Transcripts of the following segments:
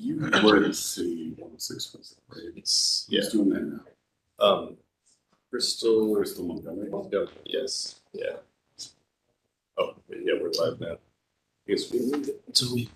You were in City 106, was that right? Yeah. Who's doing that now? Crystal. Crystal Montgomery. Yes. Yeah. Oh, yeah, we're live now. I guess we moved it. So we.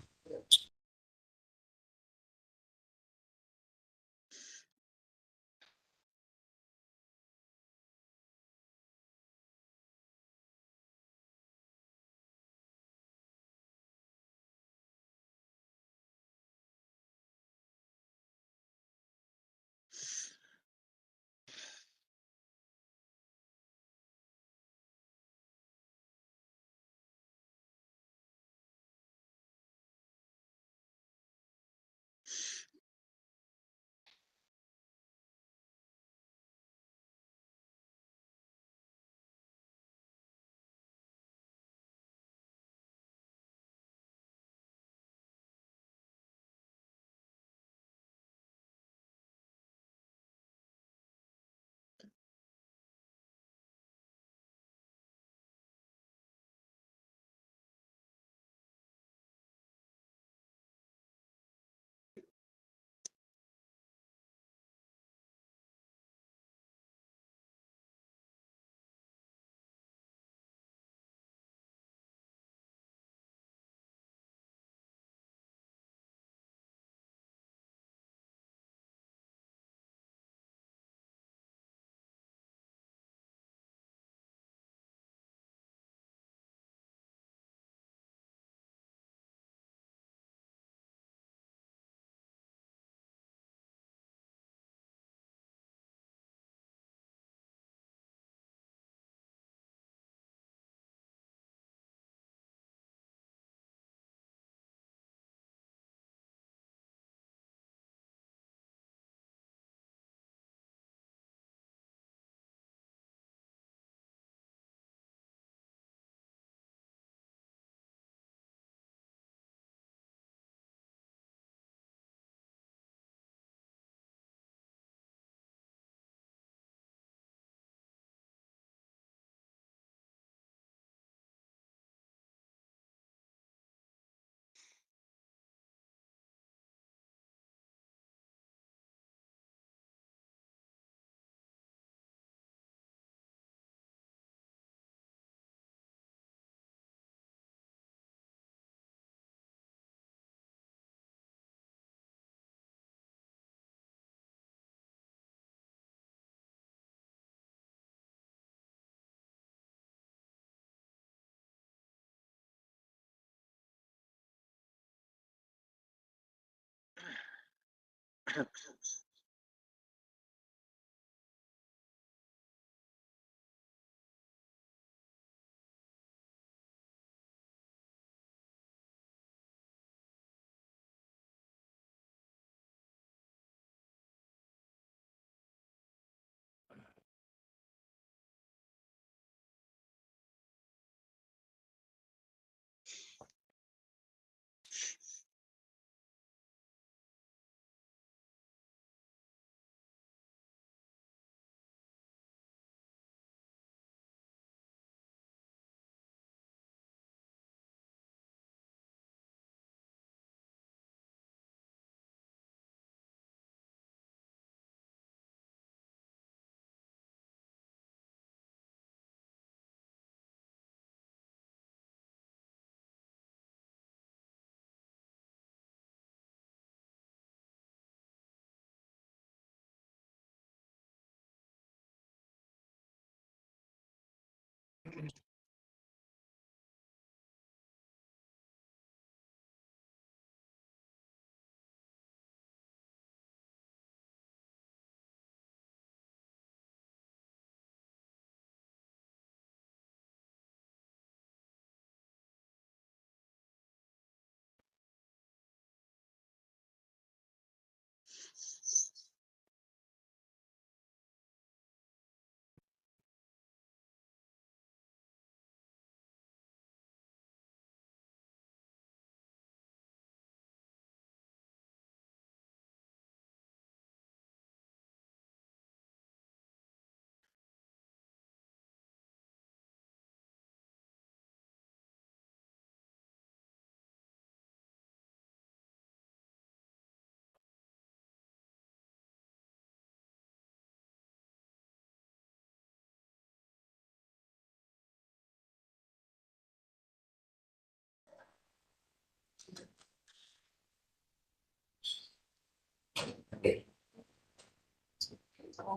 See,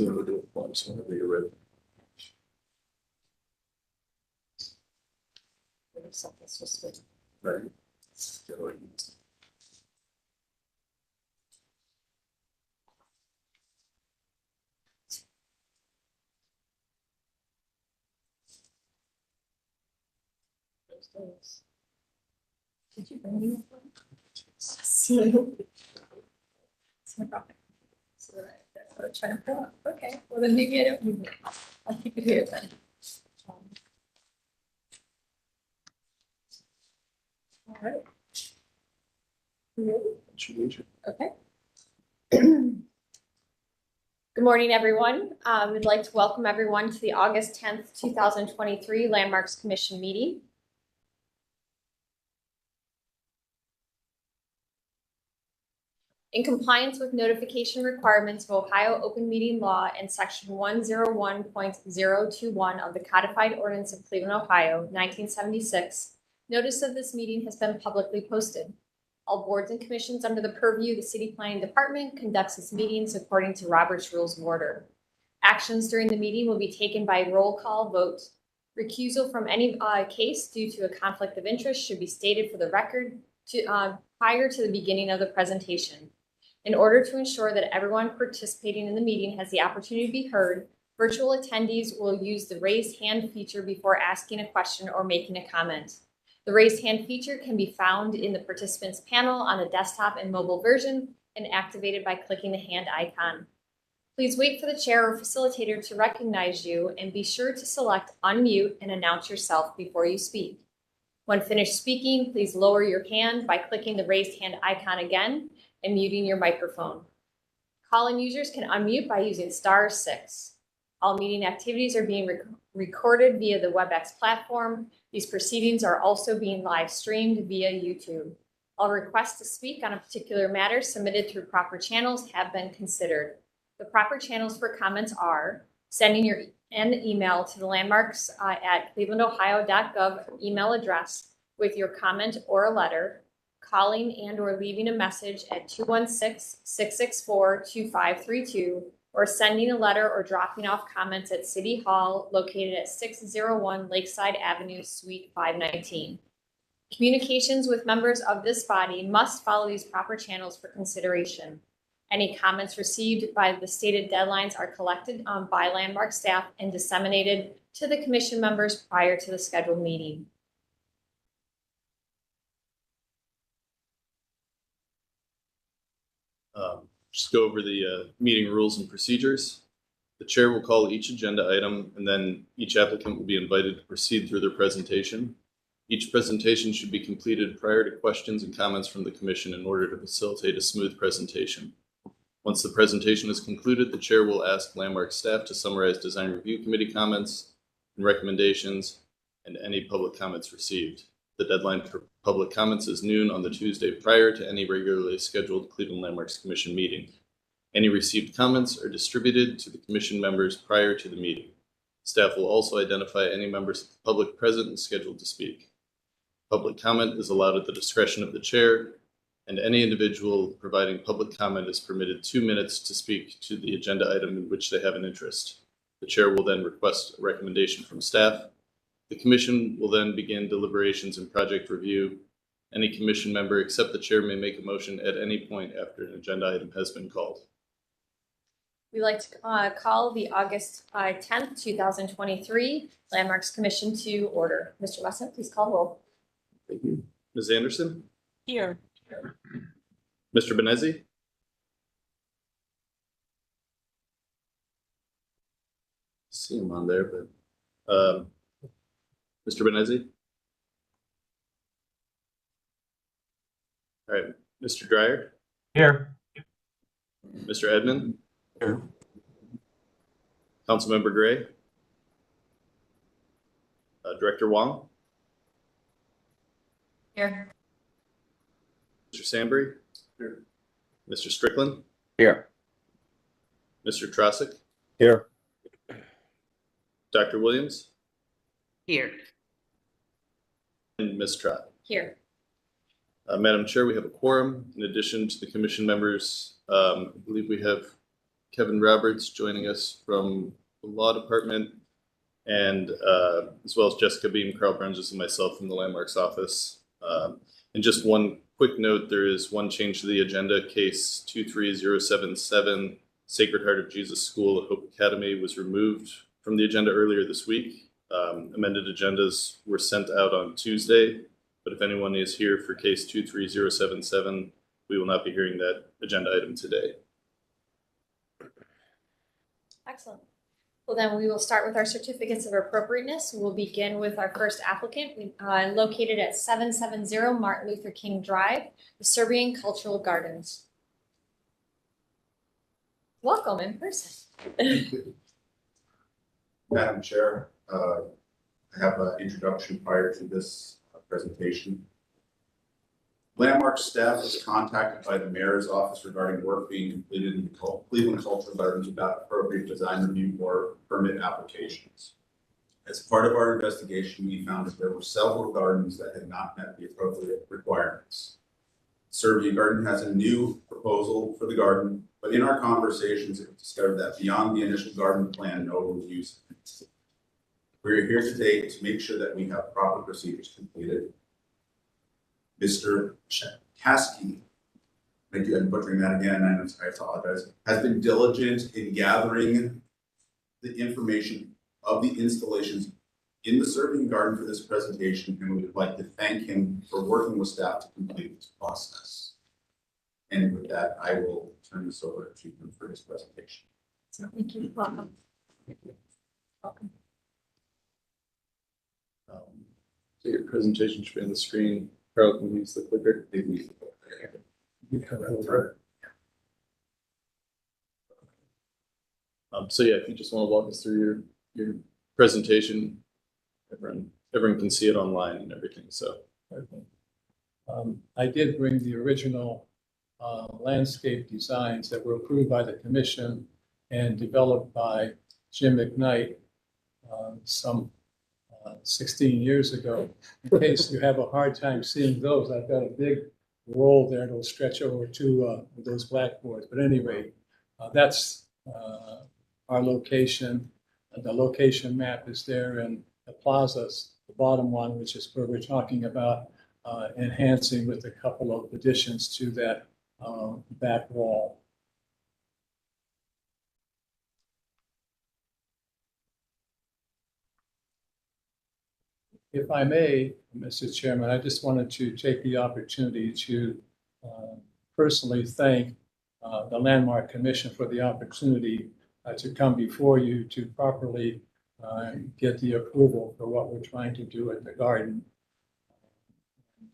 I'm gonna do it once whenever you're ready. Right. Did you bring me? Trying to pull up. Okay, well then maybe I don't need it. I'll keep it here then. All right. You ready? Okay. Good morning, everyone. We'd like to welcome everyone to the August 10th, 2023 Landmarks Commission meeting. In compliance with notification requirements of Ohio Open Meeting Law and Section 101.021 of the Codified Ordinance of Cleveland, Ohio, 1976, notice of this meeting has been publicly posted. All boards and commissions under the purview of the City Planning Department conducts its meetings according to Robert's Rules of Order. Actions during the meeting will be taken by roll call vote. Recusal from any case due to a conflict of interest should be stated for the record prior to the beginning of the presentation. In order to ensure that everyone participating in the meeting has the opportunity to be heard, virtual attendees will use the raised hand feature before asking a question or making a comment. The raised hand feature can be found in the participants panel on the desktop and mobile version and activated by clicking the hand icon. Please wait for the chair or facilitator to recognize you and be sure to select unmute and announce yourself before you speak. When finished speaking, please lower your hand by clicking the raised hand icon again and muting your microphone. Call-in users can unmute by using *6. All meeting activities are being recorded via the WebEx platform. These proceedings are also being live streamed via YouTube. All requests to speak on a particular matter submitted through proper channels have been considered. The proper channels for comments are sending an email to the landmarks at clevelandohio.gov email address with your comment or a letter, calling and or leaving a message at 216-664-2532, or sending a letter or dropping off comments at City Hall located at 601 Lakeside Avenue, Suite 519. Communications with members of this body must follow these proper channels for consideration. Any comments received by the stated deadlines are collected by Landmark staff and disseminated to the commission members prior to the scheduled meeting. Just go over the meeting rules and procedures. The chair will call each agenda item, and then each applicant will be invited to proceed through their presentation. Each presentation should be completed prior to questions and comments from the commission in order to facilitate a smooth presentation. Once the presentation is concluded, the chair will ask Landmark staff to summarize design review committee comments and recommendations and any public comments received. The deadline for public comments is noon on the Tuesday prior to any regularly scheduled Cleveland Landmarks Commission meeting. Any received comments are distributed to the commission members prior to the meeting. Staff will also identify any members of the public present and scheduled to speak. Public comment is allowed at the discretion of the chair, and any individual providing public comment is permitted 2 minutes to speak to the agenda item in which they have an interest. The chair will then request a recommendation from staff. The commission will then begin deliberations and project review. Any commission member except the chair may make a motion at any point after an agenda item has been called. We'd like to call the August 10th, 2023 Landmarks Commission to order. Mr. Wesson, please call roll. Thank you. Ms. Anderson? Here. Mr. Benezzi? See him on there, but Mr. Benezzi? All right, Mr. Dreyer? Here. Mr. Edmond? Here. Councilmember Gray? Director Wong? Here. Mr. Sambry? Here. Mr. Strickland? Here. Mr. Trosick? Here. Dr. Williams? Here. And Ms. Trott. Here. Madam Chair, we have a quorum. In addition to the commission members, I believe we have Kevin Roberts joining us from the Law Department, and as well as Jessica Beam, Carl Brunges, and myself from the Landmarks Office. And just one quick note, there is one change to the agenda. Case 23077, Sacred Heart of Jesus School at Hope Academy, was removed from the agenda earlier this week. Amended agendas were sent out on Tuesday, but if anyone is here for case 23077, we will not be hearing that agenda item today. Excellent. Well, then we will start with our certificates of appropriateness. We'll begin with our first applicant, located at 770 Martin Luther King Drive, the Serbian Cultural Gardens. Welcome in person. Madam Chair, I have an introduction prior to this presentation. Landmark staff was contacted by the mayor's office regarding work being completed in the Cleveland Cultural Gardens without appropriate design review or permit applications. As part of our investigation, we found that there were several gardens that had not met the appropriate requirements. Serbian Garden has a new proposal for the garden, but in our conversations, it was discovered that beyond the initial garden plan, no reviews. We're here today to make sure that we have proper procedures completed. Mr. Kasky, thank you, I'm butchering that again, I apologize, has been diligent in gathering the information of the installations in the Serbian Garden for this presentation, and we would like to thank him for working with staff to complete this process. And with that, I will turn this over to him for his presentation. So, thank you. Welcome. Welcome. So your presentation should be on the screen. Carl, can you use the clicker? So yeah, if you just want to walk us through your presentation, everyone can see it online and everything. So I did bring the original landscape designs that were approved by the commission and developed by Jim McKnight some 16 years ago. In case you have a hard time seeing those, I've got a big roll there that'll stretch over to those blackboards. But anyway, that's our location. The location map is there, and the plazas, the bottom one, which is where we're talking about enhancing with a couple of additions to that back wall. If I may, Mr. Chairman, I just wanted to take the opportunity to personally thank the Landmark Commission for the opportunity to come before you to properly get the approval for what we're trying to do at the garden.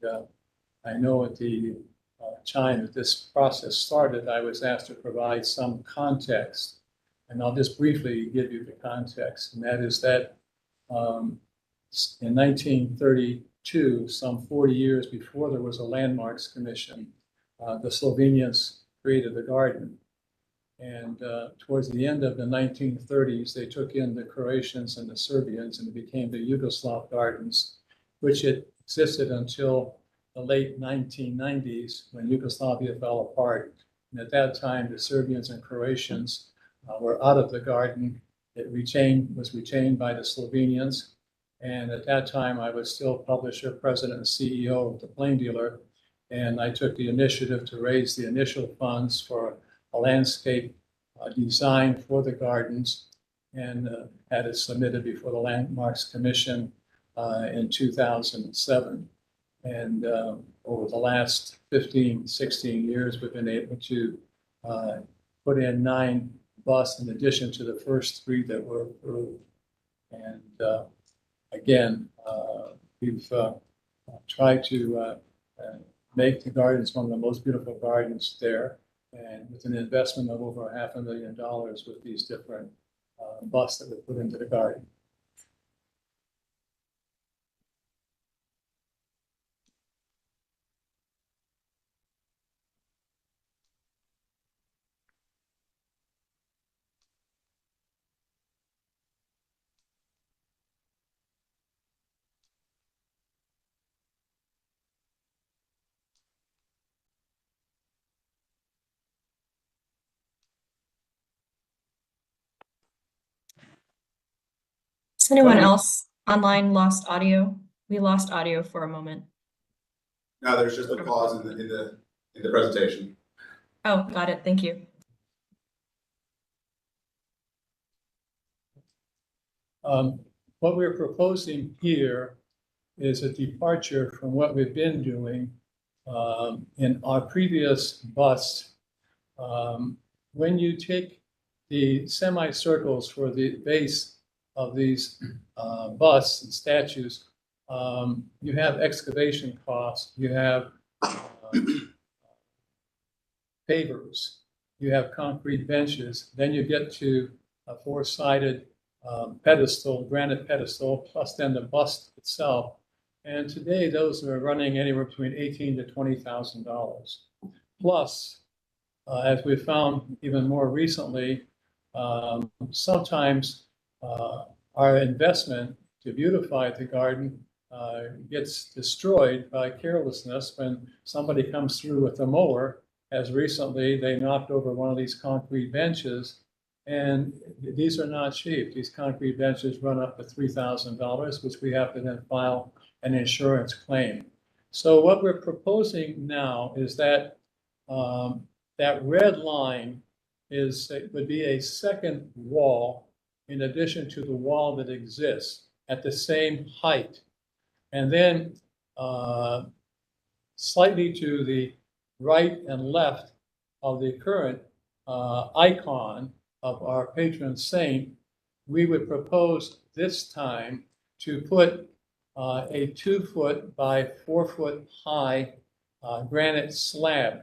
And, I know at the time that this process started, I was asked to provide some context, and I'll just briefly give you the context, and that is that in 1932, some 40 years before there was a Landmarks Commission, the Slovenians created the garden. And towards the end of the 1930s, they took in the Croatians and the Serbians, and it became the Yugoslav Gardens, which had existed until the late 1990s when Yugoslavia fell apart. And at that time, the Serbians and Croatians were out of the garden. It was retained by the Slovenians. And at that time, I was still publisher, president, and CEO of the Plain Dealer. And I took the initiative to raise the initial funds for a landscape design for the gardens, and had it submitted before the Landmarks Commission in 2007. And over the last 15, 16 years, we've been able to put in 9 busts in addition to the first 3 that were approved. And again, we've tried to make the gardens one of the most beautiful gardens there, and with an investment of over $500,000 with these different busts that we put into the garden. Has anyone Well, else online lost audio? We lost audio for a moment. Now, there's just a pause in the presentation. Oh, got it. Thank you. What we're proposing here is a departure from what we've been doing in our previous bust. When you take the semicircles for the base of these busts and statues, you have excavation costs, you have pavers, you have concrete benches, then you get to a four-sided pedestal, granite pedestal, plus then the bust itself. And today those are running anywhere between $18,000 to $20,000. Plus, as we found even more recently, sometimes our investment to beautify the garden gets destroyed by carelessness when somebody comes through with a mower. As recently, they knocked over one of these concrete benches, and these are not cheap. These concrete benches run up to $3,000, which we have to then file an insurance claim. So what we're proposing now is that that red line would be a second wall in addition to the wall that exists at the same height. And then slightly to the right and left of the current icon of our patron saint, we would propose this time to put a 2-foot by 4-foot high granite slab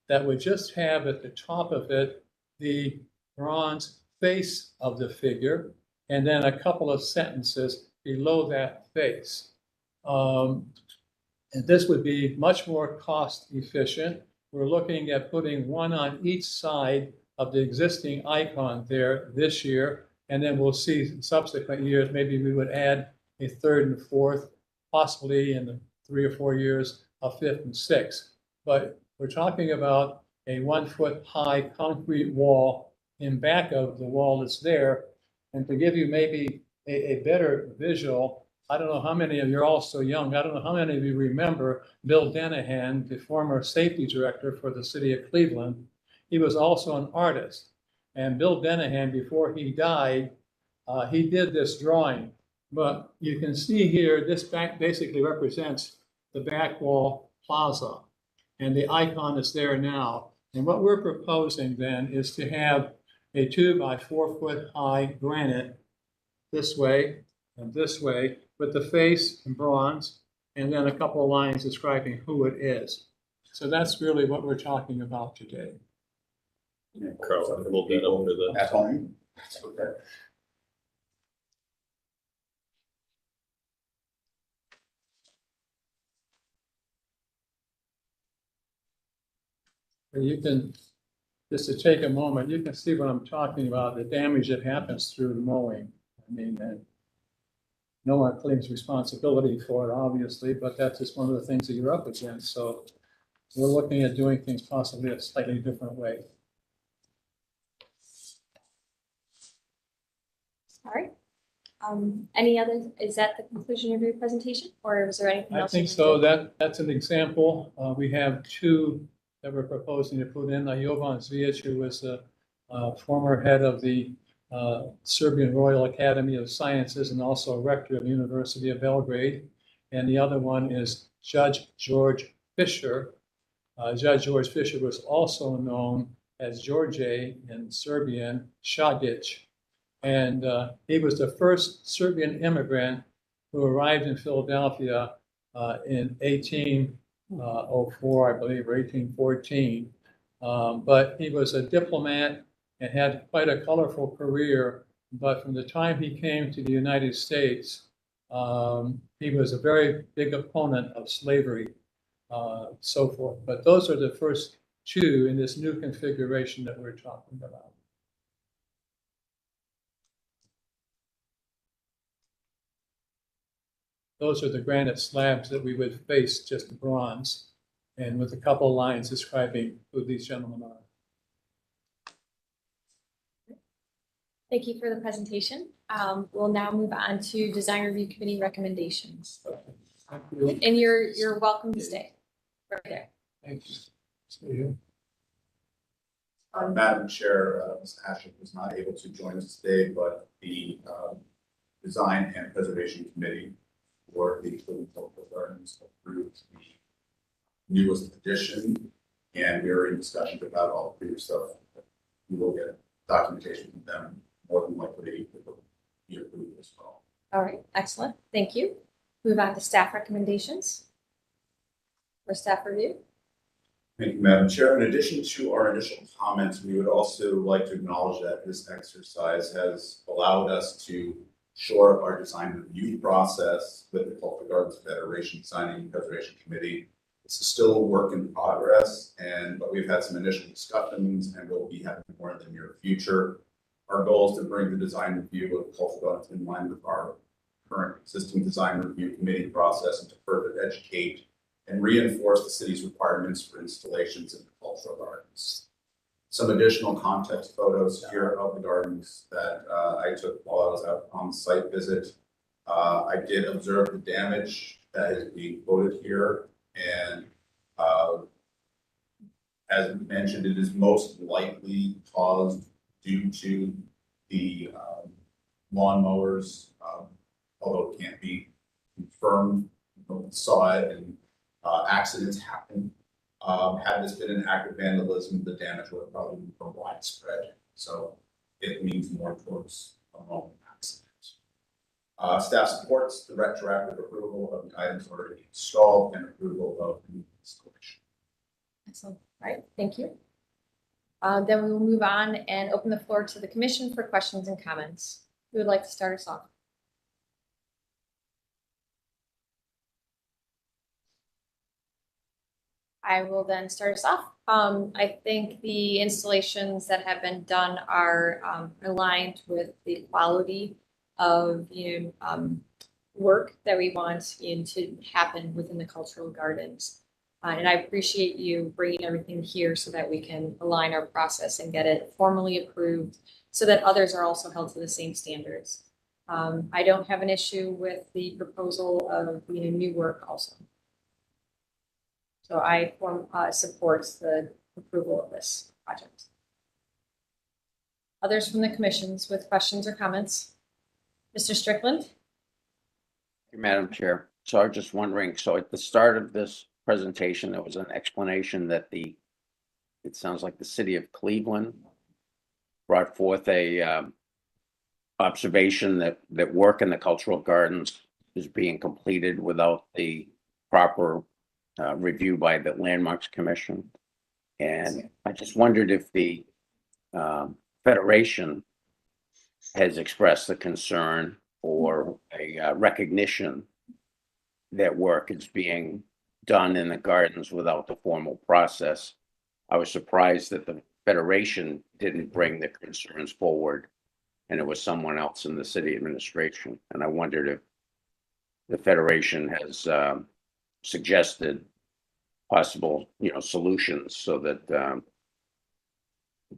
that would just have at the top of it the bronze face of the figure, and then a couple of sentences below that face. And this would be much more cost efficient. We're looking at putting one on each side of the existing icon there this year, and then we'll see in subsequent years, maybe we would add a third and fourth, possibly in the 3 or 4 years, a fifth and sixth. But we're talking about a 1-foot high concrete wall in back of the wall that's there. And to give you maybe a better visual, I don't know how many of you are all so young. I don't know how many of you remember Bill Denahan, the former safety director for the city of Cleveland. He was also an artist. And Bill Denahan, before he died, he did this drawing. But you can see here, this back basically represents the back wall plaza. And the icon is there now. And what we're proposing then is to have a 2 by 4 foot high granite this way and this way with the face in bronze, and then a couple of lines describing who it is. So that's really what we're talking about today. Carl, a little bit over the. At home. That's okay. You can, just to take a moment, you can see what I'm talking about, the damage that happens through mowing. I mean, no one claims responsibility for it, obviously, but that's just one of the things that you're up against. So we're looking at doing things possibly a slightly different way. All right. Any other, is that the conclusion of your presentation, or is there anything I else? think so. That's an example. We have 2 that we're proposing to put in. Jovan Zvijic, who was a former head of the Serbian Royal Academy of Sciences and also rector of the University of Belgrade. And the other one is Judge George Fisher. Judge George Fisher was also known as George in Serbian, Šagić. And he was the first Serbian immigrant who arrived in Philadelphia in 1804, I believe, or 1814. But he was a diplomat and had quite a colorful career. But from the time he came to the United States, he was a very big opponent of slavery, so forth. But those are the first 2 in this new configuration that we're talking about. Those are the granite slabs that we would face just bronze, and with a couple lines describing who these gentlemen are. Thank you for the presentation. We'll now move on to Design Review Committee recommendations. Thank you. And you're welcome to stay right there. Thank you. See you. Madam Chair, Ms. Ashik was not able to join us today, but the Design and Preservation Committee for the Cleveland Cultural Gardens approved the newest addition, and we're in discussions about all the previous stuff. We will get documentation from them, more than likely it will be approved as well. All right, excellent. Thank you. Move on to staff recommendations or staff review. Thank you, Madam Chair. In addition to our initial comments, we would also like to acknowledge that this exercise has allowed us to shore up our design review process with the Cultural Gardens Federation Design and Preservation Committee. This is still a work in progress, but we've had some initial discussions and we'll be having more in the near future. Our goal is to bring the design review of Cultural Gardens in line with our current existing design review committee process and to further educate and reinforce the city's requirements for installations in the cultural gardens. Some additional context photos here of the gardens that I took while I was out on the site visit. I did observe the damage that is being quoted here, and as mentioned, it is most likely caused due to the lawnmowers, although it can't be confirmed. No one saw it, and accidents happen. Had this been an act of vandalism, the damage would have probably been more widespread. So it means more towards a lone accident. Staff supports the retroactive approval of the items already installed and approval of the installation. Excellent. All right, thank you. Then we will move on and open the floor to the commission for questions and comments. Who would like to start us off? I will then start us off. I think the installations that have been done are aligned with the quality of work that we want to happen within the cultural gardens. And I appreciate you bringing everything here so that we can align our process and get it formally approved so that others are also held to the same standards. I don't have an issue with the proposal of new work also. So I support the approval of this project. Others from the commissions with questions or comments? Mr. Strickland? Madam Chair, so I was just wondering, so at the start of this presentation, there was an explanation that it sounds like the city of Cleveland brought forth a observation that work in the cultural gardens is being completed without the proper review by the Landmarks Commission. And I just wondered if the Federation has expressed the concern or a recognition that work is being done in the gardens without the formal process. I was surprised that the Federation didn't bring the concerns forward and it was someone else in the city administration. And I wondered if the Federation has suggested possible, solutions so that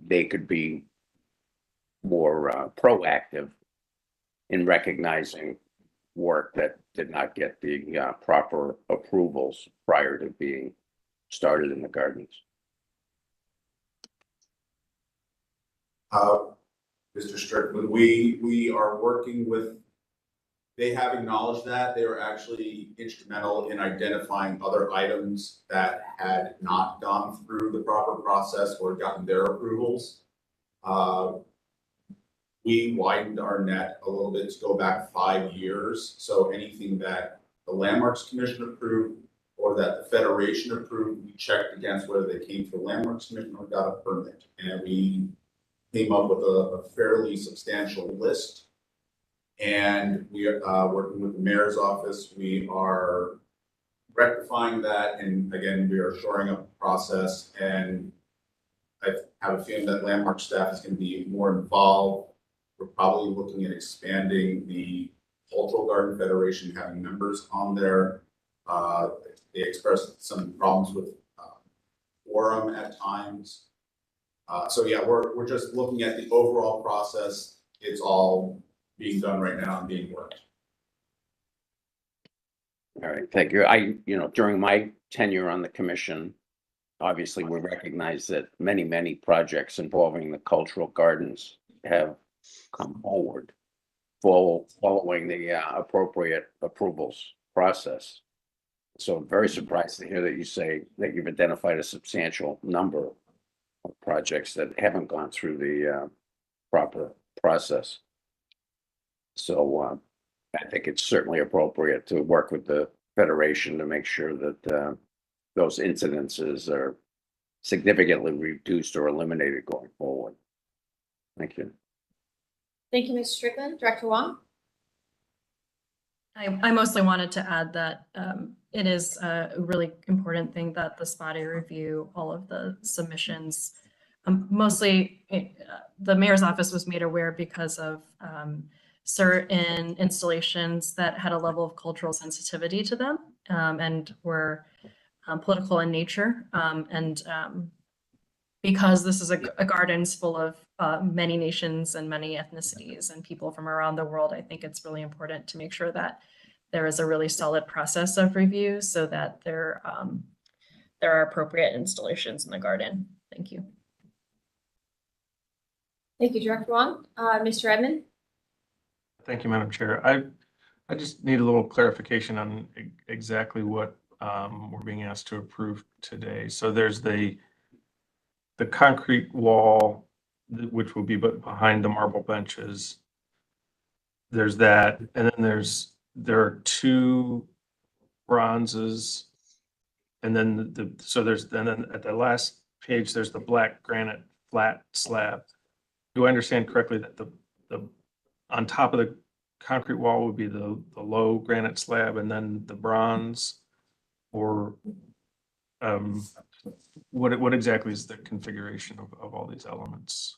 they could be more proactive in recognizing work that did not get the proper approvals prior to being started in the gardens. Mr. Strickland, we are working with. They have acknowledged that they were actually instrumental in identifying other items that had not gone through the proper process or gotten their approvals. We widened our net a little bit to go back 5 years. So anything that the Landmarks Commission approved or that the Federation approved, we checked against whether they came to the Landmarks Commission or got a permit. And we came up with a fairly substantial list. And we are working with the mayor's office. We are rectifying that. And again, we are shoring up the process. And I have a feeling that Landmark staff is going to be more involved. We're probably looking at expanding the Cultural Garden Federation, having members on there. They expressed some problems with quorum at times. So yeah, we're just looking at the overall process. it's all being done right now and being worked. All right, thank you. During my tenure on the commission, obviously we recognize that many projects involving the cultural gardens have come forward following the appropriate approvals process. So I'm very surprised to hear that you say that you've identified a substantial number of projects that haven't gone through the proper process. So I think it's certainly appropriate to work with the Federation to make sure that those incidences are significantly reduced or eliminated going forward. Thank you. Thank you, Mr. Strickland. Director Wong? I mostly wanted to add that it is a really important thing that the SPOTty review all of the submissions. Mostly, the mayor's office was made aware because of certain installations that had a level of cultural sensitivity to them and were political in nature. Because this is a gardens full of many nations and many ethnicities and people from around the world, I think it's really important to make sure that there is a really solid process of review so that there are appropriate installations in the garden. Thank you. Thank you, Director Wong. Mr. Edmond? Thank you, Madam Chair. I just need a little clarification on exactly what we're being asked to approve today. So there's the concrete wall, which will be behind the marble benches. There's that, and then there are two bronzes, and then then at the last page there's the black granite flat slab. Do I understand correctly that the on top of the concrete wall would be the low granite slab and then the bronze, or what exactly is the configuration of all these elements?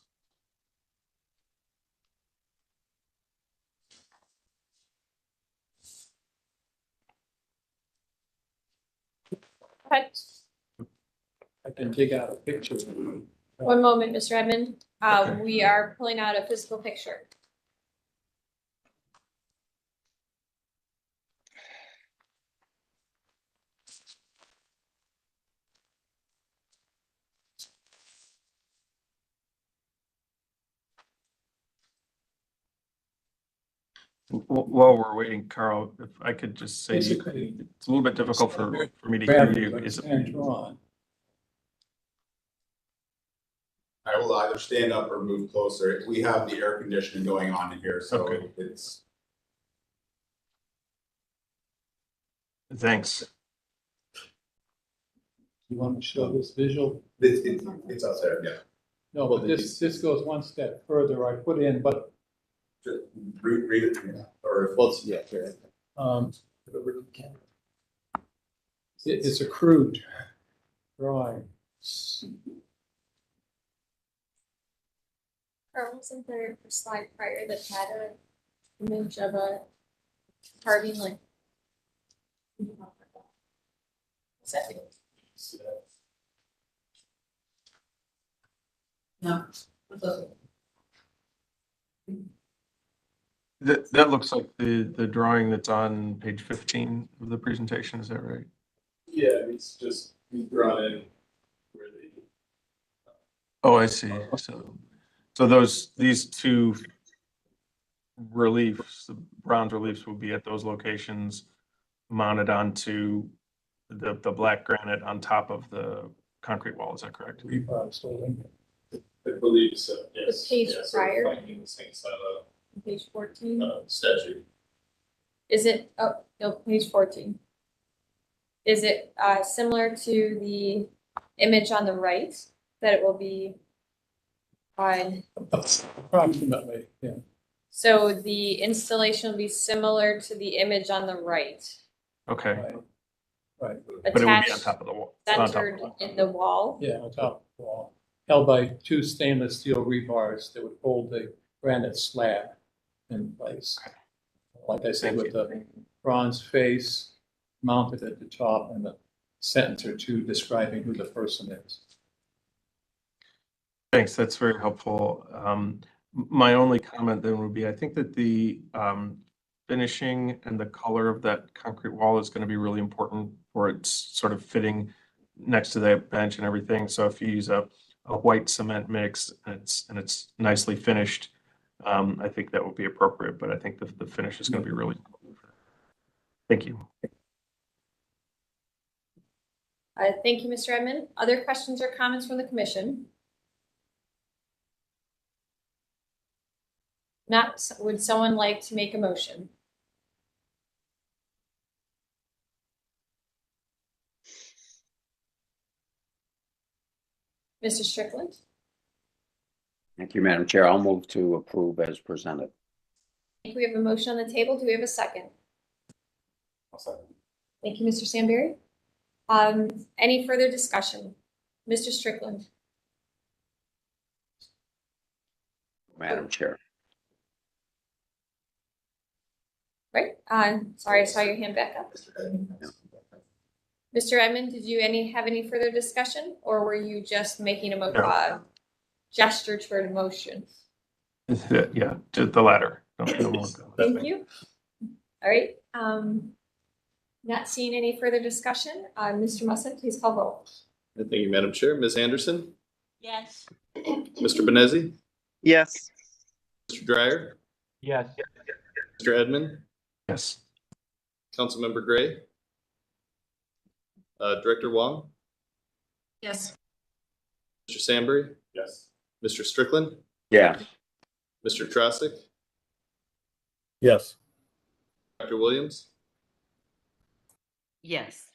Okay. I can dig out a picture. One moment, Mr. Edmond. Okay. We are pulling out a physical picture. While we're waiting, Carl, if I could just say, Basically, it's a little bit difficult for me to hear you. but Is it's it, hand drawn. I will either stand up or move closer. We have the air conditioning going on in here, so Okay. it's, thanks. You want to show this visual? it's up there, yeah. No, but this goes one step further. I put in, but Just read it, or, Well, yeah, sure. It's a crude drawing. Or wasn't there a slide prior that had an image of a carving like? Is that it? No. That looks like the drawing that's on page 15 of the presentation. Is that right? Yeah, it's just drawn in where the Oh, I see. So these two reliefs, the bronze reliefs, will be at those locations, mounted onto the black granite on top of the concrete wall. Is that correct? I believe so, yes. page Yeah, so prior. finding the same style Page 14. of statue. Is it, oh, no, page 14. Is it similar to the image on the right that it will be on? Approximately, yeah. So the installation will be similar to the image on the right, Okay, Right, but it would be on attached, top of the wall. on top of the centered wall. in the wall. yeah, on top of the wall, held by two stainless steel rebars that would hold the granite slab in place. Like I said, with the bronze face mounted at the top and a sentence or two describing who the person is. Thanks, that's very helpful. My only comment then would be, I think that the finishing and the color of that concrete wall is going to be really important for its sort of fitting next to that bench and everything. So if you use a white cement mix and it's nicely finished, I think that would be appropriate, but I think the finish is going to be really important. Thank you. Thank you, Mr. Edmond. Other questions or comments from the commission? Not, would someone like to make a motion? Mr. Strickland? Thank you, Madam Chair. I'll move to approve as presented. I think we have a motion on the table. Do we have a second? Thank you, Mr. Samberry. Any further discussion? Mr. Strickland? Madam Chair. Right, sorry, I saw your hand back up. Mr. Edmond, did you have any further discussion, or were you just making a gesture toward a motion? Yeah, to the latter. Thank you. All right, not seeing any further discussion. Mr. Musson, please call roll. Thank you, Madam Chair. Ms. Anderson? Yes. Mr. Benezi? Yes. Mr. Dryer? Yes. Mr. Edmond? Yes. Councilmember Gray? Director Wong? Yes. Mr. Samberry? Yes. Mr. Strickland? Yeah. Mr. Trostic? Yes. Dr. Williams? Yes.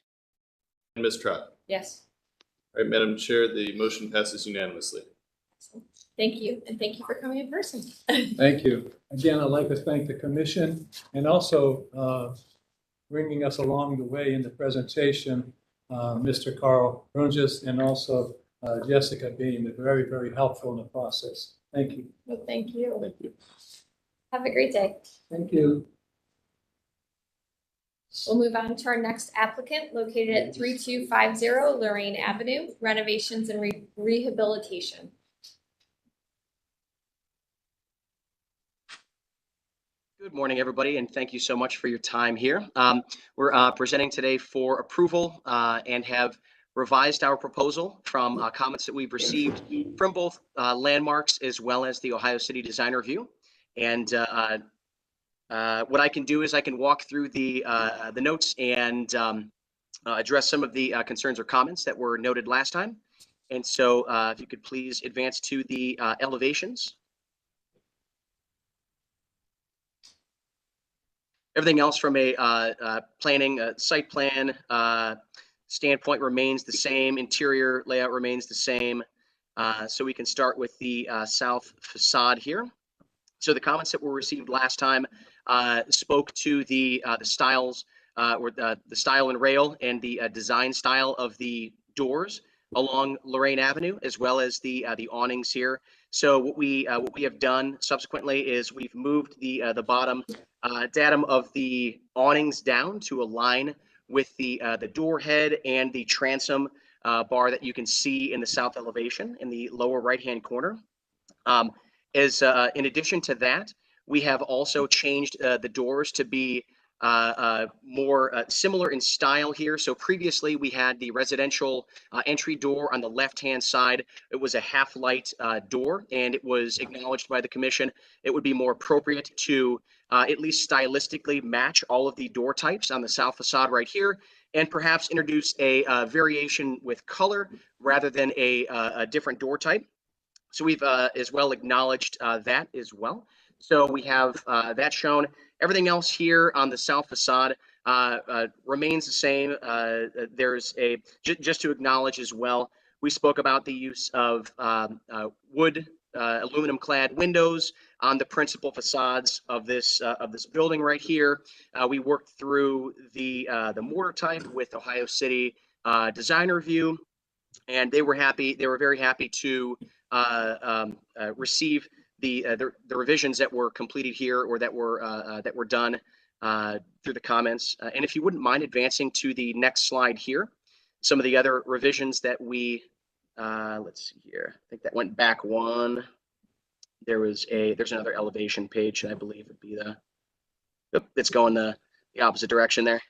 And Ms. Trot? Yes, All right, Madam Chair, the motion passes unanimously. thank you, and thank you for coming in person. Thank you. Again, I'd like to thank the commission and also bringing us along the way in the presentation, Mr. Carl Runges and also Jessica being very, very helpful in the process. Thank you. Well, thank you. Thank you. Have a great day. Thank you. We'll move on to our next applicant located at 3250 Lorraine Avenue, renovations and rehabilitation. Good morning, everybody, and thank you so much for your time here. We're presenting today for approval and have revised our proposal from comments that we've received from both Landmarks as well as the Ohio City Design Review. And what I can do is I can walk through the notes and address some of the concerns or comments that were noted last time. And so if you could please advance to the elevations. Everything else from a planning, site plan standpoint remains the same. Interior layout remains the same. So we can start with the south facade here. So the comments that were received last time spoke to the styles or the style and rail and the design style of the doors along Lorraine Avenue, as well as the awnings here. So what we have done subsequently is we've moved the bottom datum of the awnings down to align with the door head and the transom bar that you can see in the south elevation in the lower right-hand corner. In addition to that, we have also changed the doors to be more similar in style here. So previously we had the residential entry door on the left-hand side. It was a half-light door, and it was acknowledged by the commission. It would be more appropriate to at least stylistically match all of the door types on the south facade right here, and perhaps introduce a variation with color rather than a different door type. So we've as well acknowledged that as well. So we have that shown. Everything else here on the south facade remains the same. There's just to acknowledge as well, we spoke about the use of wood, aluminum clad windows on the principal facades of this building right here. We worked through the mortar type with Ohio City Design Review, and they were happy. They were very happy to receive the revisions that were completed here, or that were done through the comments. And if you wouldn't mind advancing to the next slide here, some of the other revisions that we let's see here. I think that went back one. there's another elevation page, and I believe it'd be it's going the opposite direction there.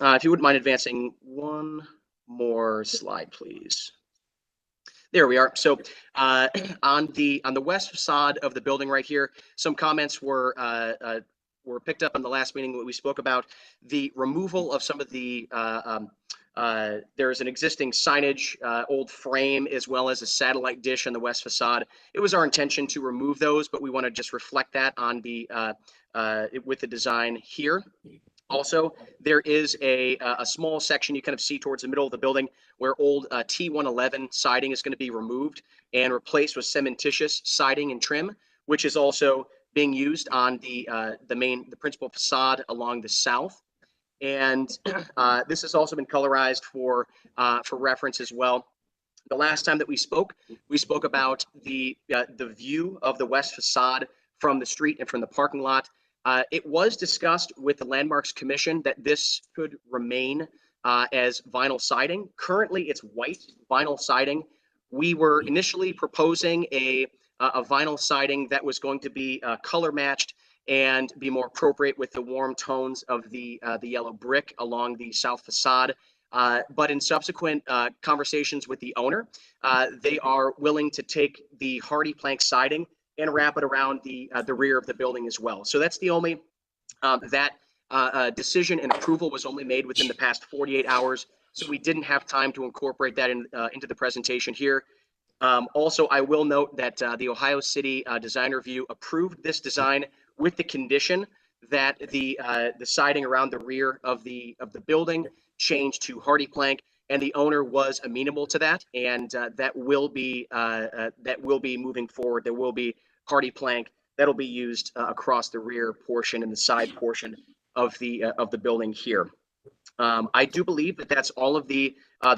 If you wouldn't mind advancing one more slide, please. There we are. So on the west facade of the building right here, some comments were picked up in the last meeting that we spoke about the removal of some of the there's an existing signage, old frame, as well as a satellite dish on the west facade. It was our intention to remove those, but we want to just reflect that on the with the design here. Also, there is a small section you kind of see towards the middle of the building where old T111 siding is going to be removed and replaced with cementitious siding and trim, which is also being used on the principal facade along the south. And this has also been colorized for reference as well. The last time that we spoke about the view of the west facade from the street and from the parking lot. It was discussed with the Landmarks Commission that this could remain as vinyl siding. Currently, it's white vinyl siding. We were initially proposing a vinyl siding that was going to be color matched and be more appropriate with the warm tones of the yellow brick along the south facade. But in subsequent conversations with the owner, they are willing to take the hardy plank siding and wrap it around the rear of the building as well. So that's the only decision and approval was only made within the past 48 hours. So we didn't have time to incorporate that into the presentation here. Also, I will note that the Ohio City Design Review approved this design with the condition that the siding around the rear of the building changed to hardy plank, and the owner was amenable to that, and that will be moving forward. There will be hardy plank that'll be used across the rear portion and the side portion of the building here. I do believe that that's all of the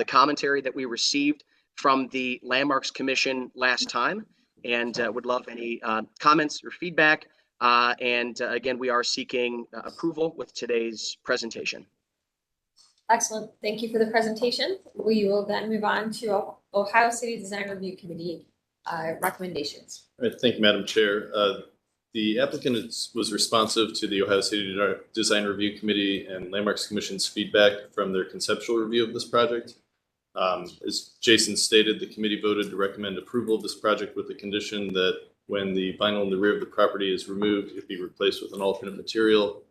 commentary that we received from the Landmarks Commission last time, and would love any comments or feedback. Again, we are seeking approval with today's presentation. Excellent. Thank you for the presentation. We will then move on to Ohio City Design Review Committee recommendations. All right, thank you, Madam Chair. The applicant was responsive to the Ohio City Design Review Committee and Landmarks Commission's feedback from their conceptual review of this project. As Jason stated, the committee voted to recommend approval of this project with the condition that when the vinyl in the rear of the property is removed, it be replaced with an alternate material.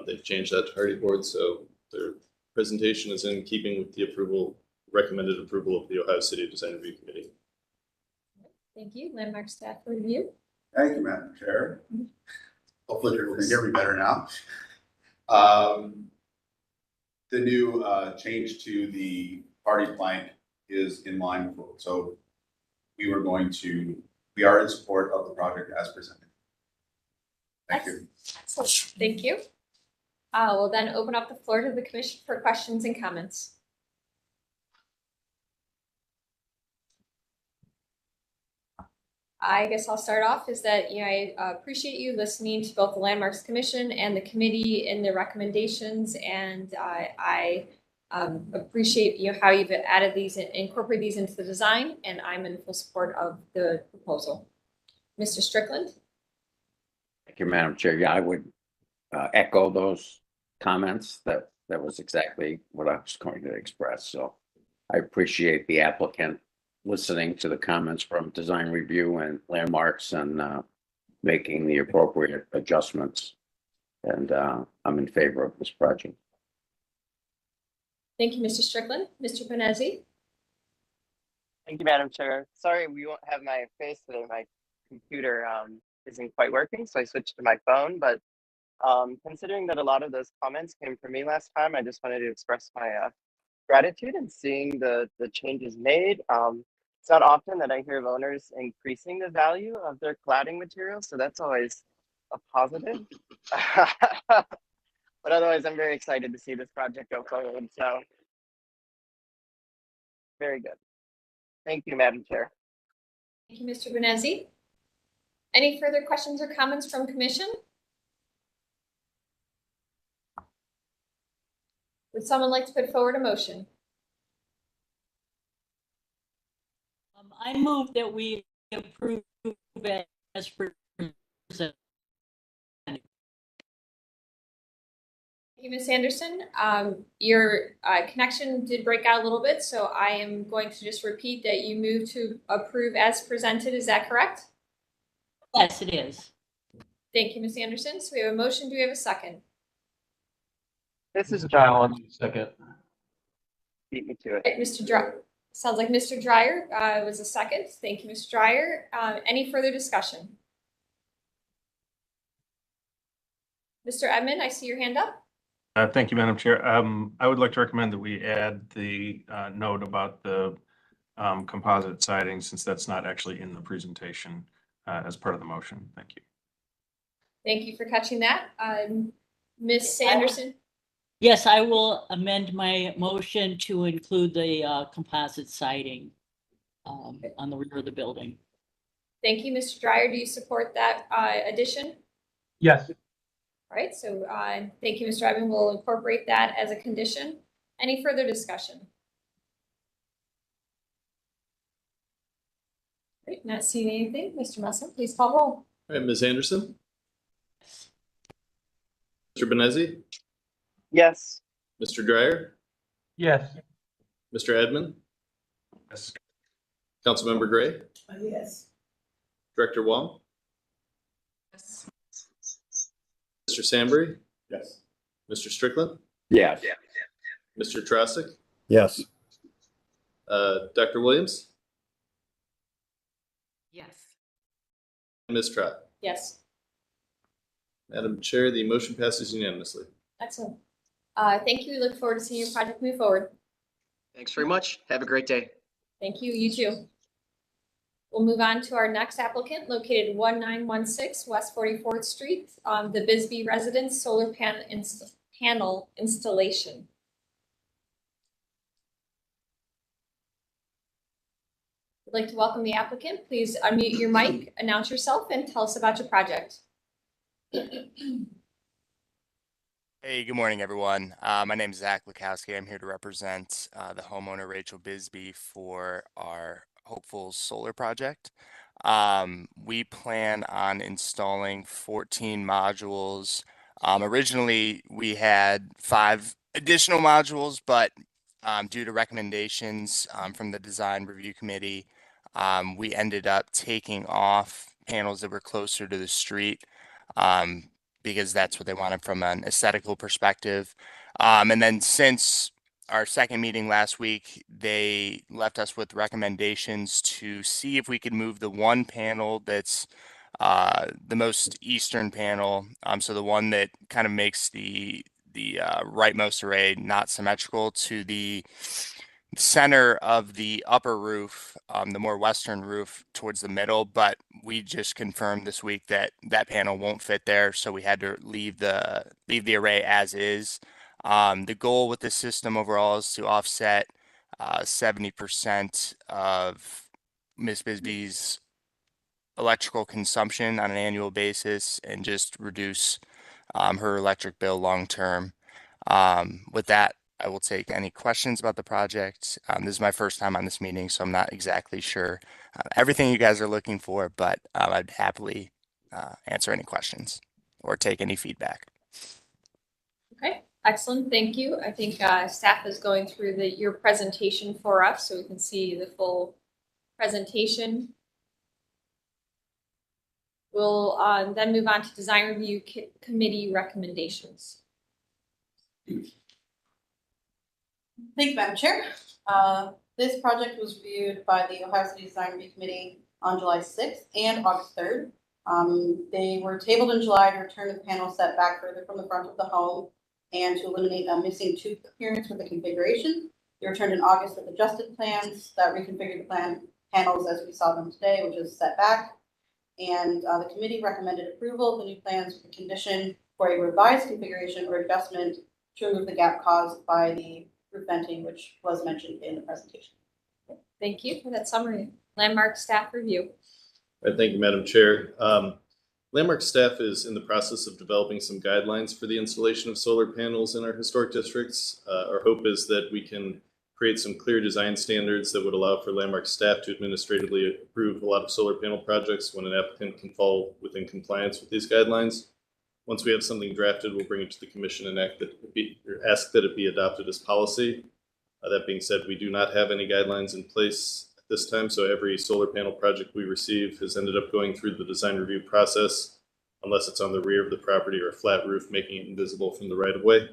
They've changed that to hardy board, so their presentation is in keeping with the recommended approval of the Ohio City Design Review Committee. Thank you. Landmark staff review. Thank you, Madam Chair. Hopefully you're going to hear me better now. The new change to the hardy plank is in line with, so we are in support of the project as presented. Thank you. Excellent. Thank you. We'll then open up the floor to the commission for questions and comments. I guess I'll start off is that, I appreciate you listening to both the Landmarks Commission and the committee in their recommendations. And I appreciate, how you've added these and incorporated these into the design. And I'm in full support of the proposal. Mr. Strickland? Thank you, Madam Chair. Yeah, I would echo those comments. That was exactly what I was going to express. So I appreciate the applicant listening to the comments from Design Review and Landmarks and making the appropriate adjustments. And I'm in favor of this project. Thank you, Mr. Strickland. Mr. Panezzi? Thank you, Madam Chair. Sorry, we won't have my face today. My computer isn't quite working, so I switched to my phone. But considering that a lot of those comments came from me last time, I just wanted to express my gratitude in seeing the changes made. It's not often that I hear of owners increasing the value of their cladding materials, so that's always a positive. But otherwise, I'm very excited to see this project go forward. So very good. Thank you, Madam Chair. Thank you, Mr. Panezzi. Any further questions or comments from commission? Would someone like to put forward a motion? I move that we approve it as presented. Thank you, Ms. Anderson. Your connection did break out a little bit, so I am going to just repeat that you move to approve as presented. Is that correct? Yes, it is. Thank you, Ms. Anderson. So we have a motion. Do we have a second? This is John. Second. Beat me to it. Right, Mr. Dryer. Sounds like Mr. Dryer was a second. Thank you, Mr. Dryer. Any further discussion? Mr. Edmond, I see your hand up. Thank you, Madam Chair. I would like to recommend that we add the note about the composite siding, since that's not actually in the presentation as part of the motion. Thank you. Thank you for catching that. Ms. Sanderson? Yes, I will amend my motion to include the composite siding on the rear of the building. Thank you, Mr. Dryer. Do you support that addition? Yes. All right, so thank you, Mr. Edmond. We'll incorporate that as a condition. Any further discussion? Great, not seeing anything. Mr. Muslim, please call roll. All right, Ms. Anderson, Mr. Benezi, Yes. Mr. Dryer, Yes. Mr. Edmond, Yes. Councilmember Gray, Yes. Director Wong, Yes. Mr. Sambry, Yes. Mr. Strickland, Yes. Mr. Trostic, Yes. Dr. Williams, Yes. and Ms. Trott. Yes, Madam Chair, the motion passes unanimously. excellent. Thank you. We look forward to seeing your project move forward. Thanks very much. Have a great day. Thank you. You too. We'll move on to our next applicant located 1916 West 44th Street, the Bisbee Residence Solar Panel Installation. I'd like to welcome the applicant. Please unmute your mic, announce yourself, and tell us about your project. Hey, good morning, everyone. My name is Zach Lukowski. I'm here to represent the homeowner Rachel Bisbee for our Hopeful Solar project. We plan on installing 14 modules. Originally, we had 5 additional modules, but due to recommendations from the design review committee, we ended up taking off panels that were closer to the street because that's what they wanted from an aesthetical perspective. And then since our second meeting last week, they left us with recommendations to see if we could move the one panel that's the most eastern panel, so the one that kind of makes the rightmost array not symmetrical, to the center of the upper roof, the more western roof towards the middle. But we just confirmed this week that that panel won't fit there, so we had to leave the array as is. The goal with this system overall is to offset 70% of Ms. Bisbee's electrical consumption on an annual basis and just reduce her electric bill long term. With that, I will take any questions about the project. This is my first time on this meeting, so I'm not exactly sure everything you guys are looking for, but I'd happily answer any questions or take any feedback. Okay, excellent. Thank you. I think staff is going through your presentation for us so we can see the full presentation. We'll then move on to design review committee recommendations. Thank you, Madam Chair. This project was reviewed by the Ohio City Design Review Committee on July 6th and August 3rd. They were tabled in July to return the panel set back further from the front of the home and to eliminate a missing tube appearance with the configuration. They returned in August with adjusted plans that reconfigured the panels as we saw them today, which is set back. And the committee recommended approval of the new plans with the condition for a revised configuration or adjustment to remove the gap caused by the roof venting, which was mentioned in the presentation. Thank you for that summary. Landmark staff review. All right, thank you, Madam Chair. Landmark staff is in the process of developing some guidelines for the installation of solar panels in our historic districts. Our hope is that we can create some clear design standards that would allow for Landmark staff to administratively approve a lot of solar panel projects when an applicant can fall within compliance with these guidelines. Once we have something drafted, we'll bring it to the commission and ask that it be adopted as policy. That being said, we do not have any guidelines in place at this time, so every solar panel project we receive has ended up going through the design review process, unless it's on the rear of the property or a flat roof, making it invisible from the right of way.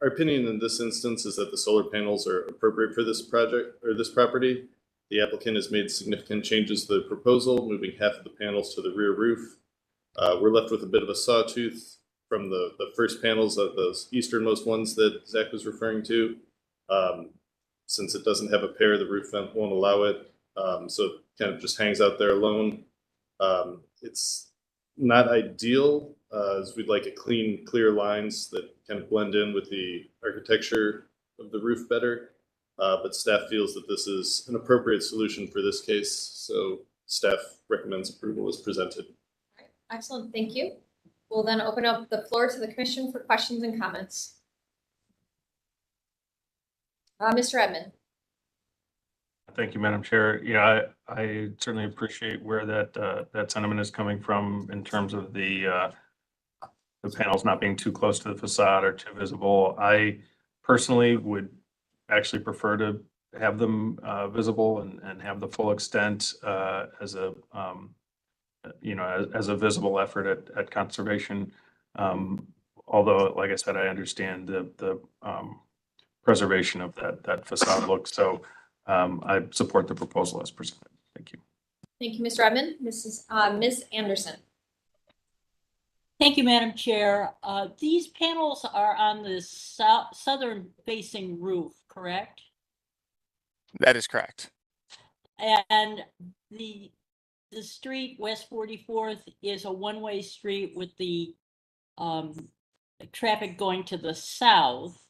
Our opinion in this instance is that the solar panels are appropriate for this project or this property. The applicant has made significant changes to the proposal, moving half of the panels to the rear roof. We're left with a bit of a sawtooth from the first panels of those easternmost ones that Zach was referring to. Since it doesn't have a pair, the roof vent won't allow it. So it kind of just hangs out there alone. It's not ideal, as we'd like a clean, clear lines that kind of blend in with the architecture of the roof better. But staff feels that this is an appropriate solution for this case. So staff recommends approval as presented. Excellent, thank you. We'll then open up the floor to the commission for questions and comments. Mr. Edmond. Thank you, Madam Chair. Yeah, I certainly appreciate where that sentiment is coming from in terms of the panels not being too close to the facade or too visible. I personally would actually prefer to have them visible and have the full extent as a as a visible effort at conservation. Although, like I said, I understand the preservation of that facade look. So I support the proposal as presented. Thank you. Thank you, Mr. Edmond. Ms. Anderson. Thank you, Madam Chair. These panels are on the southern facing roof, correct? That is correct. And the street, West 44th, is a one-way street with the traffic going to the south.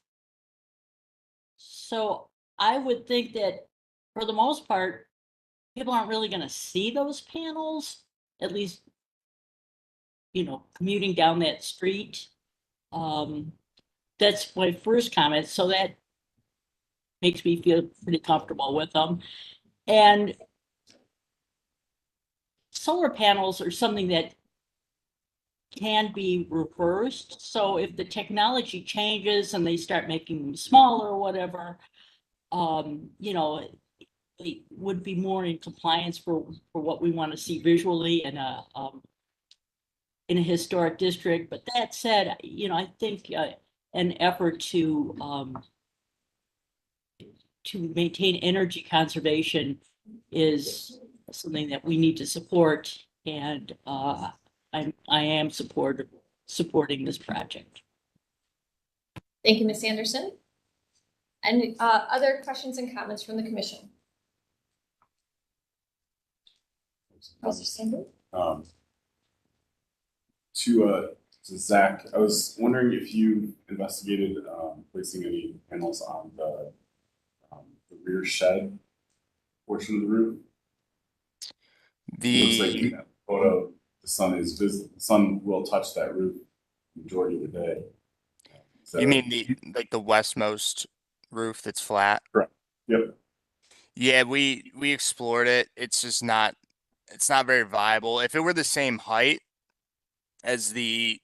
So I would think that for the most part, people aren't really going to see those panels, at least, commuting down that street. That's my first comment. So that makes me feel pretty comfortable with them. And solar panels are something that can be reversed. So if the technology changes and they start making them smaller or whatever, it would be more in compliance for what we want to see visually in a historic district. But that said, I think an effort to maintain energy conservation is something that we need to support, and I am supporting this project. Thank you, Ms. Anderson. And other questions and comments from the commission? Mr. Sandberg? To Zach, I was wondering if you investigated placing any panels on the rear shed portion of the roof. It looks like in that photo, the sun is visible. The sun will touch that roof the majority of the day. You mean the westmost roof that's flat? Correct. Yep. Yeah, we explored it. It's just not very viable. If it were the same height as the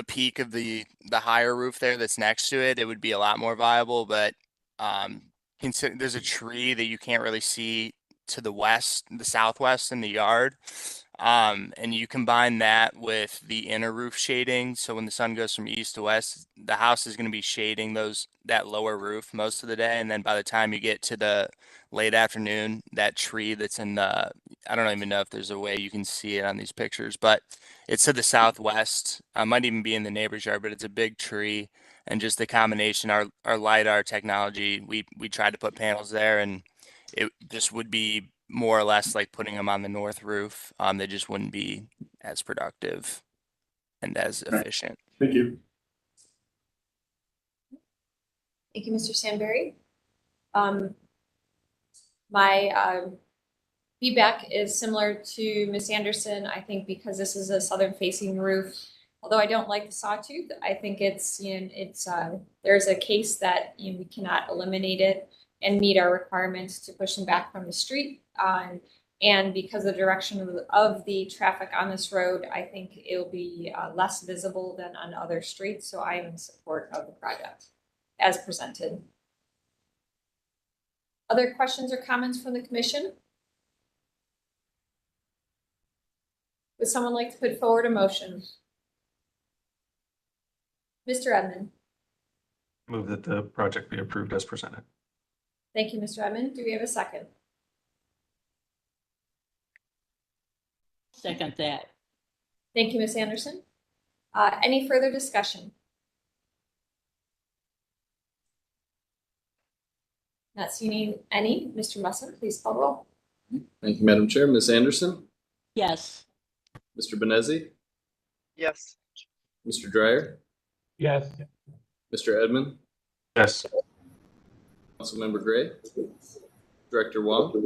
peak of the higher roof there that's next to it, it would be a lot more viable. But there's a tree that you can't really see to the southwest in the yard. And you combine that with the inner roof shading. So when the sun goes from east to west, the house is going to be shading that lower roof most of the day. And then by the time you get to the late afternoon, that tree that's in I don't even know if there's a way you can see it on these pictures, but it's to the southwest. Might even be in the neighbor's yard, but it's a big tree. And just the combination, our LiDAR technology, we tried to put panels there, and it just would be more or less like putting them on the north roof. They just wouldn't be as productive and as efficient. Thank you. Thank you, Mr. Sandberg. My feedback is similar to Ms. Anderson. I think because this is a southern facing roof, Although I don't like the sawtooth, I think it's, there's a case that, we cannot eliminate it and meet our requirements to push them back from the street. And because of the direction of the traffic on this road, I think it'll be less visible than on other streets. So I am in support of the project as presented. Other questions or comments from the commission? Would someone like to put forward a motion? Mr. Edmond. Move that the project be approved as presented. Thank you, Mr. Edmond. Do we have a second? Second that. Thank you, Ms. Anderson. Any further discussion? Not seeing any. Mr. Musser, please call roll. Thank you, Madam Chair. Ms. Anderson, Yes. Mr. Benezi, Yes. Mr. Dryer, Yes. Mr. Edmond, Yes. Councilmember Gray, Director Wong,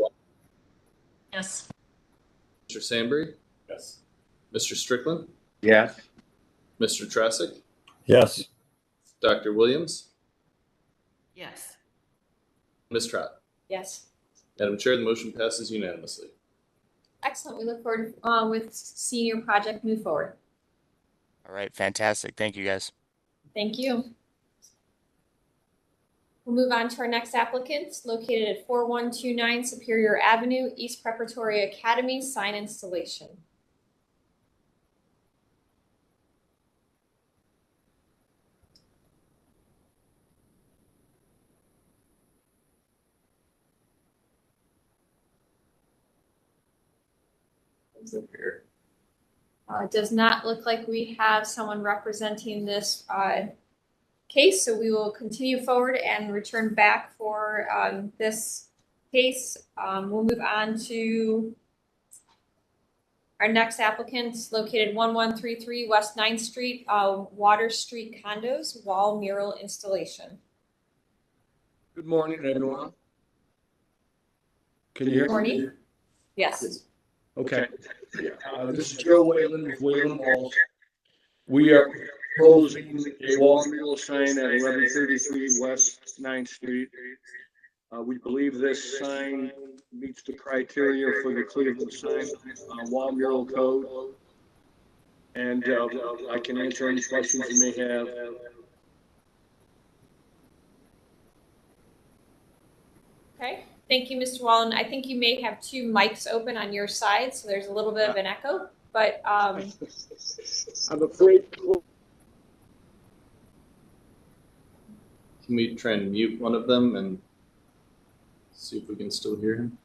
Yes. Mr. Sandberg, Yes. Mr. Strickland, Yes. Mr. Trasick, Yes. Dr. Williams, Yes. Ms. Trot. Yes. Madam Chair, the motion passes unanimously. Excellent. We look forward with seeing your project move forward. All right, fantastic. Thank you, guys. Thank you. We'll move on to our next applicant, located at 4129 Superior Avenue, East Preparatory Academy, sign installation. Here. It does not look like we have someone representing this case, so we will continue forward and return back for this case. We'll move on to our next applicant, located 1133 West 9th Street, Water Street Condos, wall mural installation. Good morning, everyone. Can you hear me? Morning. Yes. Okay. This is Joe Whalen with Whalen Walls. We are proposing a wall mural sign at 1133 West 9th Street. We believe this sign meets the criteria for the Cleveland sign wall mural code. And I can answer any questions you may have. Okay. Thank you, Mr. Wallen. I think you may have two mics open on your side, so there's a little bit of an echo, but I'm afraid. Can we try and mute one of them and see if we can still hear him?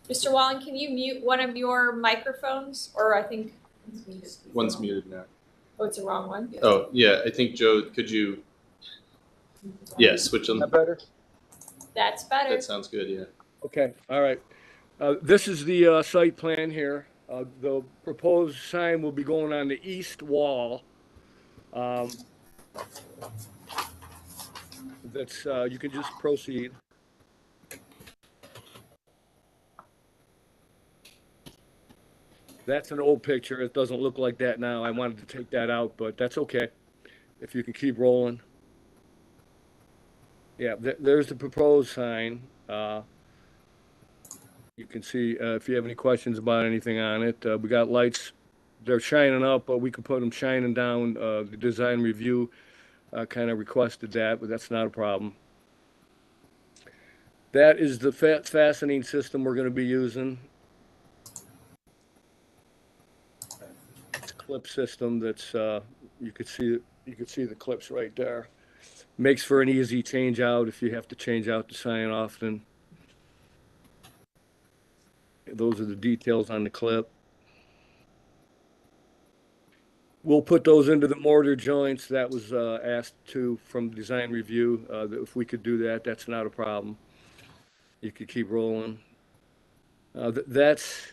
Mr. Wallen, can you mute one of your microphones? Or I think One's muted now. oh, it's the wrong one. Oh, yeah, I think, Joe, could you? Yeah, switch them. Is that better? That's better. That sounds good, yeah. Okay, all right. This is the site plan here. The proposed sign will be going on the east wall. That's, you can just proceed. That's an old picture. It doesn't look like that now. I wanted to take that out, but that's okay. If you can keep rolling. Yeah, there's the proposed sign. You can see if you have any questions about anything on it. We got lights. They're shining up, but we could put them shining down. The design review kind of requested that, but that's not a problem. That is the fastening system we're going to be using. It's a clip system that's you could see the clips right there. Makes for an easy change out if you have to change out the sign often. Those are the details on the clip. We'll put those into the mortar joints. That was asked to from design review. If we could do that, that's not a problem. You could keep rolling. That's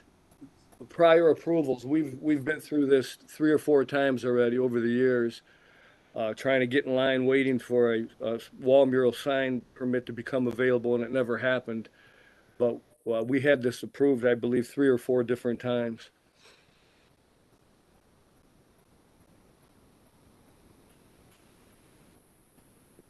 prior approvals. We've been through this 3 or 4 times already over the years. Trying to get in line, waiting for a wall mural sign permit to become available, and it never happened. But we had this approved, I believe, 3 or 4 different times.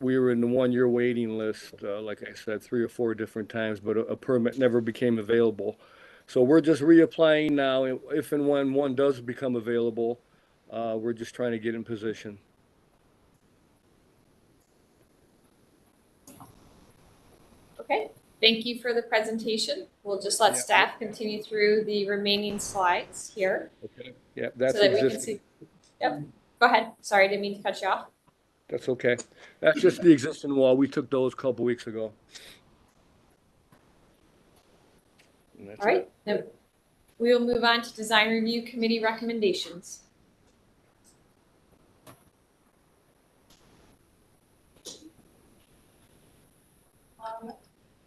we were in the 1-year waiting list, like I said, 3 or 4 different times, but a permit never became available. So we're just reapplying now. If and when one does become available, we're just trying to get in position. Okay, thank you for the presentation. We'll just let staff continue through the remaining slides here. Okay. Yeah, that's so that we can existing. see. Yep, go ahead. Sorry, didn't mean to cut you off. That's okay. That's just the existing wall. We took those a couple weeks ago. All right, now we will move on to design review committee recommendations.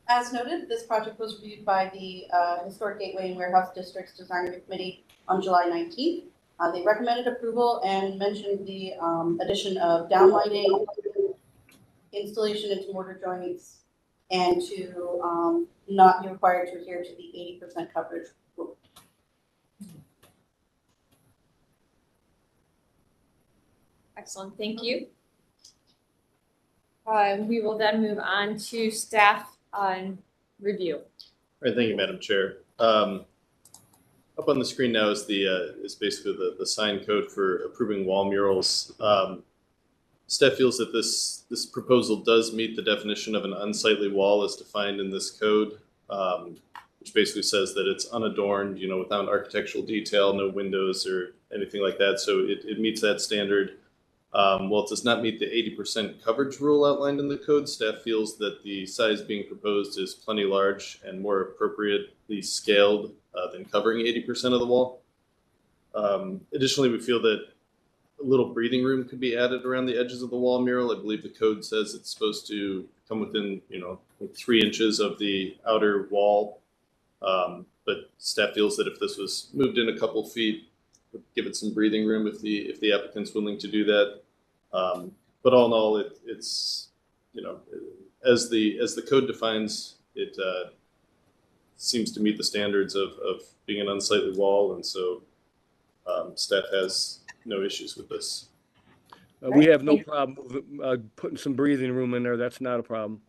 As noted, this project was reviewed by the Historic Gateway and Warehouse District's Design Review Committee on July 19th. They recommended approval and mentioned the addition of downlighting, installation into mortar joints, and to not be required to adhere to the 80% coverage rule. Excellent, thank you. We will then move on to staff review. All right, thank you, Madam Chair. Up on the screen now is basically the sign code for approving wall murals. Staff feels that this proposal does meet the definition of an unsightly wall as defined in this code, which basically says that it's unadorned, without architectural detail, no windows or anything like that. So it meets that standard. While it does not meet the 80% coverage rule outlined in the code, staff feels that the size being proposed is plenty large and more appropriately scaled than covering 80% of the wall. Additionally, we feel that a little breathing room could be added around the edges of the wall mural. I believe the code says it's supposed to come within, like 3 inches of the outer wall. But staff feels that if this was moved in a couple feet, would give it some breathing room if the applicant's willing to do that. But all in all, it's as the code defines, it seems to meet the standards of being an unsightly wall, and so staff has no issues with this. We have no problem with, putting some breathing room in there. That's not a problem.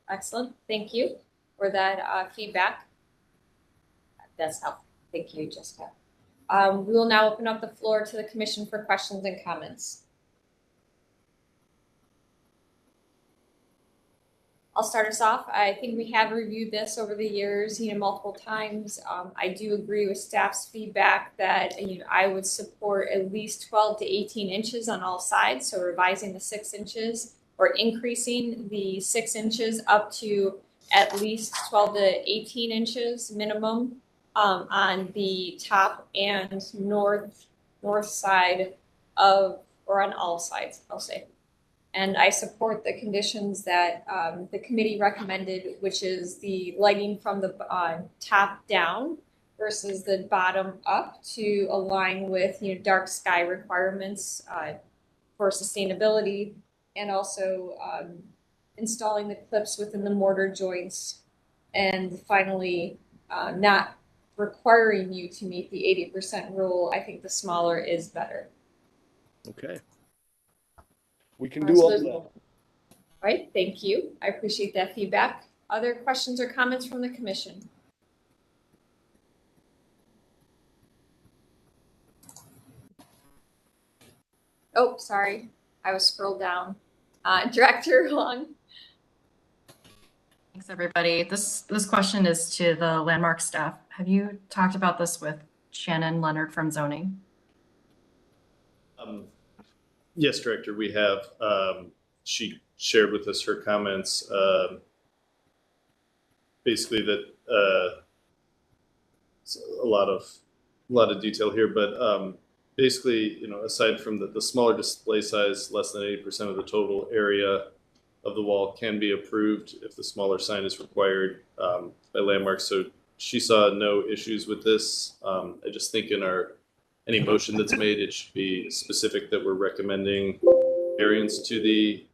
Excellent, thank you for that feedback. That's helpful. Thank you, Jessica. We will now open up the floor to the commission for questions and comments. I'll start us off. I think we have reviewed this over the years, multiple times. I do agree with staff's feedback that I would support at least 12 to 18 inches on all sides. So revising the 6 inches or increasing the 6 inches up to at least 12 to 18 inches minimum on the top and north side of, or on all sides, I'll say. And I support the conditions that the committee recommended, which is the lighting from the top down versus the bottom up to align with dark sky requirements for sustainability, and also installing the clips within the mortar joints, and finally not requiring you to meet the 80% rule. I think the smaller is better. Okay. We can do all that. All right, thank you. I appreciate that feedback. Other questions or comments from the commission? Oh, sorry. I was scrolled down. Director Long. Thanks, everybody. This question is to the Landmark staff. Have you talked about this with Shannon Leonard from zoning? Yes, Director, we have. She shared with us her comments, basically that a lot of detail here, but basically, aside from the smaller display size, less than 80% of the total area of the wall can be approved if the smaller sign is required by Landmark. So she saw no issues with this. I just think in any motion that's made, it should be specific that we're recommending variance to the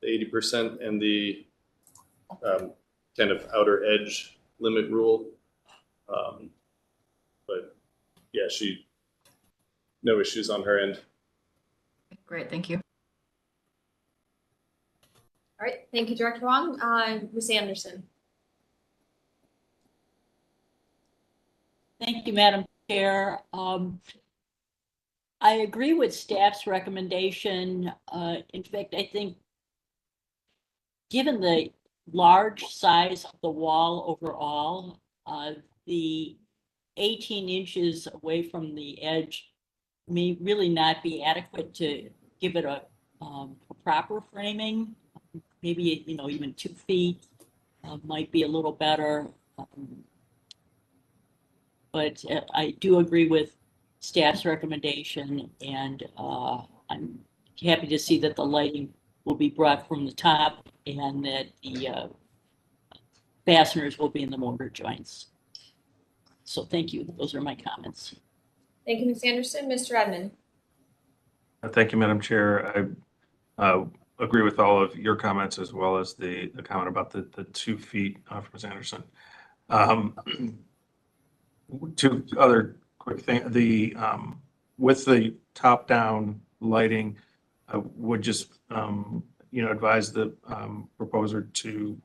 80% and the kind of outer edge limit rule. But yeah, no issues on her end. Great, thank you. All right, thank you, Director Wong. Ms. Anderson. Thank you, Madam Chair. I agree with staff's recommendation. In fact, I think given the large size of the wall overall, the 18 inches away from the edge may really not be adequate to give it a proper framing. Maybe, even 2 feet might be a little better. But I do agree with staff's recommendation, and I'm happy to see that the lighting will be brought from the top and that the fasteners will be in the mortar joints. So thank you. Those are my comments. Thank you, Ms. Anderson. Mr. Edmond. Thank you, Madam Chair. I agree with all of your comments as well as the comment about the 2 feet from Ms. Anderson. Two other quick things. With the top-down lighting, I would just advise the proposer to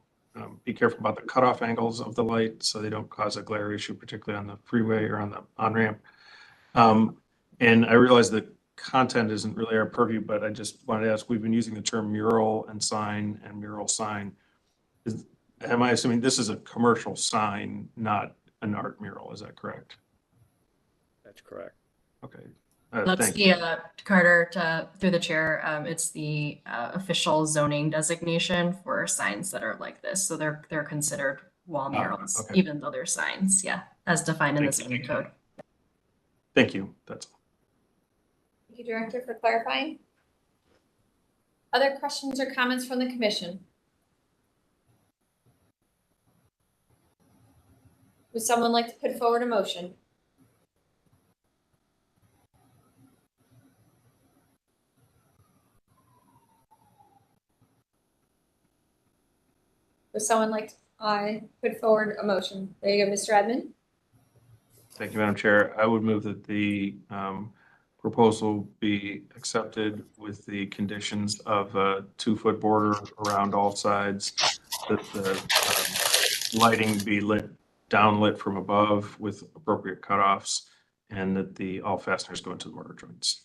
be careful about the cutoff angles of the light so they don't cause a glare issue, particularly on the freeway or on the on-ramp. And I realize the content isn't really our purview, but I just wanted to ask, we've been using the term mural and sign and mural sign. Am I assuming this is a commercial sign, not an art mural? Is that correct? That's correct. Okay. That's Thank you. Carter, through the chair, it's the official zoning designation for signs that are like this. So they're considered wall murals, okay. even though they're signs, yeah, as defined in the Thank zoning code. Thank you. That's all. Thank you, Director, for clarifying. Other questions or comments from the commission? Would someone like to put forward a motion? Would someone like to put forward a motion? There you go, Mr. Edmond. Thank you, Madam Chair. I would move that the proposal be accepted with the conditions of a 2-foot border around all sides, that the lighting be downlit from above with appropriate cutoffs, and that all fasteners go into the mortar joints.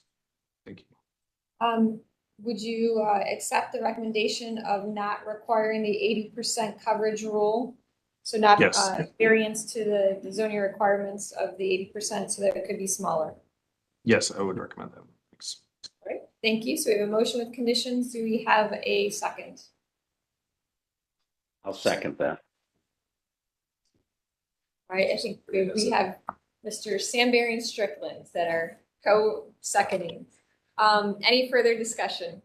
Thank you. Would you accept the recommendation of not requiring the 80% coverage rule? So not Yes. variance to the zoning requirements of the 80% so that it could be smaller? Yes, I would recommend that. Thanks. All right, thank you. So we have a motion with conditions. Do we have a second? I'll second that. All right, I think we have Mr. Sandberry and Strickland that are co-seconding. Any further discussion?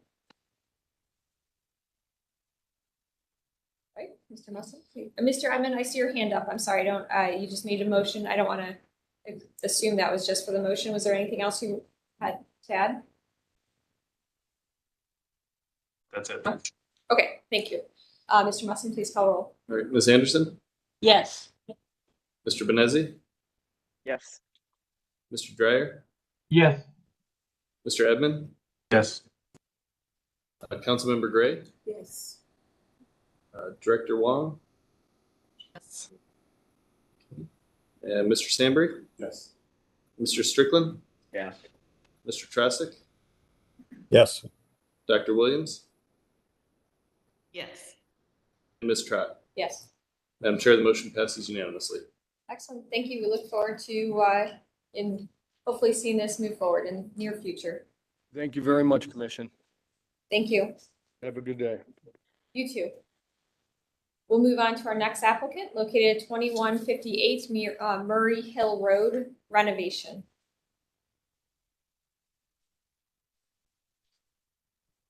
Right, Mr. Muslim, Mr. Edmond, I see your hand up. I'm sorry, you just made a motion. I don't want to assume that was just for the motion. Was there anything else you had to add? That's it. Okay, thank you. Mr. Muslim, please call roll. All right, Ms. Anderson, Yes. Mr. Benezzi, Yes. Mr. Dreyer, Yes. Mr. Edmond, Yes. Councilmember Gray, Yes. Director Wong, Yes. and Mr. Sandberry, Yes. Mr. Strickland, Yes. Mr. Trasek, Yes. Dr. Williams, Yes. and Ms. Trott. Yes. Madam Chair, the motion passes unanimously. Excellent. Thank you. We look forward to in hopefully seeing this move forward in the near future. Thank you very much, Commission. Thank you. Have a good day. You too. We'll move on to our next applicant located at 2158 Murray Hill Road renovation.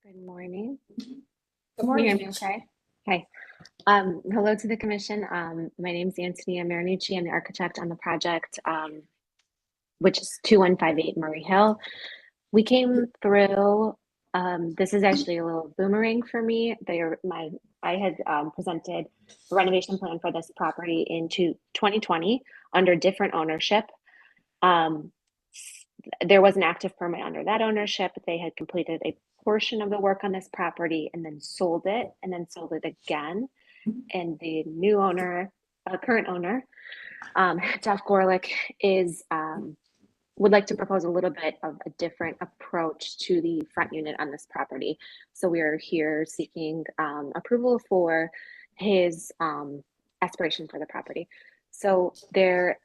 Good morning. Good Can morning. you hear me okay? Hi. Hello to the commission. My name is Antonia Marinucci. I'm the architect on the project, which is 2158 Murray Hill. We came through, this is actually a little boomerang for me. I had presented a renovation plan for this property into 2020 under different ownership. there was an active permit under that ownership. They had completed a portion of the work on this property and then sold it again. And the new owner, current owner, Jeff Gorlick, is would like to propose a little bit of a different approach to the front unit on this property. So we are here seeking approval for his aspiration for the property. So there,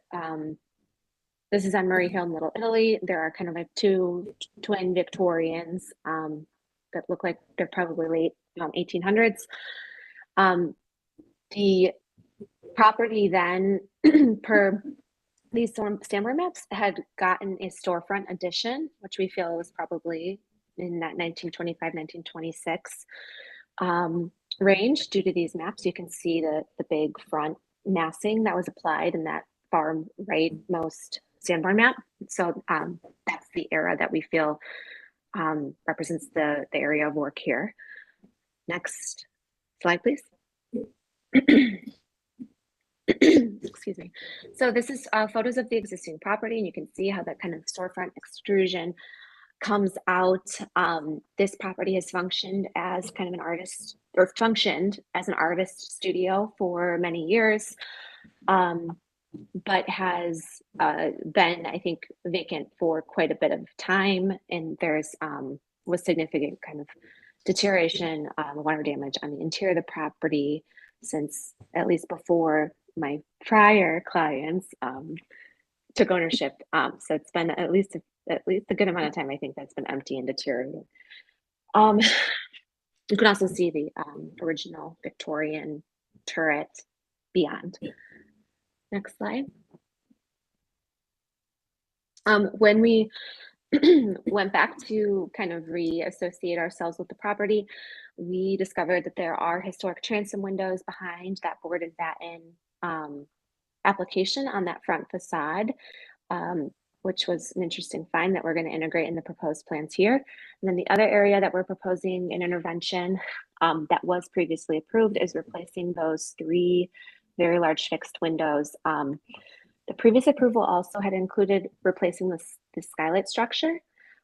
this is on Murray Hill in Little Italy. There are kind of like two twin Victorians that look like they're probably late 1800s. The property then, per these Sandbar maps, had gotten a storefront addition, which we feel was probably in that 1925, 1926 range. Due to these maps, you can see the big front massing that was applied in that far rightmost Sandbar map. So that's the era that we feel represents the area of work here. Next slide, please. Excuse me. So this is photos of the existing property, and you can see how that kind of storefront extrusion comes out. This property has functioned as kind of an artist, or functioned as an artist studio for many years, but has been, I think, vacant for quite a bit of time, and there's was significant kind of deterioration, water damage on the interior of the property since at least before my prior clients took ownership. So it's been at least a good amount of time, I think, that's been empty and deteriorating. You can also see the original Victorian turret beyond. Next slide. When we went back to kind of reassociate ourselves with the property, we discovered that there are historic transom windows behind that board and batten application on that front facade, which was an interesting find that we're going to integrate in the proposed plans here. And then the other area that we're proposing an intervention that was previously approved is replacing those 3 very large fixed windows. The previous approval also had included replacing the skylight structure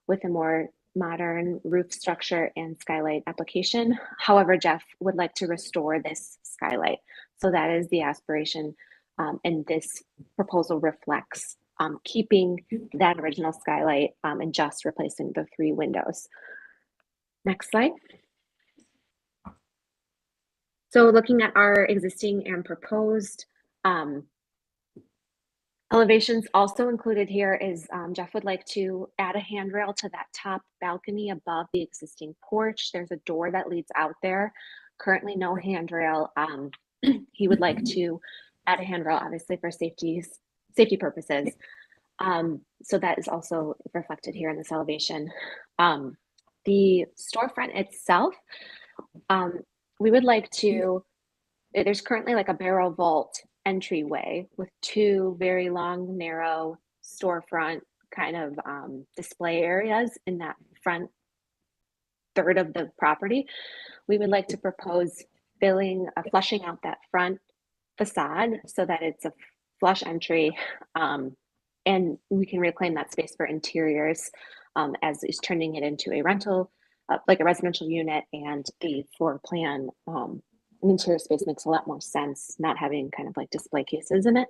with a more modern roof structure and skylight application. However, Jeff would like to restore this skylight. So that is the aspiration, and this proposal reflects keeping that original skylight and just replacing the 3 windows. Next slide. So looking at our existing and proposed elevations, also included here is Jeff would like to add a handrail to that top balcony above the existing porch. There's a door that leads out there. Currently no handrail. He would like to add a handrail, obviously for safety purposes. So that is also reflected here in this elevation. The storefront itself, we would like to, there's currently like a barrel vault entryway with 2 very long, narrow storefront kind of display areas in that front third of the property. We would like to propose flushing out that front facade so that it's a flush entry, and we can reclaim that space for interiors as is turning it into a rental, like a residential unit, and the floor plan interior space makes a lot more sense, not having kind of like display cases in it.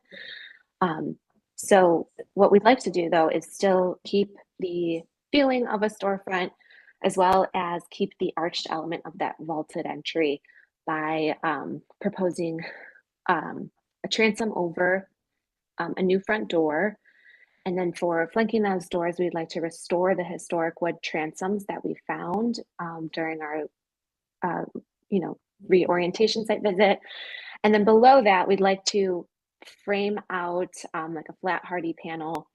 So what we'd like to do though is still keep the feeling of a storefront, as well as keep the arched element of that vaulted entry by proposing a transom over a new front door. And then for flanking those doors, we'd like to restore the historic wood transoms that we found during our reorientation site visit. And then below that, we'd like to frame out like a flat hardy panel,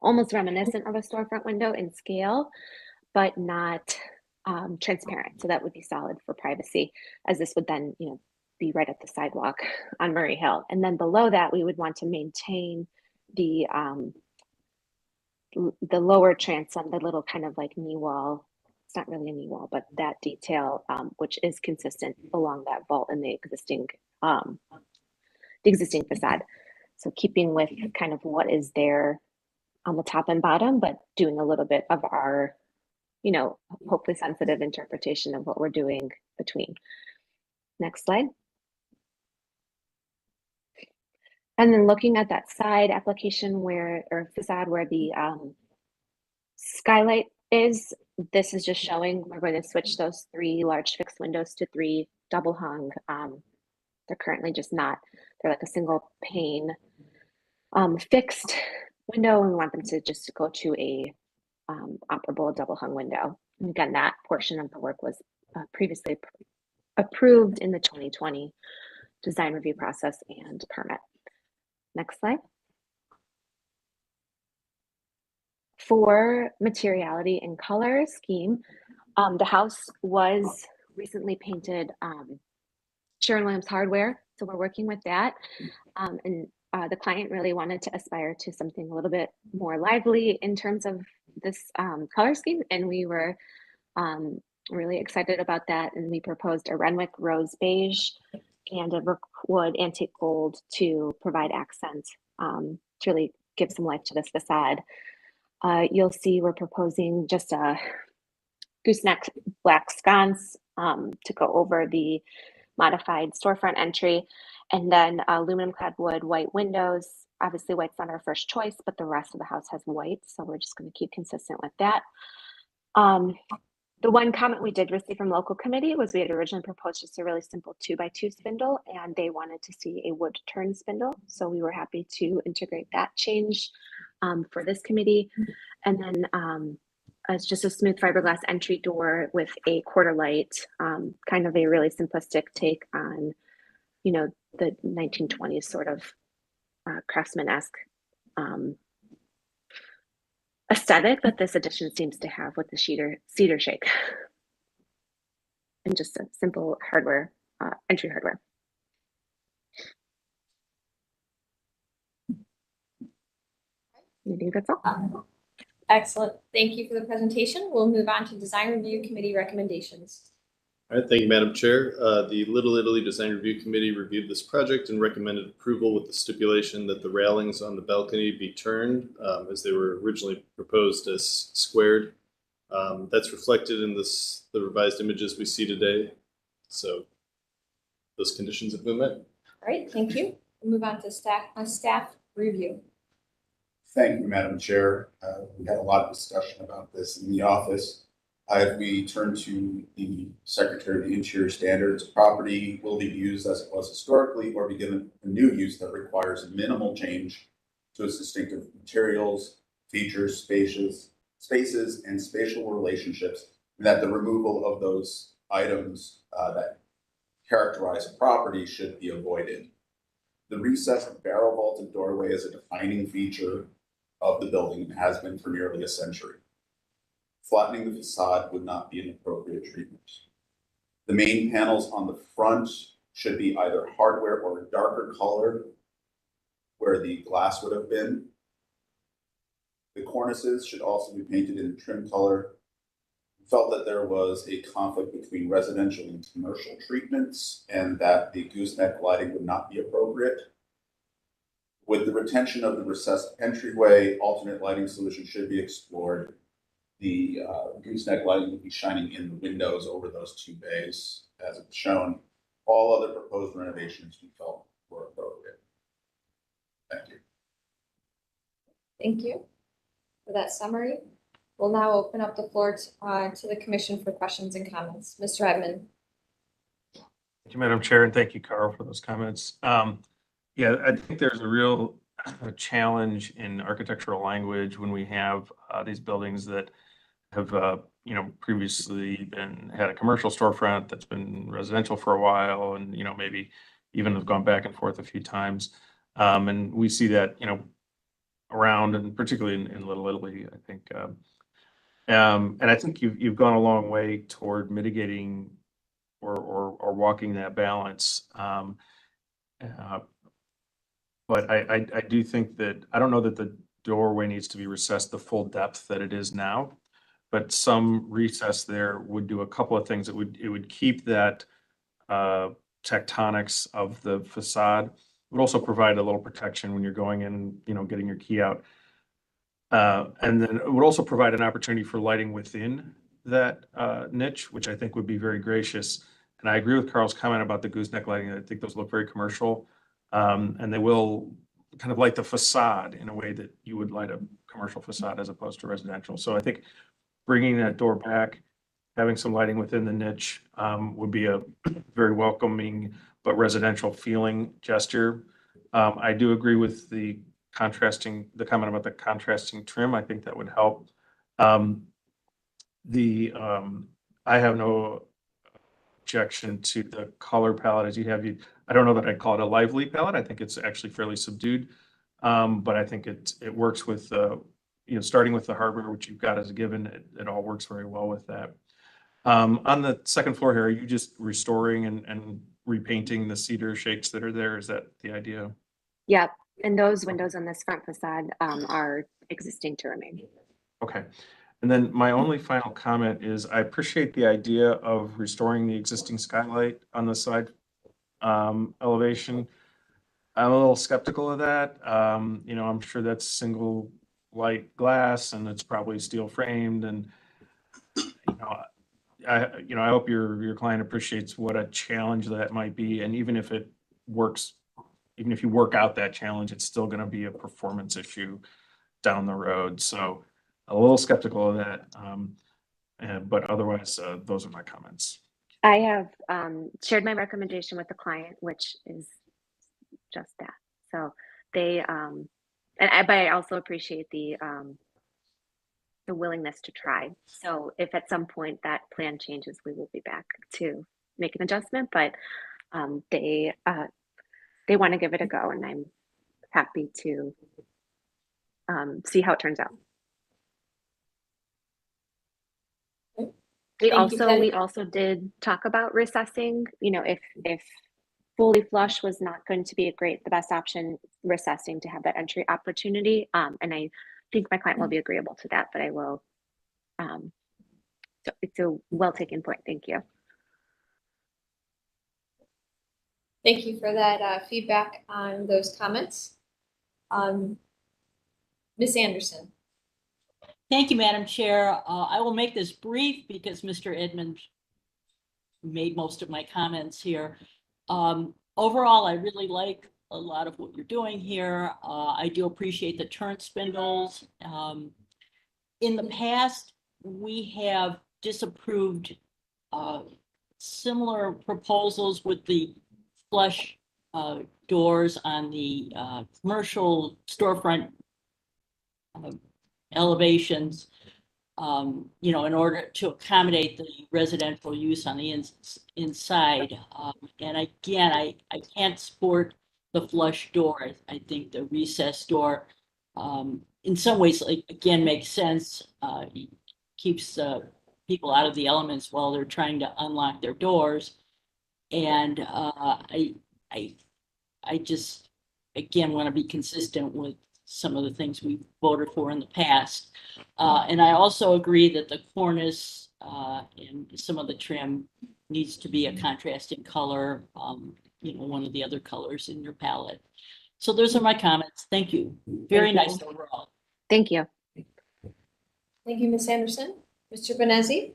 almost reminiscent of a storefront window in scale, but not transparent. So that would be solid for privacy, as this would then, be right at the sidewalk on Murray Hill. And then below that, we would want to maintain the lower transom, the little kind of like knee wall. It's not really a knee wall, but that detail, which is consistent along that vault in the existing facade. So keeping with kind of what is there on the top and bottom, but doing a little bit of our, hopefully sensitive interpretation of what we're doing between. Next slide. And then looking at that side application or facade where the skylight is, this is just showing we're going to switch those 3 large fixed windows to 3 double hung. They're currently just not, they're like a single pane fixed window, and we want them to just go to a operable double hung window. And again, that portion of the work was previously approved in the 2020 design review process and permit. Next slide. For materiality and color scheme, the house was recently painted Sherwin-Williams hardware, so we're working with that. And the client really wanted to aspire to something a little bit more lively in terms of this color scheme, and we were really excited about that. And we proposed a Renwick rose beige and a Rookwood antique gold to provide accent to really give some life to this facade. You'll see we're proposing just a gooseneck black sconce to go over the modified storefront entry, and then aluminum clad wood, white windows. Obviously white's not our first choice, but the rest of the house has white, so we're just going to keep consistent with that. The one comment we did receive from local committee was we had originally proposed just a really simple 2x2 spindle, and they wanted to see a wood turn spindle, so we were happy to integrate that change for this committee. And then it's just a smooth fiberglass entry door with a quarter light, kind of a really simplistic take on, the 1920s sort of craftsman-esque aesthetic that this addition seems to have with the cedar shake. And just a simple hardware, entry hardware. I think that's all. Excellent. Thank you for the presentation. We'll move on to design review committee recommendations. All right, thank you, Madam Chair. The Little Italy Design Review Committee reviewed this project and recommended approval with the stipulation that the railings on the balcony be turned as they were originally proposed as squared. That's reflected in the revised images we see today. So those conditions have been met. All right, thank you. We'll move on to staff review. Thank you, Madam Chair. We had a lot of discussion about this in the office. If we turn to the Secretary of the Interior Standards, property will be used as it was historically or be given a new use that requires minimal change to its distinctive materials, features, spaces, and spatial relationships, and that the removal of those items that characterize a property should be avoided. The recessed barrel vaulted doorway is a defining feature of the building and has been for nearly a century. Flattening the facade would not be an appropriate treatment. The main panels on the front should be either hardware or a darker color where the glass would have been. The cornices should also be painted in trim color. We felt that there was a conflict between residential and commercial treatments and that the gooseneck lighting would not be appropriate. With the retention of the recessed entryway, alternate lighting solutions should be explored. The gooseneck lighting will be shining in the windows over those 2 bays, as it's shown. All other proposed renovations we felt were appropriate. Thank you. Thank you for that summary. We'll now open up the floor to the commission for questions and comments. Mr. Edmond. Thank you, Madam Chair, and thank you, Carl, for those comments. Yeah, I think there's a real challenge in architectural language when we have these buildings that have previously had a commercial storefront that's been residential for a while, and maybe even have gone back and forth a few times. And we see that around, and particularly in Little Italy, I think. And I think you've gone a long way toward mitigating or walking that balance. But I do think that I don't know that the doorway needs to be recessed the full depth that it is now, but some recess there would do a couple of things. It would keep that tectonics of the facade. It would also provide a little protection when you're going in, getting your key out. And then it would also provide an opportunity for lighting within that niche, which I think would be very gracious. And I agree with Carl's comment about the gooseneck lighting. I think those look very commercial. And they will kind of light the facade in a way that you would light a commercial facade as opposed to residential. So I think bringing that door back, having some lighting within the niche would be a very welcoming but residential feeling gesture. I do agree with the comment about the contrasting trim. I think that would help. I have no objection to the color palette as you have. I don't know that I'd call it a lively palette. I think it's actually fairly subdued. But I think it works with starting with the hardware, which you've got as a given, it all works very well with that. On the second floor here, are you just restoring and repainting the cedar shakes that are there? Is that the idea? Yep, and those windows on this front facade are existing to remain. Okay. And then my only final comment is I appreciate the idea of restoring the existing skylight on the side elevation. I'm a little skeptical of that. I'm sure that's single light glass and it's probably steel framed, and I hope your client appreciates what a challenge that might be. And even if it works, even if you work out that challenge, it's still going to be a performance issue down the road. So a little skeptical of that. But otherwise, those are my comments. I have shared my recommendation with the client, which is just that. So they, but I also appreciate the willingness to try. So if at some point that plan changes, we will be back to make an adjustment. But they want to give it a go, and I'm happy to see how it turns out. We also did talk about recessing. If fully flush was not going to be the best option, recessing to have that entry opportunity. And I think my client will be agreeable to that, but I will. So it's a well taken point. Thank you. Thank you for that feedback on those comments. Ms. Anderson. Thank you, Madam Chair. I will make this brief because Mr. Edmund made most of my comments here. Overall, I really like a lot of what you're doing here. I do appreciate the turret spindles. In the past, we have disapproved similar proposals with the flush doors on the commercial storefront elevations, in order to accommodate the residential use on the inside. And again, I can't support the flush door. I think the recessed door, in some ways, again, makes sense. Keeps people out of the elements while they're trying to unlock their doors. And I just, again, want to be consistent with some of the things we voted for in the past. And I also agree that the cornice and some of the trim needs to be a contrasting color, one of the other colors in your palette. So those are my comments. Thank you. Very nice overall. Thank you. Thank you, Ms. Anderson. Mr. Benezzi?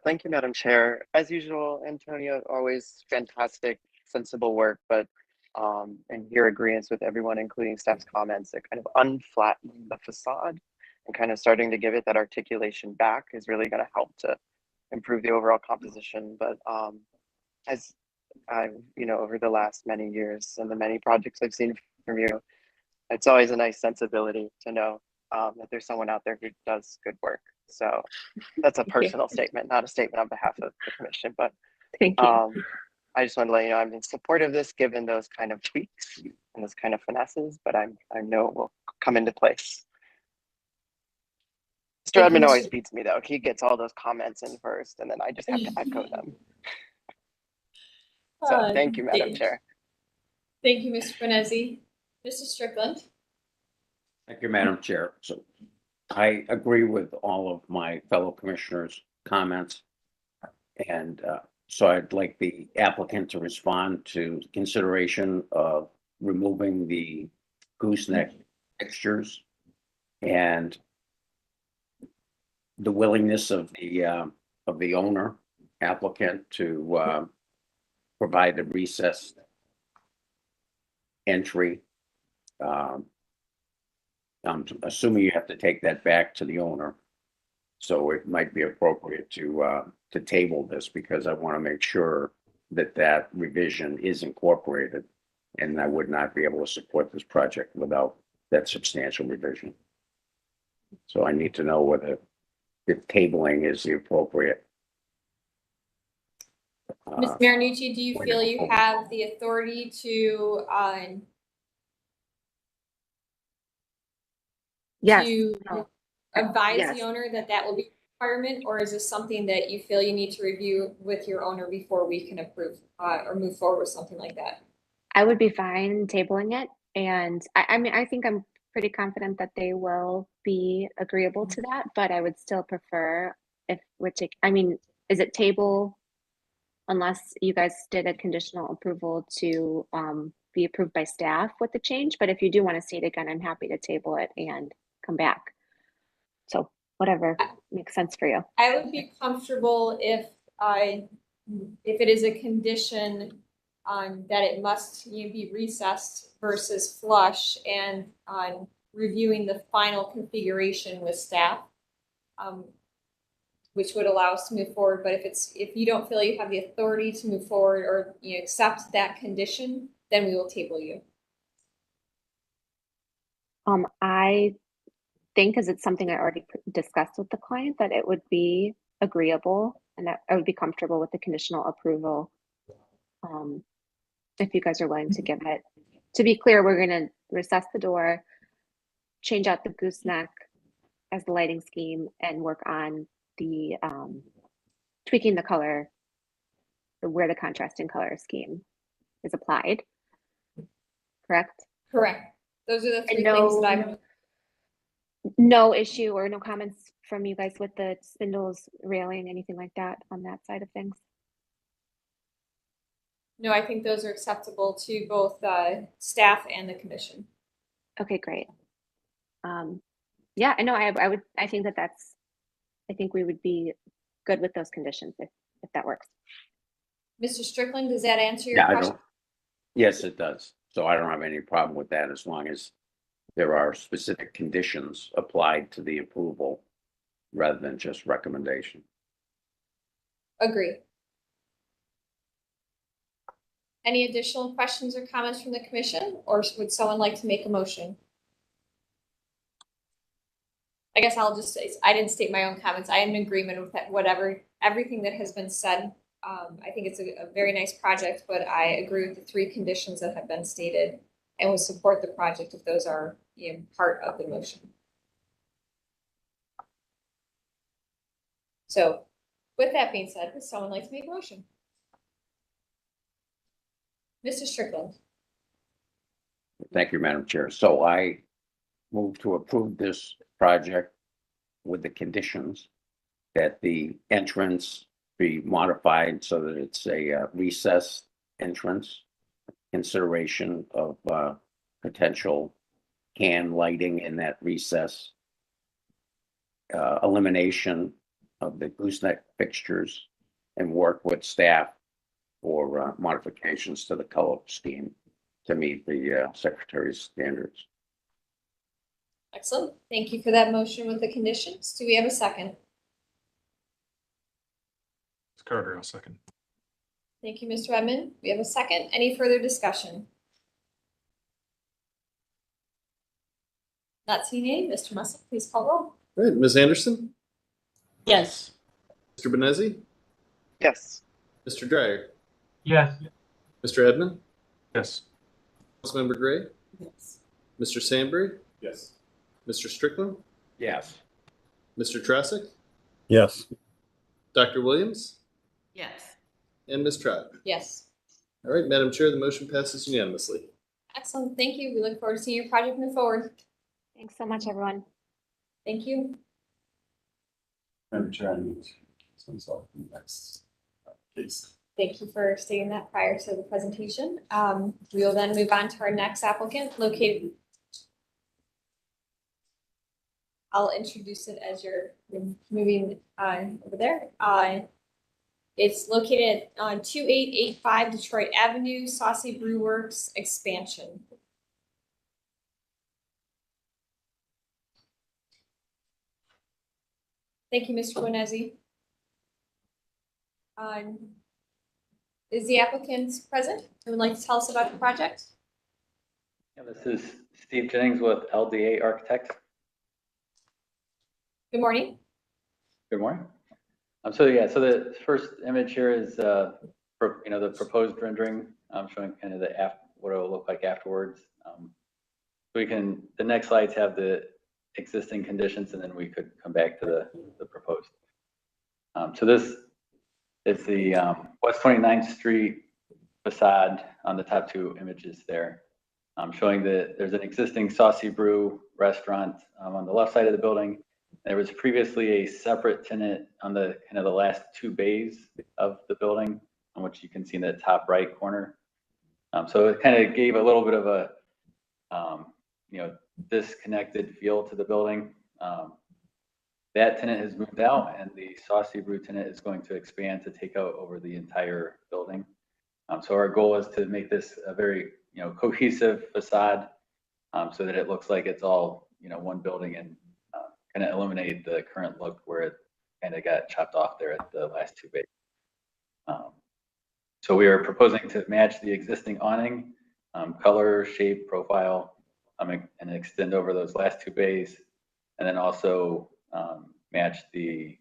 Thank you, Madam Chair. As usual, Antonio, always fantastic, sensible work, but and your agreements with everyone, including staff's comments, that kind of unflattening the facade and kind of starting to give it that articulation back is really going to help to improve the overall composition. But as I, over the last many years and the many projects I've seen from you, it's always a nice sensibility to know that there's someone out there who does good work. So that's a personal statement, not a statement on behalf of the commission, but thank you. I just want to let you know I'm in support of this, given those kind of tweaks and those kind of finesses, but I know it will come into place. Mr. Edmund always beats me though. He gets all those comments in first, and then I just have to echo them. So thank you, Madam Chair. Thank you, Mr. Benezzi. Mr. Strickland? Thank you, Madam Chair. So I agree with all of my fellow commissioners' comments. And so I'd like the applicant to respond to consideration of removing the gooseneck fixtures And the willingness of the owner applicant to provide a recessed entry. I'm assuming you have to take that back to the owner. So it might be appropriate to table this because I want to make sure that that revision is incorporated. And I would not be able to support this project without that substantial revision. So I need to know whether if tabling is the appropriate. Ms. Marinucci, do you feel you have the authority to Yes. to advise Yes. the owner that that will be a requirement, or is this something that you feel you need to review with your owner before we can approve or move forward with something like that? I would be fine tabling it. And I mean, I think I'm pretty confident that they will be agreeable to that, but I would still prefer if we're I mean, is it table unless you guys did a conditional approval to be approved by staff with the change? But if you do want to see it again, I'm happy to table it and come back. So whatever makes sense for you. I would be comfortable if it is a condition that it must be recessed versus flush, and on reviewing the final configuration with staff, which would allow us to move forward. But if you don't feel you have the authority to move forward or you accept that condition, then we will table you. I think, because it's something I already discussed with the client, that it would be agreeable and that I would be comfortable with the conditional approval. If you guys are willing to give it. To be clear, we're going to recess the door, change out the gooseneck as the lighting scheme, and work on the tweaking the color, where the contrasting color scheme is applied. Correct? Correct. Those are the three And things that I'm. No issue or no comments from you guys with the spindles, railing, anything like that on that side of things? No, I think those are acceptable to both staff and the commission. Okay, great. Yeah, I know. I think I think we would be good with those conditions if that works. Mr. Strickland, does that answer your Yeah, question? Yes, it does. So I don't have any problem with that as long as there are specific conditions applied to the approval rather than just recommendation. Agree. Any additional questions or comments from the commission, or would someone like to make a motion? I guess I'll just say, I didn't state my own comments. I am in agreement with that, everything that has been said. I think it's a very nice project, but I agree with the three conditions that have been stated and would support the project if those are part of the motion. So with that being said, would someone like to make a motion? Mr. Strickland. Thank you, Madam Chair. So I move to approve this project with the conditions that the entrance be modified so that it's a recessed entrance, consideration of potential can lighting in that recess, elimination of the gooseneck fixtures, and work with staff for modifications to the color scheme to meet the secretary's standards. Excellent. Thank you for that motion with the conditions. Do we have a second? It's Carter, I'll second. Thank you, Mr. Edmond. We have a second. Any further discussion? Not seeing any. Mr. Mussel, please call roll. All right, Ms. Anderson, Yes. Mr. Benezzi, Yes. Mr. Dryer, Yes. Mr. Edmond, Yes. Councilmember Gray, Yes. Mr. Sandberg, Yes. Mr. Strickland, Yes. Mr. Trasick, Yes. Dr. Williams, Yes. and Ms. Trout. Yes. All right, Madam Chair, the motion passes unanimously. Excellent. Thank you. We look forward to seeing your project move forward. Thanks so much, everyone. Thank you. Madam Chair, I need to resolve the next case. Thank you for stating that prior to the presentation. We will then move on to our next applicant located I'll introduce it as you're moving over there. It's located on 2885 Detroit Avenue, Saucy Brew Works expansion. Thank you, Mr. Bonessi. Is the applicant present and would like to tell us about the project? Yeah, this is Steve Jennings with LDA Architects. Good morning. Good morning. So the first image here is the proposed rendering. I'm showing kind of what it will look like afterwards. The next slides have the existing conditions, and then we could come back to the proposed. So this is the West 29th Street facade on the top two images there. Showing that there's an existing Saucy Brew restaurant on the left side of the building. There was previously a separate tenant on the kind of the last two bays of the building, on which you can see in the top right corner. So it kind of gave a little bit of a disconnected feel to the building. That tenant has moved out, and the Saucy Brew tenant is going to expand to take over the entire building. So our goal is to make this a very cohesive facade, so that it looks like it's all one building, and kind of eliminate the current look where it kind of got chopped off there at the last two bays. So we are proposing to match the existing awning, color, shape, profile, and extend over those last two bays, and then also match the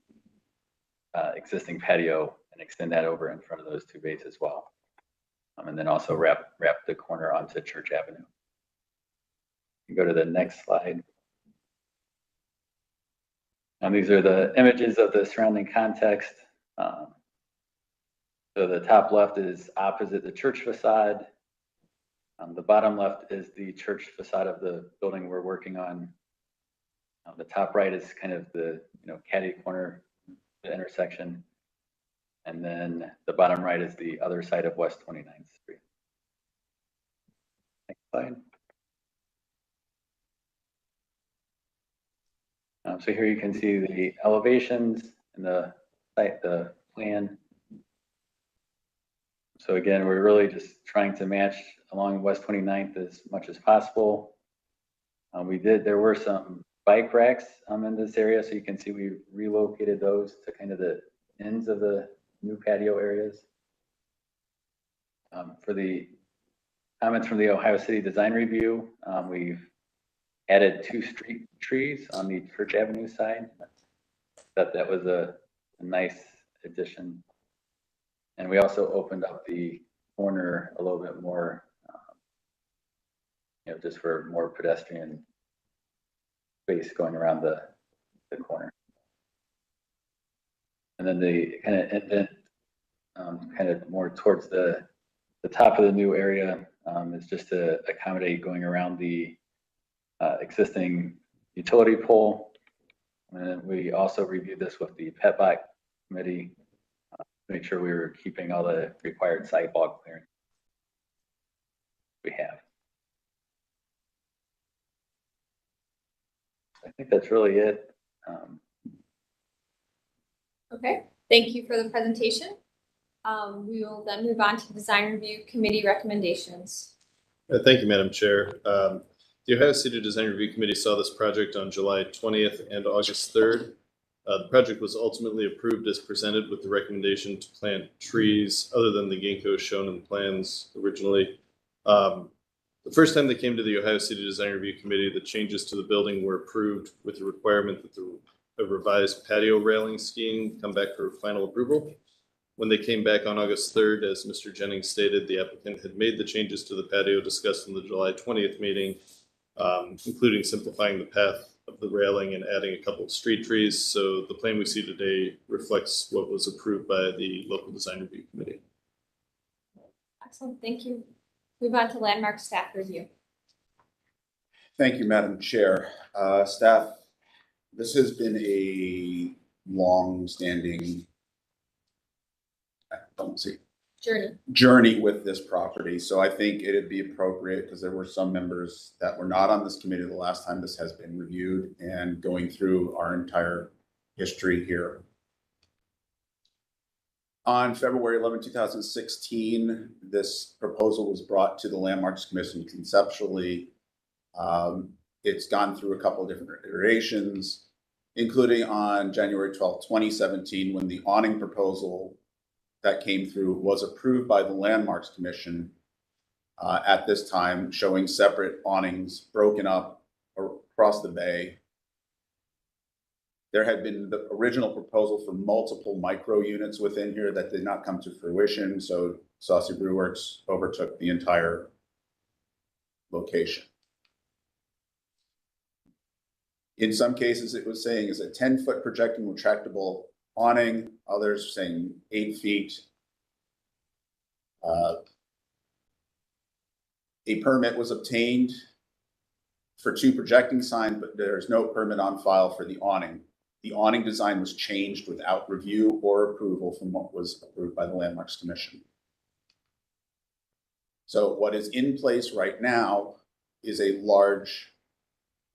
existing patio and extend that over in front of those two bays as well. And then also wrap the corner onto Church Avenue. You go to the next slide. And these are the images of the surrounding context. So the top left is opposite the church facade. The bottom left is the church facade of the building we're working on. The top right is kind of the caddy corner, the intersection. And then the bottom right is the other side of West 29th Street. Next slide. So here you can see the elevations and the plan. So again, we're really just trying to match along West 29th as much as possible. There were some bike racks in this area, so you can see we relocated those to kind of the ends of the new patio areas. For the comments from the Ohio City Design Review, we've added 2 street trees on the Church Avenue side. That was a nice addition. And we also opened up the corner a little bit more, just for more pedestrian space going around the corner. And then the kind of indent, kind of more towards the top of the new area, is just to accommodate going around the existing utility pole. And we also reviewed this with the PetBot committee to make sure we were keeping all the required sidewalk clearance we have. I think that's really it. Okay, thank you for the presentation. We will then move on to Design Review Committee recommendations. Thank you, Madam Chair. The Ohio City Design Review Committee saw this project on July 20th and August 3rd. The project was ultimately approved as presented with the recommendation to plant trees other than the ginkgo shown in the plans originally. The first time they came to the Ohio City Design Review Committee, the changes to the building were approved with the requirement that a revised patio railing scheme come back for final approval. When they came back on August 3rd, as Mr. Jennings stated, the applicant had made the changes to the patio discussed in the July 20th meeting, including simplifying the path of the railing and adding a couple of street trees. So the plan we see today reflects what was approved by the local design review committee. Excellent, thank you. Move on to Landmark Staff Review. Thank you, Madam Chair. Staff, this has been a long-standing, journey with this property. So I think it'd be appropriate, because there were some members that were not on this committee the last time this has been reviewed, and going through our entire history here. On February 11, 2016, this proposal was brought to the Landmarks Commission conceptually. It's gone through a couple of different iterations, including on January 12, 2017, when the awning proposal that came through was approved by the Landmarks Commission at this time, showing separate awnings broken up across the bay. There had been the original proposal for multiple micro units within here that did not come to fruition, so Saucy Brew Works overtook the entire location. In some cases, it was saying is a 10-foot projecting retractable awning, others saying 8 feet. A permit was obtained for 2 projecting signs, but there's no permit on file for the awning. The awning design was changed without review or approval from what was approved by the Landmarks Commission. So what is in place right now is a large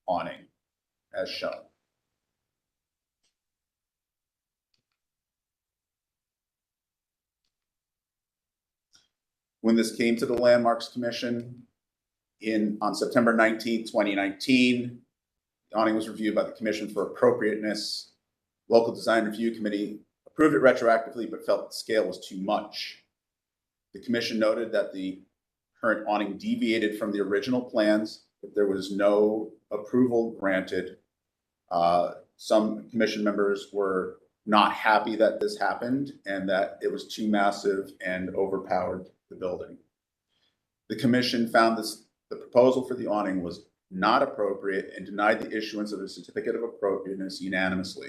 awning, as shown. When this came to the Landmarks Commission on September 19, 2019, the awning was reviewed by the Commission for Appropriateness. Local Design Review Committee approved it retroactively, but felt the scale was too much. The Commission noted that the current awning deviated from the original plans, but there was no approval granted. Some Commission members were not happy that this happened and that it was too massive and overpowered the building. The Commission found the proposal for the awning was not appropriate and denied the issuance of a certificate of appropriateness unanimously.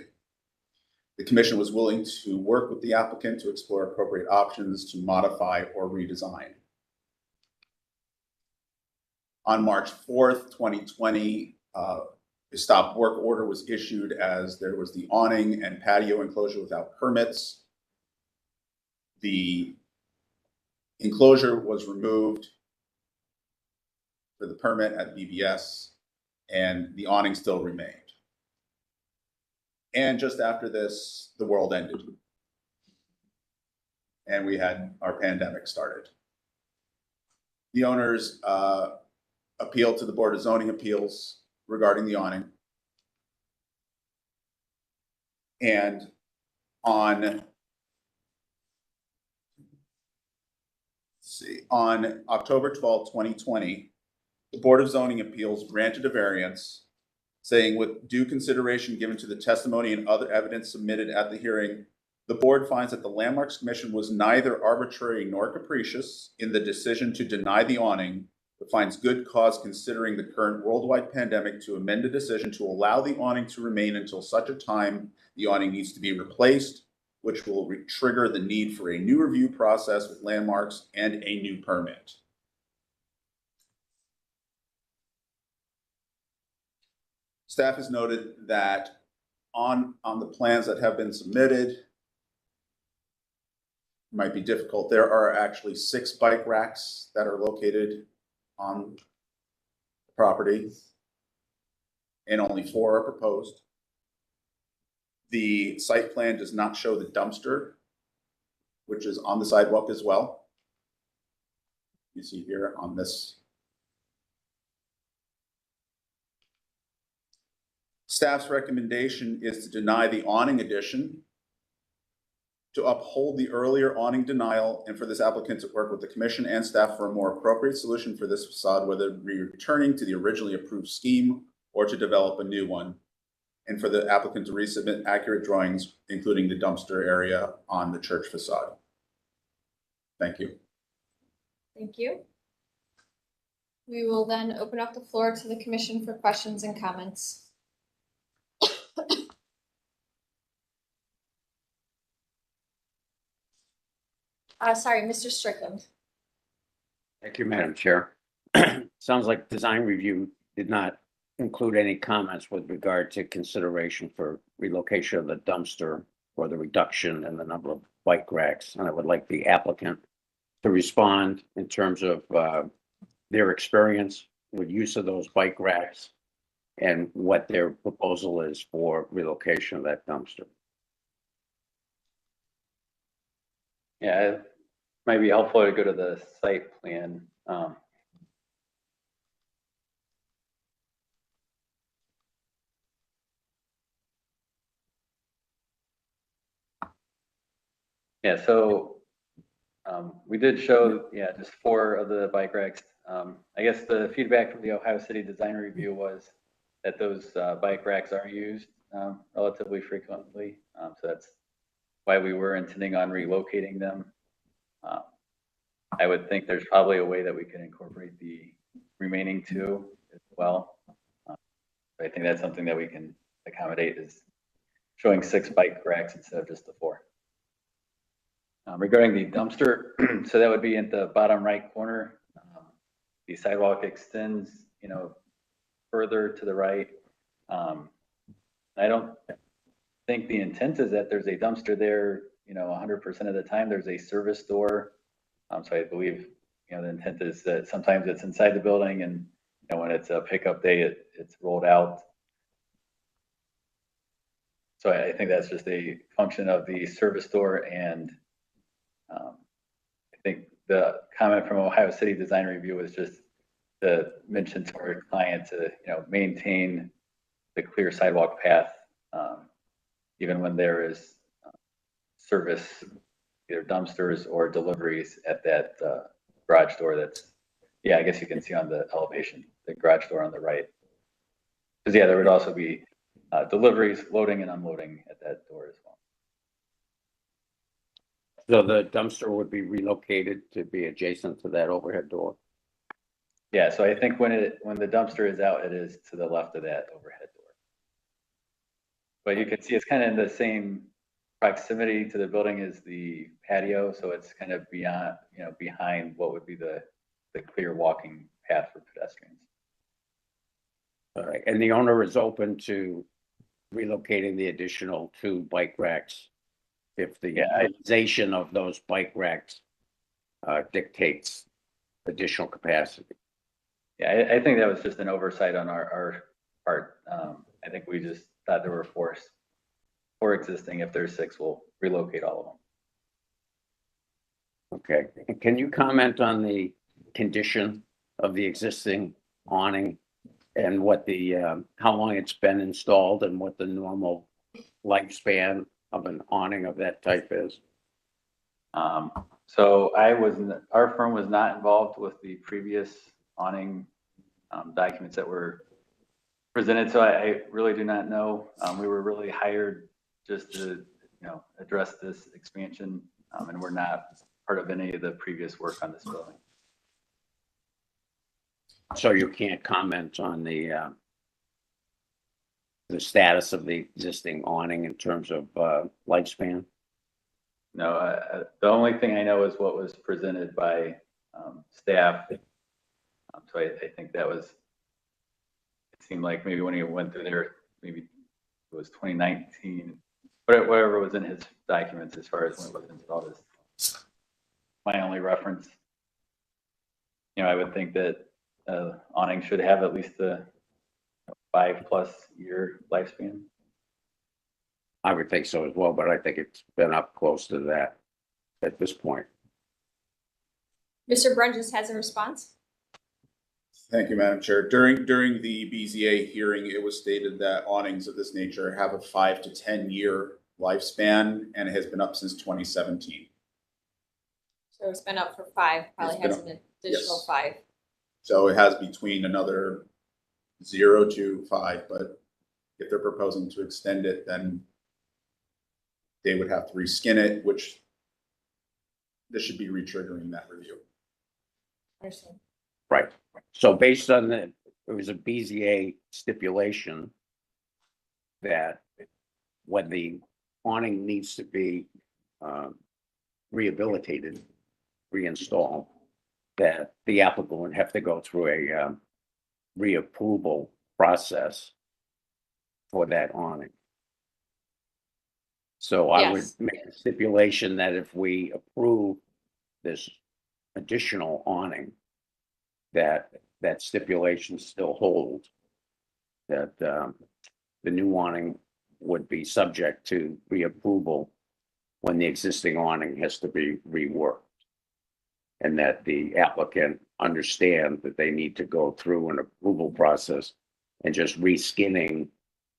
The Commission was willing to work with the applicant to explore appropriate options to modify or redesign. On March 4th, 2020, a stop work order was issued as there was the awning and patio enclosure without permits. The enclosure was removed for the permit at BBS, and the awning still remained. And just after this, the world ended. And we had our pandemic started. The owners appealed to the Board of Zoning Appeals regarding the awning. And on October 12, 2020, the Board of Zoning Appeals granted a variance saying, with due consideration given to the testimony and other evidence submitted at the hearing, the board finds that the Landmarks Commission was neither arbitrary nor capricious in the decision to deny the awning, but finds good cause considering the current worldwide pandemic to amend the decision to allow the awning to remain until such a time the awning needs to be replaced, which will trigger the need for a new review process with Landmarks and a new permit. Staff has noted that on the plans that have been submitted, might be difficult. There are actually 6 bike racks that are located on the property, and only 4 are proposed. The site plan does not show the dumpster, which is on the sidewalk as well. You see here on this. Staff's recommendation is to deny the awning addition, to uphold the earlier awning denial, and for this applicant to work with the commission and staff for a more appropriate solution for this facade, whether returning to the originally approved scheme or to develop a new one, and for the applicant to resubmit accurate drawings, including the dumpster area on the church facade. Thank you. Thank you. We will then open up the floor to the commission for questions and comments. Sorry, Mr. Strickland. Thank you, Madam Chair. Sounds like design review did not include any comments with regard to consideration for relocation of the dumpster or the reduction in the number of bike racks. And I would like the applicant to respond in terms of their experience with use of those bike racks and what their proposal is for relocation of that dumpster. Yeah, it might be helpful to go to the site plan. Yeah, so we did show, yeah, just 4 of the bike racks. I guess the feedback from the Ohio City Design Review was that those bike racks are used relatively frequently. So that's why we were intending on relocating them. I would think there's probably a way that we can incorporate the remaining 2 as well. I think that's something that we can accommodate, is showing 6 bike racks instead of just the 4. Regarding the dumpster, so that would be at the bottom right corner. The sidewalk extends, further to the right. I don't think the intent is that there's a dumpster there, 100% of the time. There's a service door. So I believe, the intent is that sometimes it's inside the building, and when it's a pickup day, it's rolled out. So I think that's just a function of the service door. And I think the comment from Ohio City Design Review was just to mention to our client to, maintain the clear sidewalk path, even when there is service, either dumpsters or deliveries at that garage door. That's, yeah, I guess you can see on the elevation, the garage door on the right. Because yeah, there would also be deliveries, loading and unloading at that door as well. So the dumpster would be relocated to be adjacent to that overhead door? Yeah, so I think when the dumpster is out, it is to the left of that overhead door. But you can see it's kind of in the same proximity to the building as the patio, so it's kind of beyond, behind what would be the clear walking path for pedestrians. All right, and the owner is open to relocating the additional 2 bike racks if the utilization of those bike racks dictates additional capacity. Yeah, I think that was just an oversight on our part. I think we just thought there were 4 existing. If there's 6, we'll relocate all of them. Okay, and can you comment on the condition of the existing awning and what the how long it's been installed and what the normal lifespan of an awning of that type is? So our firm was not involved with the previous awning documents that were presented, so I really do not know. We were really hired just to, address this expansion, and we're not part of any of the previous work on this building. So you can't comment on the status of the existing awning in terms of lifespan? No, the only thing I know is what was presented by staff. So I think that was, it seemed like maybe when he went through there, maybe it was 2019, but whatever was in his documents as far as when it was installed is my only reference. I would think that awning should have at least a 5+ year lifespan. I would think so as well, but I think it's been up close to that at this point. Mr. Brungis has a response. Thank you, Madam Chair. During the BZA hearing, it was stated that awnings of this nature have a 5 to 10 year lifespan, and it has been up since 2017. So it's been up for 5, probably has an additional 5. So it has between another 0 to 5, but if they're proposing to extend it, then they would have to reskin it, which this should be retriggering that review. Understand. Right. So based on it was a BZA stipulation that when the awning needs to be rehabilitated, reinstalled, that the applicant would have to go through a reapproval process for that awning. So I would make a stipulation that if we approve this additional awning, that stipulation still hold, that the new awning would be subject to reapproval when the existing awning has to be reworked. And that the applicant understand that they need to go through an approval process, and just reskinning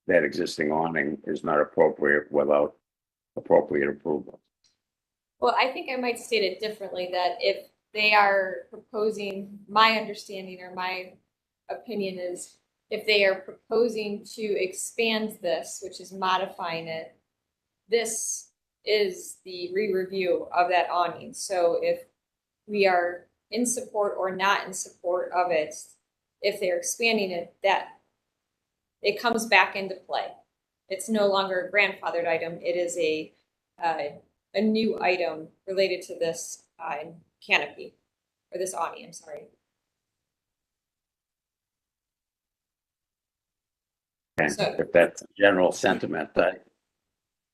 that existing awning is not appropriate without appropriate approval. Well, I think I might state it differently, that if they are proposing, my understanding or my opinion is, if they are proposing to expand this, which is modifying it, this is the re-review of that awning. So if we are in support or not in support of it, if they're expanding it, that it comes back into play. It's no longer a grandfathered item. It is a new item related to this canopy, or this awning, I'm sorry. And So- if that's a general sentiment, I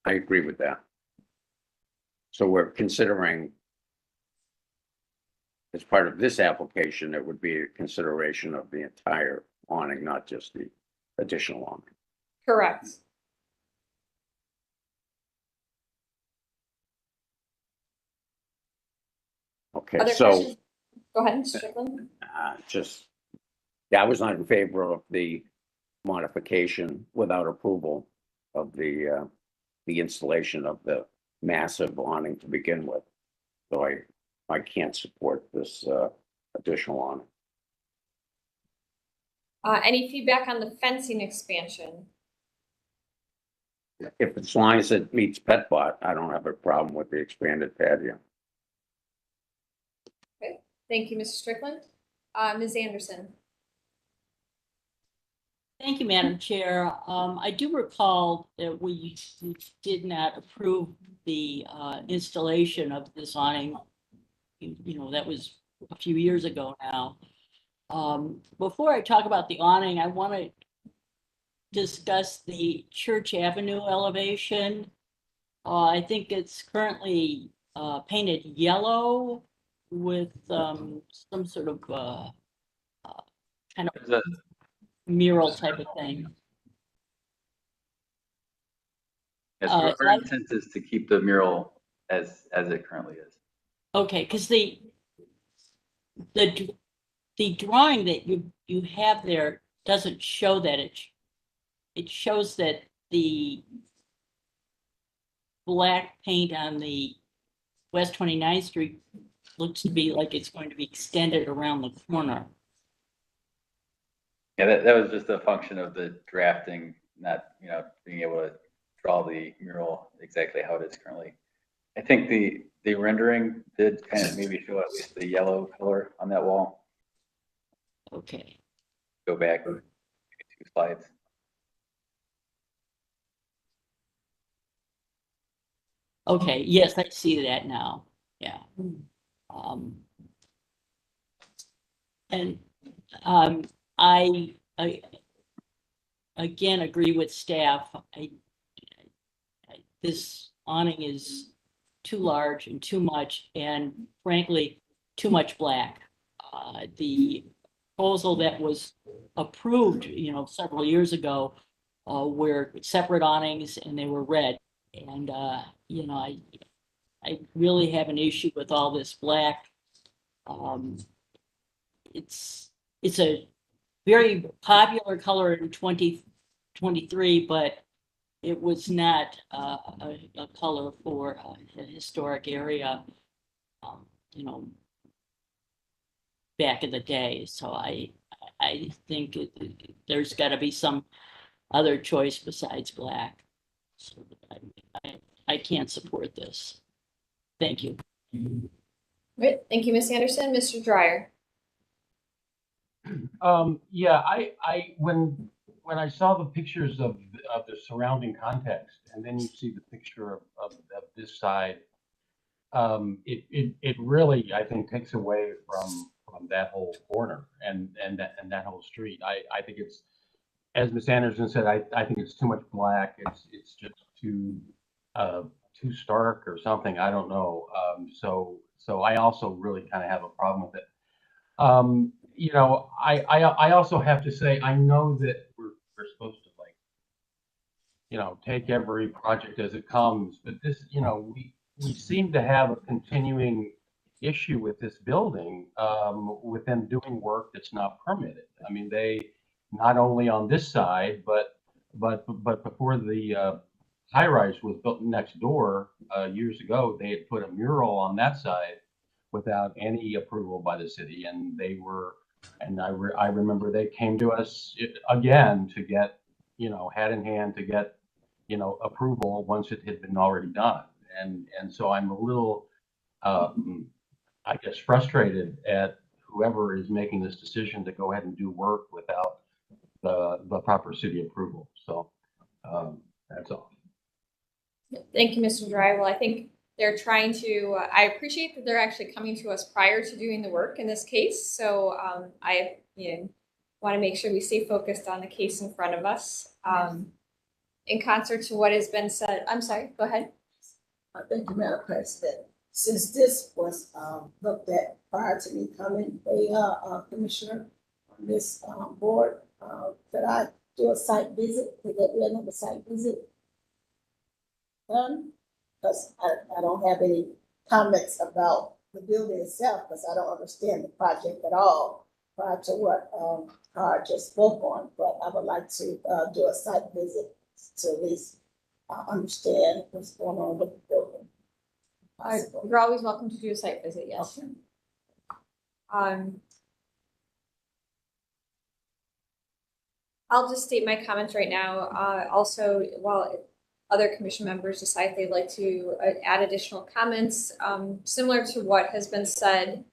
agree with that. So we're considering, as part of this application, it would be a consideration of the entire awning, not just the additional awning. Correct. Okay, Other so questions? Go ahead, Mr. Strickland. I was not in favor of the modification without approval of the installation of the massive awning to begin with. So I can't support this additional awning. Any feedback on the fencing expansion? If it's long as it meets PetBot, I don't have a problem with the expanded patio. Okay, thank you, Mr. Strickland. Ms. Anderson. Thank you, Madam Chair. I do recall that we did not approve the installation of this awning. You know, that was a few years ago now. Before I talk about the awning, I want to discuss the Church Avenue elevation. I think it's currently painted yellow with some sort of kind of mural type of thing. Yes, our intent is to keep the mural as it currently is. Okay, because the drawing that you have there doesn't show that. It shows that the black paint on the West 29th Street looks to be like it's going to be extended around the corner. Yeah, that was just a function of the drafting, not, being able to draw the mural exactly how it is currently. I think the rendering did kind of maybe show at least the yellow color on that wall. Okay. Go back 2 slides. Okay, yes, I see that now. Yeah. I again agree with staff. This awning is too large and too much, and frankly, too much black. The proposal that was approved, several years ago, were separate awnings and they were red. And, I really have an issue with all this black. It's a very popular color in 2023, but it was not a color for a historic area, back in the day. So I think there's got to be some other choice besides black. So I can't support this. Thank you. Great, thank you, Ms. Anderson. Mr. Dryer. Yeah, when I saw the pictures of the surrounding context, and then you see the picture of this side, it really, I think, takes away from that whole corner and that whole street. I think it's, as Ms. Anderson said, I think it's too much black. It's just too too stark or something. I don't know. So I also really kind of have a problem with it. I also have to say, I know that we're supposed to take every project as it comes, but this, we seem to have a continuing issue with this building, with them doing work that's not permitted. I mean, they, not only on this side, but before the high-rise was built next door, years ago, they had put a mural on that side without any approval by the city, and they were, and I remember they came to us again to get, hat in hand to get, approval once it had been already done. And so I'm a little, I guess, frustrated at whoever is making this decision to go ahead and do work without the proper city approval. So that's all. Thank you, Mr. Dry. Well, I think they're trying to, I appreciate that they're actually coming to us prior to doing the work in this case. So I want to make sure we stay focused on the case in front of us. In concert to what has been said, I'm sorry, go ahead. Thank you, Madam President. Since this was looked at prior to me coming, Commissioner on this board, could I do a site visit? Could there be another site visit done? Because I don't have any comments about the building itself, because I don't understand the project at all prior to what Carr just spoke on. But I would like to do a site visit to at least understand what's going on with the building. You're always welcome to do a site visit, yes. Okay. I'll just state my comments right now. Also, while other commission members decide they'd like to add additional comments, similar to what has been said,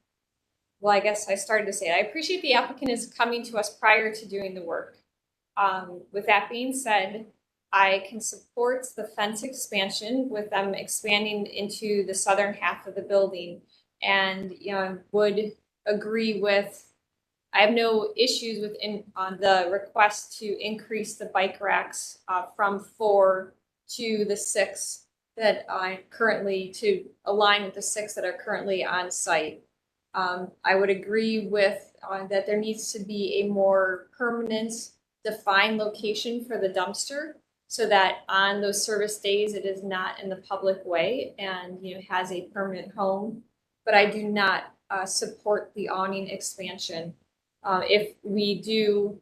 well, I guess I started to say it. I appreciate the applicant is coming to us prior to doing the work. With that being said, I can support the fence expansion with them expanding into the southern half of the building, and would agree with. I have no issues with on the request to increase the bike racks from 4 to the 6 that I currently, to align with the 6 that are currently on site. I would agree with that there needs to be a more permanent, defined location for the dumpster, so that on those service days it is not in the public way and has a permanent home. But I do not support the awning expansion. If we do,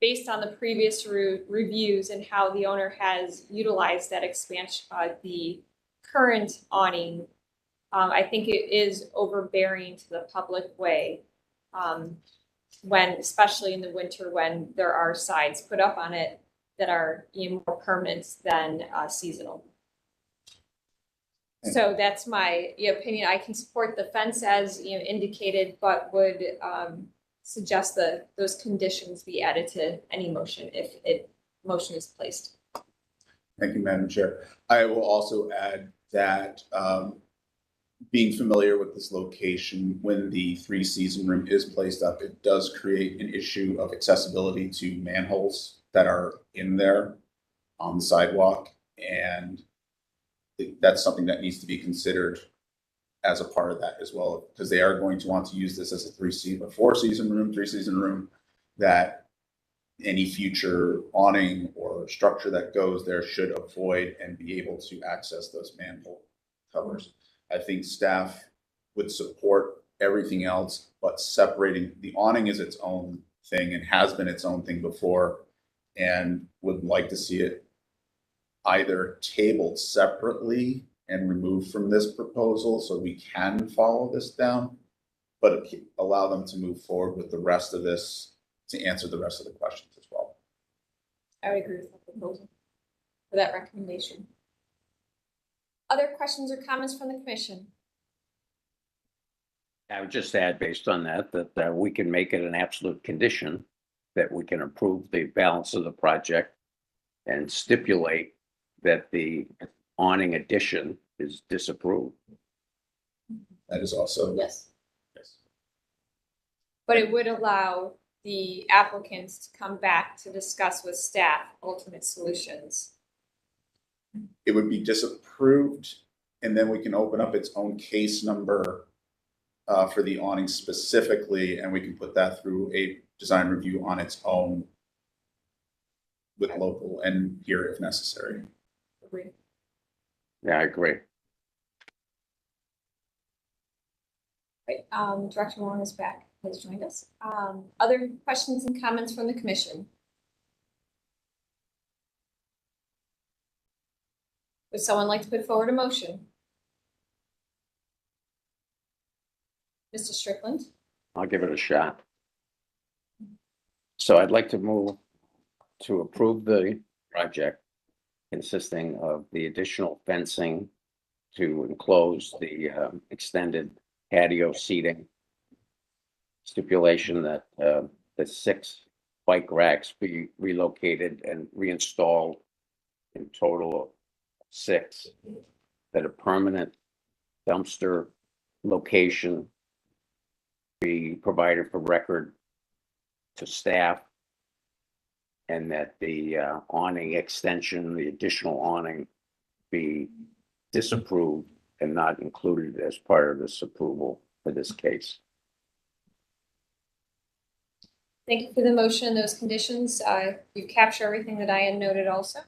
based on the previous reviews and how the owner has utilized that expansion, the current awning, I think it is overbearing to the public way, when, especially in the winter, when there are signs put up on it that are more permanent than seasonal. So that's my opinion. I can support the fence as indicated, but would suggest that those conditions be added to any motion if motion is placed. Thank you, Madam Chair. I will also add that being familiar with this location, when the 3-season room is placed up, it does create an issue of accessibility to manholes that are in there on the sidewalk, and that's something that needs to be considered as a part of that as well, because they are going to want to use this as a 4-season room, 3-season room, that any future awning or structure that goes there should avoid and be able to access those manhole covers. I think staff would support everything else, but separating the awning is its own thing and has been its own thing before, and would like to see it either tabled separately and removed from this proposal so we can follow this down, but allow them to move forward with the rest of this to answer the rest of the questions as well. I would agree with that proposal for that recommendation. Other questions or comments from the commission? I would just add, based on that we can make it an absolute condition that we can approve the balance of the project and stipulate that the awning addition is disapproved. That is also. Yes. But it would allow the applicants to come back to discuss with staff ultimate solutions. it would be disapproved, and then we can open up its own case number for the awning specifically, and we can put that through a design review on its own with local and here if necessary. Agreed. Yeah, I agree. Right, Director Warren is back, has joined us. Other questions and comments from the commission? Would someone like to put forward a motion? Mr. Strickland? I'll give it a shot. So I'd like to move to approve the project consisting of the additional fencing to enclose the extended patio seating. Stipulation that the 6 bike racks be relocated and reinstalled, in total of 6, that a permanent dumpster location be provided for record to staff, and that the awning extension, the additional awning, be disapproved and not included as part of this approval for this case. Thank you for the motion, those conditions. You've captured everything that I had noted also.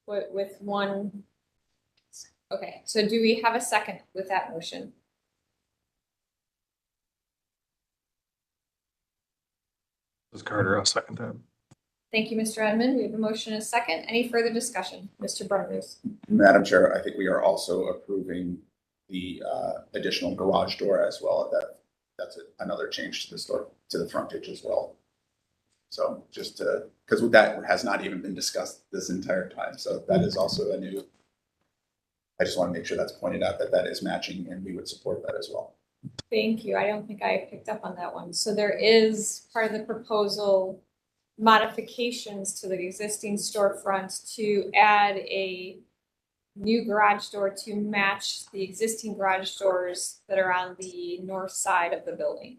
With one, okay, so do we have a second with that motion? This is Carter, I'll second that. Thank you, Mr. Edmond. We have a motion and a second. Any further discussion? Mr. Barnes? Madam Chair, I think we are also approving the additional garage door as well. That's another change to the store, to the frontage as well. So just to, because that has not even been discussed this entire time. So that is also a new, I just want to make sure that's pointed out that that is matching and we would support that as well. Thank you. I don't think I picked up on that one. So there is part of the proposal modifications to the existing storefront to add a new garage door to match the existing garage doors that are on the north side of the building.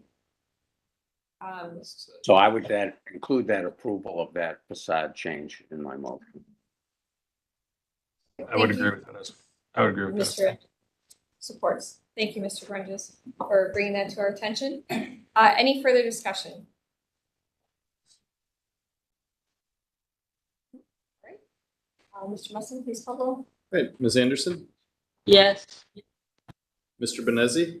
So I would then include that approval of that facade change in my motion. I would agree with that. I would agree with that. Mr. Supports. Thank you, Mr. Brunges, for bringing that to our attention. Any further discussion? All right. Mr. Musson, please call the roll. Right, Ms. Anderson? Yes. Mr. Benezzi?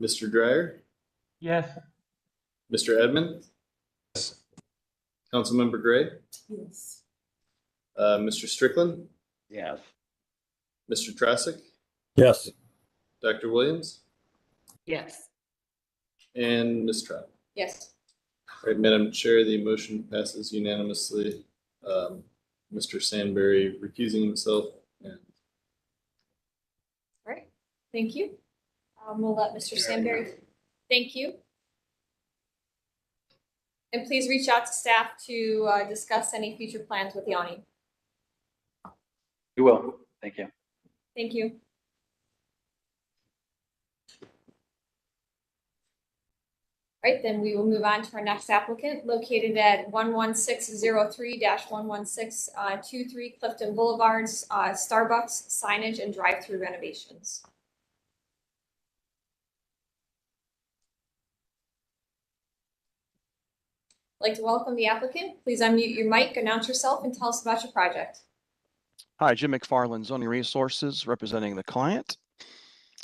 Mr. Dryer? Yes. Mr. Edmond? Yes. Councilmember Gray? Yes. Mr. Strickland? Yes. Mr. Trasick? Yes. Dr. Williams? Yes. And Ms. Trout? Yes. All right, Madam Chair, the motion passes unanimously. Mr. Sandberry recusing himself. And All right. Thank you. We'll let Mr. Sandberry. Thank you. And please reach out to staff to discuss any future plans with the awning. You will. Thank you. Thank you. All right, then we will move on to our next applicant located at 11603-11623 Clifton Boulevard's Starbucks signage and drive-through renovations. I'd like to welcome the applicant. Please unmute your mic, announce yourself, and tell us about your project. Hi, Jim McFarland, Zoning Resources, representing the client.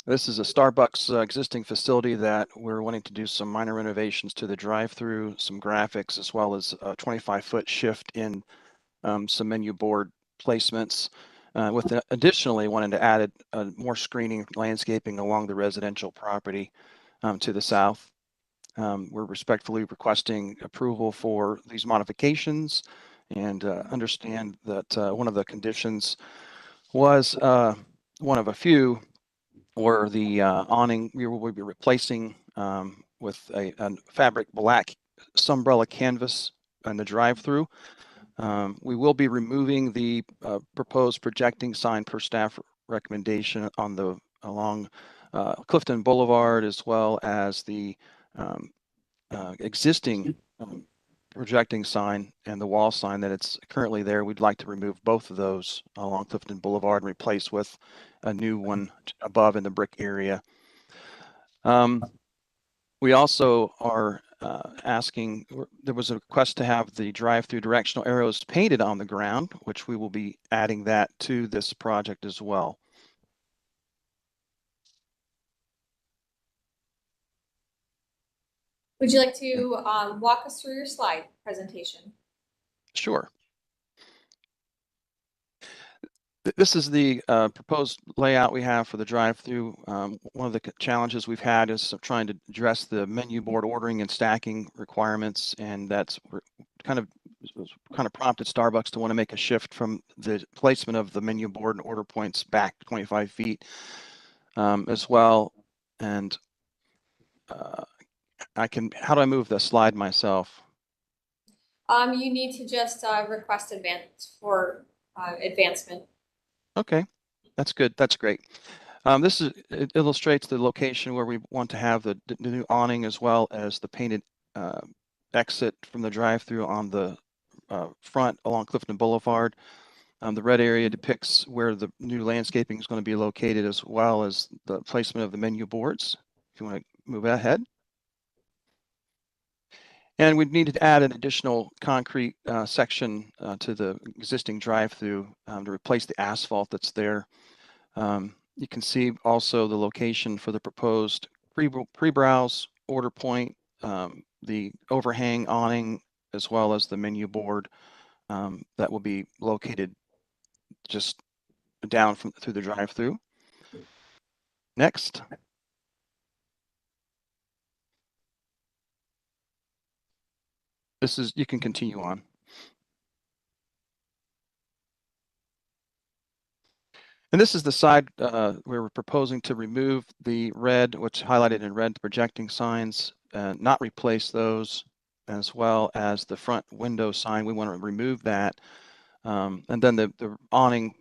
This is a Starbucks existing facility that we're wanting to do some minor renovations to the drive-through, some graphics, as well as a 25-foot shift in some menu board placements. With additionally wanting to add more screening, landscaping along the residential property to the south. We're respectfully requesting approval for these modifications and understand that one of the conditions was one of a few where the awning we will be replacing with a fabric black Sunbrella canvas in the drive-through. We will be removing the proposed projecting sign per staff recommendation on the along Clifton Boulevard, as well as the existing projecting sign and the wall sign that it's currently there. We'd like to remove both of those along Clifton Boulevard and replace with a new one above in the brick area. We also are asking, there was a request to have the drive-through directional arrows painted on the ground, which we will be adding that to this project as well. Would you like to walk us through your slide presentation? Sure. This is the proposed layout we have for the drive-through. One of the challenges we've had is trying to address the menu board ordering and stacking requirements, and that's kind of prompted Starbucks to want to make a shift from the placement of the menu board and order points back 25 feet as well. And how do I move the slide myself? You need to just request advancement. Okay, that's good. That's great. It illustrates the location where we want to have the new awning as well as the painted exit from the drive-through on the front along Clifton Boulevard. The red area depicts where the new landscaping is going to be located, as well as the placement of the menu boards. If you want to move ahead. And we need to add an additional concrete section to the existing drive-through to replace the asphalt that's there. You can see also the location for the proposed pre-browse order point, the overhang awning, as well as the menu board that will be located just down through the drive-through. Next. You can continue on. And this is the side where we're proposing to remove the red, which highlighted in red, the projecting signs, not replace those, as well as the front window sign. We want to remove that. And then the awning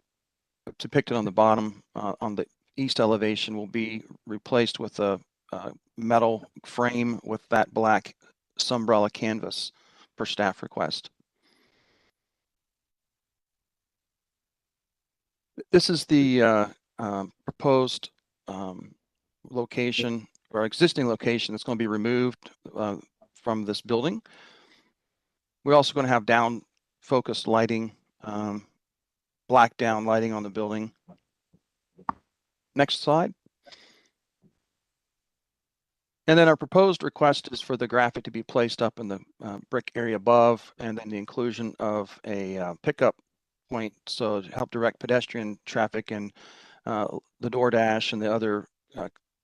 depicted on the bottom on the east elevation will be replaced with a metal frame with that black Sunbrella canvas per staff request. This is the proposed location or existing location that's going to be removed from this building. We're also going to have down focused lighting, black down lighting on the building. Next slide. And then our proposed request is for the graphic to be placed up in the brick area above, and then the inclusion of a pickup point, so to help direct pedestrian traffic and the DoorDash and the other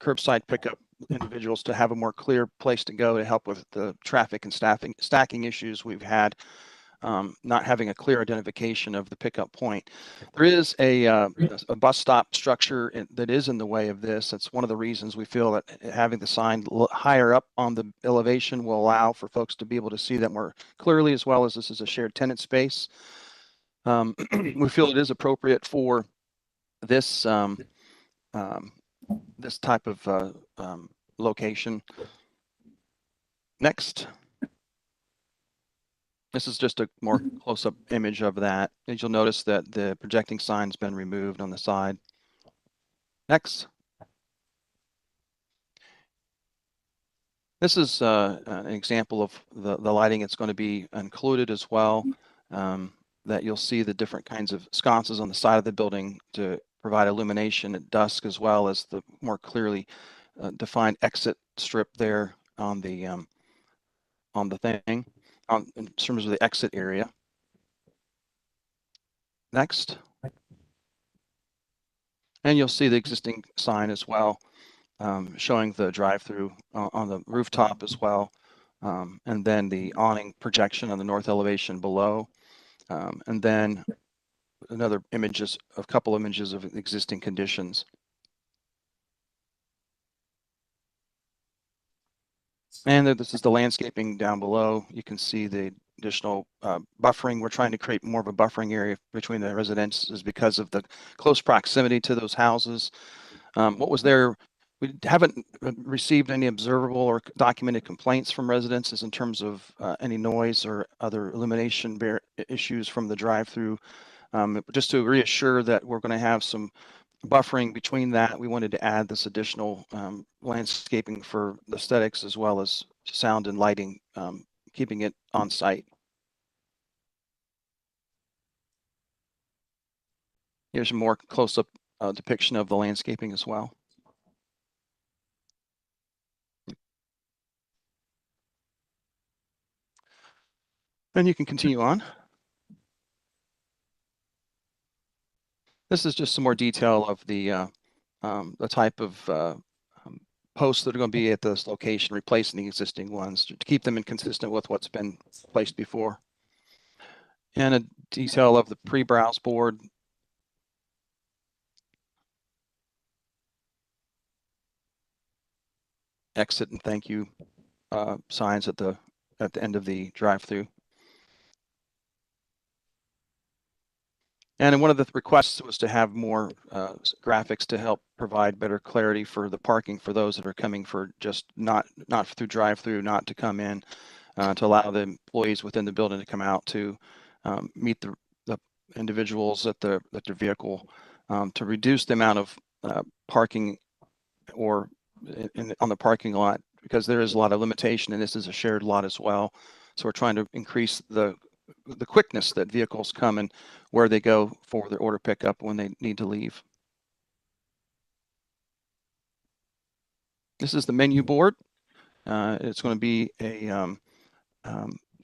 curbside pickup individuals to have a more clear place to go to help with the traffic and stacking issues we've had. Not having a clear identification of the pickup point. There is a bus stop structure that is in the way of this. That's one of the reasons we feel that having the sign higher up on the elevation will allow for folks to be able to see that more clearly, as well as this is a shared tenant space. We feel it is appropriate for this this type of location. Next. This is just a more close-up image of that. As you'll notice that the projecting sign's been removed on the side. Next. This is an example of the lighting that's going to be included as well, that you'll see the different kinds of sconces on the side of the building to provide illumination at dusk, as well as the more clearly defined exit strip there on the thing. In terms of the exit area. Next. And you'll see the existing sign as well, showing the drive-through on the rooftop as well, and then the awning projection on the north elevation below, and then a couple images of existing conditions. And this is the landscaping down below. You can see the additional buffering. We're trying to create more of a buffering area between the residences because of the close proximity to those houses. What was there We haven't received any observable or documented complaints from residents in terms of any noise or other illumination issues from the drive-through. Just to reassure that we're going to have some buffering between that, we wanted to add this additional landscaping for aesthetics as well as sound and lighting, keeping it on site. Here's a more close-up depiction of the landscaping as well. Then you can continue on. This is just some more detail of the type of posts that are going to be at this location, replacing the existing ones to keep them inconsistent with what's been placed before. And a detail of the pre-browse board. Exit and thank you signs at the end of the drive-through. And one of the requests was to have more graphics to help provide better clarity for the parking for those that are coming for just not through drive-through, not to come in, to allow the employees within the building to come out to meet the individuals at their vehicle, to reduce the amount of parking or on the parking lot, because there is a lot of limitation, and this is a shared lot as well. So we're trying to increase the quickness that vehicles come and where they go for their order pickup when they need to leave. This is the menu board. It's going to be a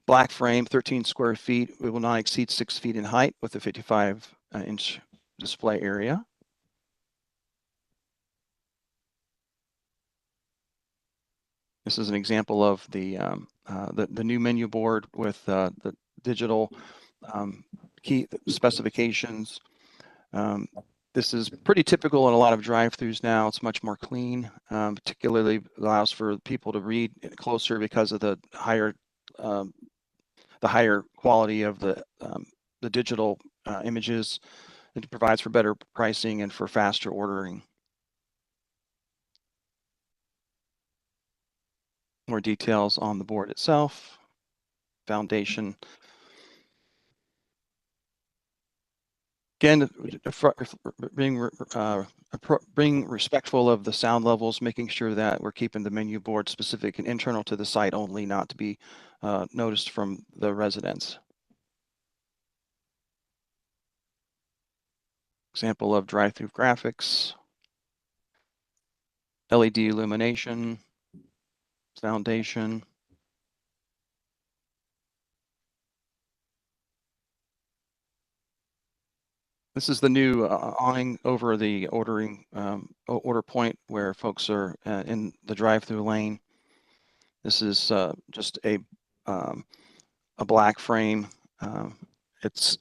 black frame, 13 square feet. It will not exceed 6 feet in height with a 55-inch display area. This is an example of the new menu board with the digital key specifications. This is pretty typical in a lot of drive-throughs now. It's much more clean, particularly allows for people to read closer because of the higher quality of the digital images. It provides for better pricing and for faster ordering. More details on the board itself, foundation. Again, being respectful of the sound levels, making sure that we're keeping the menu board specific and internal to the site only, not to be noticed from the residents. Example of drive-through graphics, LED illumination, foundation. This is the new awning over the order point where folks are in the drive-through lane. This is just a black frame. It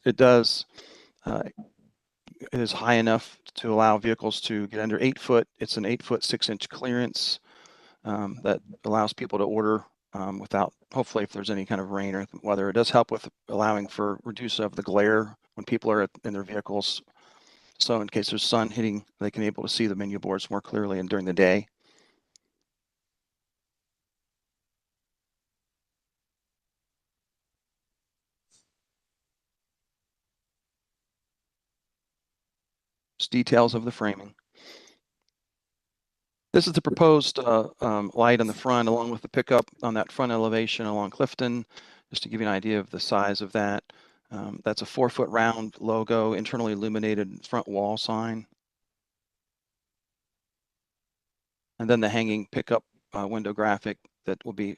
is high enough to allow vehicles to get under 8 foot. It's an 8 foot 6 inch clearance that allows people to order without, hopefully, if there's any kind of rain or weather. It does help with allowing for reduce of the glare when people are in their vehicles. So in case there's sun hitting, they can be able to see the menu boards more clearly and during the day. Just details of the framing. This is the proposed light on the front, along with the pickup on that front elevation along Clifton, just to give you an idea of the size of that. That's a 4 foot round logo, internally illuminated front wall sign. And then the hanging pickup window graphic that will be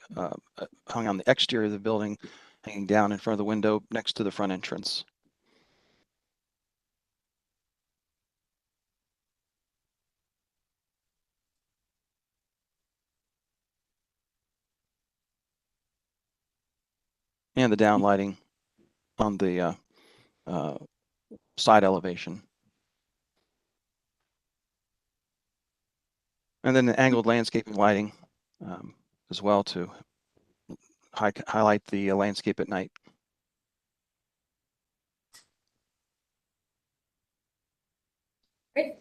hung on the exterior of the building, hanging down in front of the window next to the front entrance. And the downlighting on the side elevation. And then the angled landscaping lighting as well to highlight the landscape at night. Great.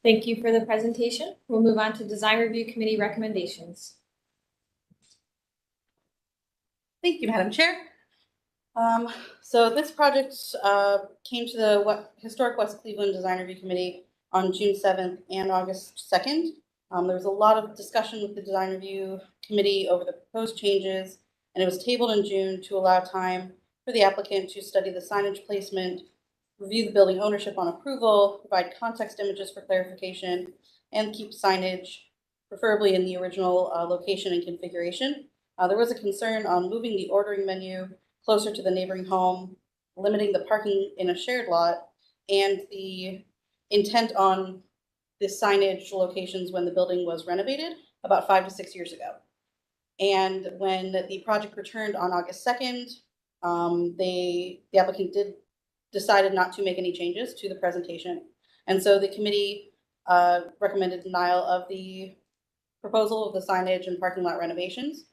Thank you for the presentation. We'll move on to Design Review Committee recommendations. Thank you, Madam Chair. So this project came to the Historic West Cleveland Design Review Committee on June 7th and August 2nd. There was a lot of discussion with the Design Review Committee over the proposed changes, and it was tabled in June to allow time for the applicant to study the signage placement, review the building ownership on approval, provide context images for clarification, and keep signage preferably in the original location and configuration. There was a concern on moving the ordering menu closer to the neighboring home, limiting the parking in a shared lot, and the intent on the signage locations when the building was renovated about 5 to 6 years ago. And when the project returned on August 2nd, the applicant decided not to make any changes to the presentation. And so the committee recommended denial of the proposal of the signage and parking lot renovations.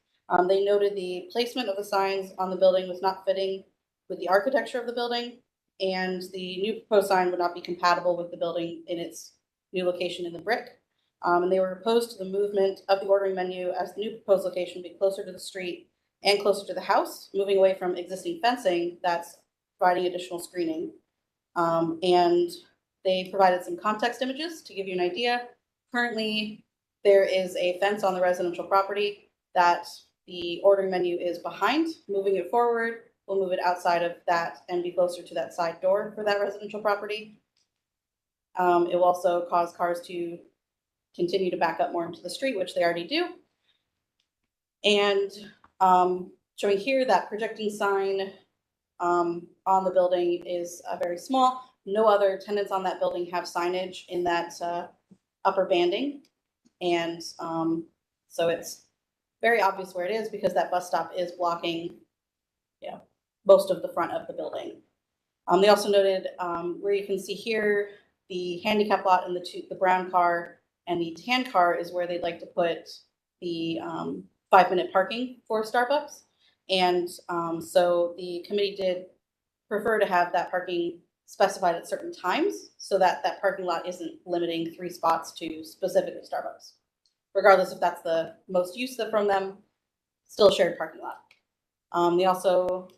They noted the placement of the signs on the building was not fitting with the architecture of the building, and the new proposed sign would not be compatible with the building in its new location in the brick. And they were opposed to the movement of the ordering menu as the new proposed location would be closer to the street and closer to the house, moving away from existing fencing that's providing additional screening. And they provided some context images to give you an idea. Currently, there is a fence on the residential property that the ordering menu is behind. Moving it forward, we'll move it outside of that and be closer to that side door for that residential property. It will also cause cars to continue to back up more into the street, which they already do. And showing here that projecting sign on the building is very small. No other tenants on that building have signage in that upper banding. And so it's very obvious where it is because that bus stop is blocking, most of the front of the building. They also noted where you can see here, the handicap lot and the brown car and the tan car is where they'd like to put the 5-minute parking for Starbucks. And so the committee did prefer to have that parking specified at certain times so that that parking lot isn't limiting 3 spots to specifically Starbucks. Regardless if that's the most use from them, still a shared parking lot. They also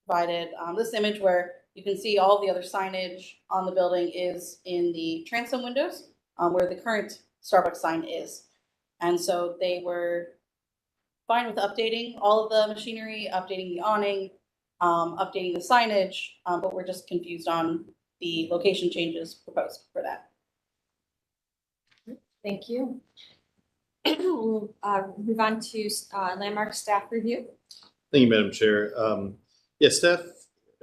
provided this image where you can see all the other signage on the building is in the transom windows where the current Starbucks sign is. And so they were fine with updating all of the machinery, updating the awning, updating the signage, but we're just confused on the location changes proposed for that. Thank you. We'll move on to landmark staff review. Thank you, Madam Chair. Staff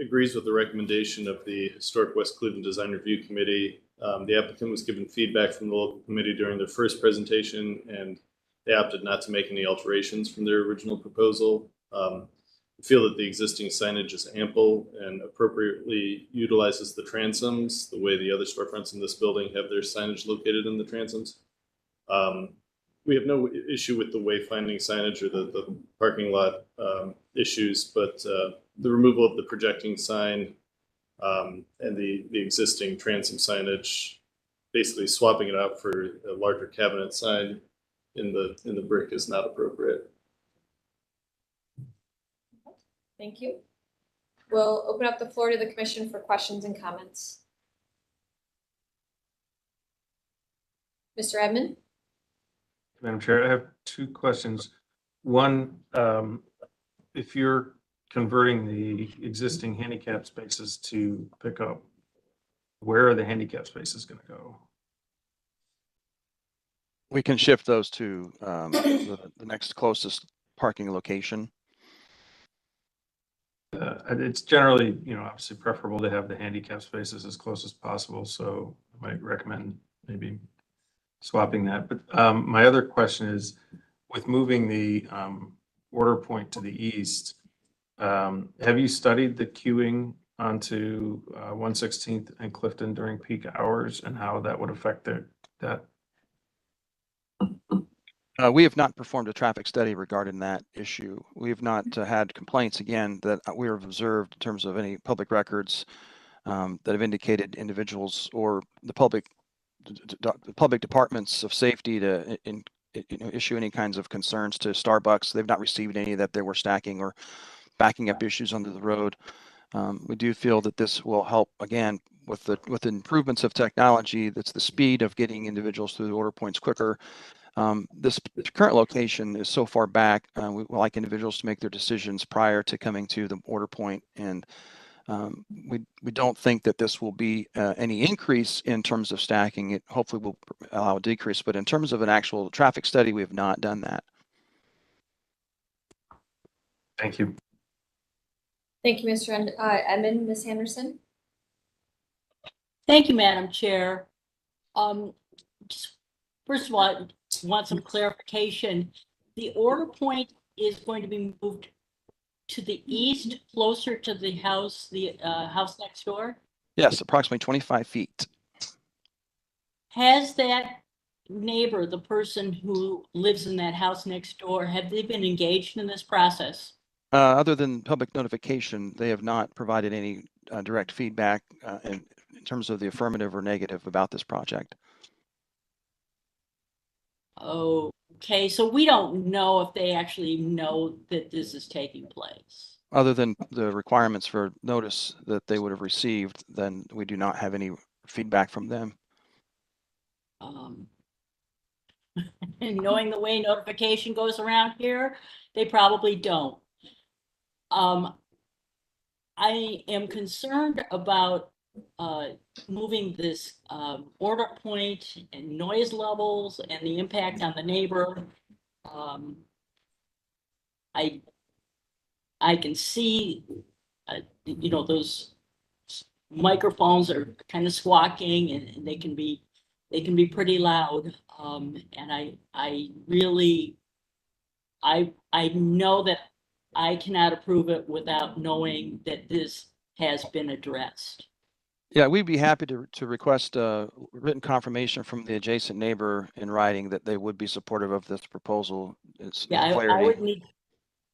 agrees with the recommendation of the Historic West Cleveland Design Review Committee. The applicant was given feedback from the local committee during their first presentation, and they opted not to make any alterations from their original proposal. We feel that the existing signage is ample and appropriately utilizes the transoms the way the other storefronts in this building have their signage located in the transoms. We have no issue with the wayfinding signage or the parking lot issues, but the removal of the projecting sign and the existing transom signage, basically swapping it out for a larger cabinet sign in the brick is not appropriate. Thank you. We'll open up the floor to the commission for questions and comments. Mr. Edmond? Madam Chair, I have 2 questions. One, if you're converting the existing handicap spaces to pickup, where are the handicap spaces going to go? We can shift those to the next closest parking location. It's generally, obviously preferable to have the handicap spaces as close as possible. So I might recommend maybe swapping that. But my other question is, with moving the order point to the east, have you studied the queuing onto 116th and Clifton during peak hours and how that would affect that? We have not performed a traffic study regarding that issue. We have not had complaints, again, that we have observed in terms of any public records that have indicated individuals or the public public departments of safety to issue any kinds of concerns to Starbucks. They've not received any that there were stacking or backing up issues under the road. We do feel that this will help, again, with the improvements of technology. That's the speed of getting individuals through the order points quicker. This current location is so far back. We like individuals to make their decisions prior to coming to the order point, and we don't think that this will be any increase in terms of stacking. It hopefully will allow a decrease, but in terms of an actual traffic study, we have not done that. Thank you. Thank you, Mr. Edmund. Ms. Anderson? Thank you, Madam Chair. Just first of all, I want some clarification. The order point is going to be moved to the east, closer to the house next door? Yes, approximately 25 feet. Has that neighbor, the person who lives in that house next door, have they been engaged in this process? Other than public notification, they have not provided any direct feedback in terms of the affirmative or negative about this project. Okay, so we don't know if they actually know that this is taking place. Other than the requirements for notice that they would have received, then we do not have any feedback from them. And knowing the way notification goes around here, they probably don't. I am concerned about moving this order point and noise levels and the impact on the neighbor. I can see, those microphones are kind of squawking, and they can be pretty loud. And I know that I cannot approve it without knowing that this has been addressed. Yeah, we'd be happy to request written confirmation from the adjacent neighbor in writing that they would be supportive of this proposal. Yeah,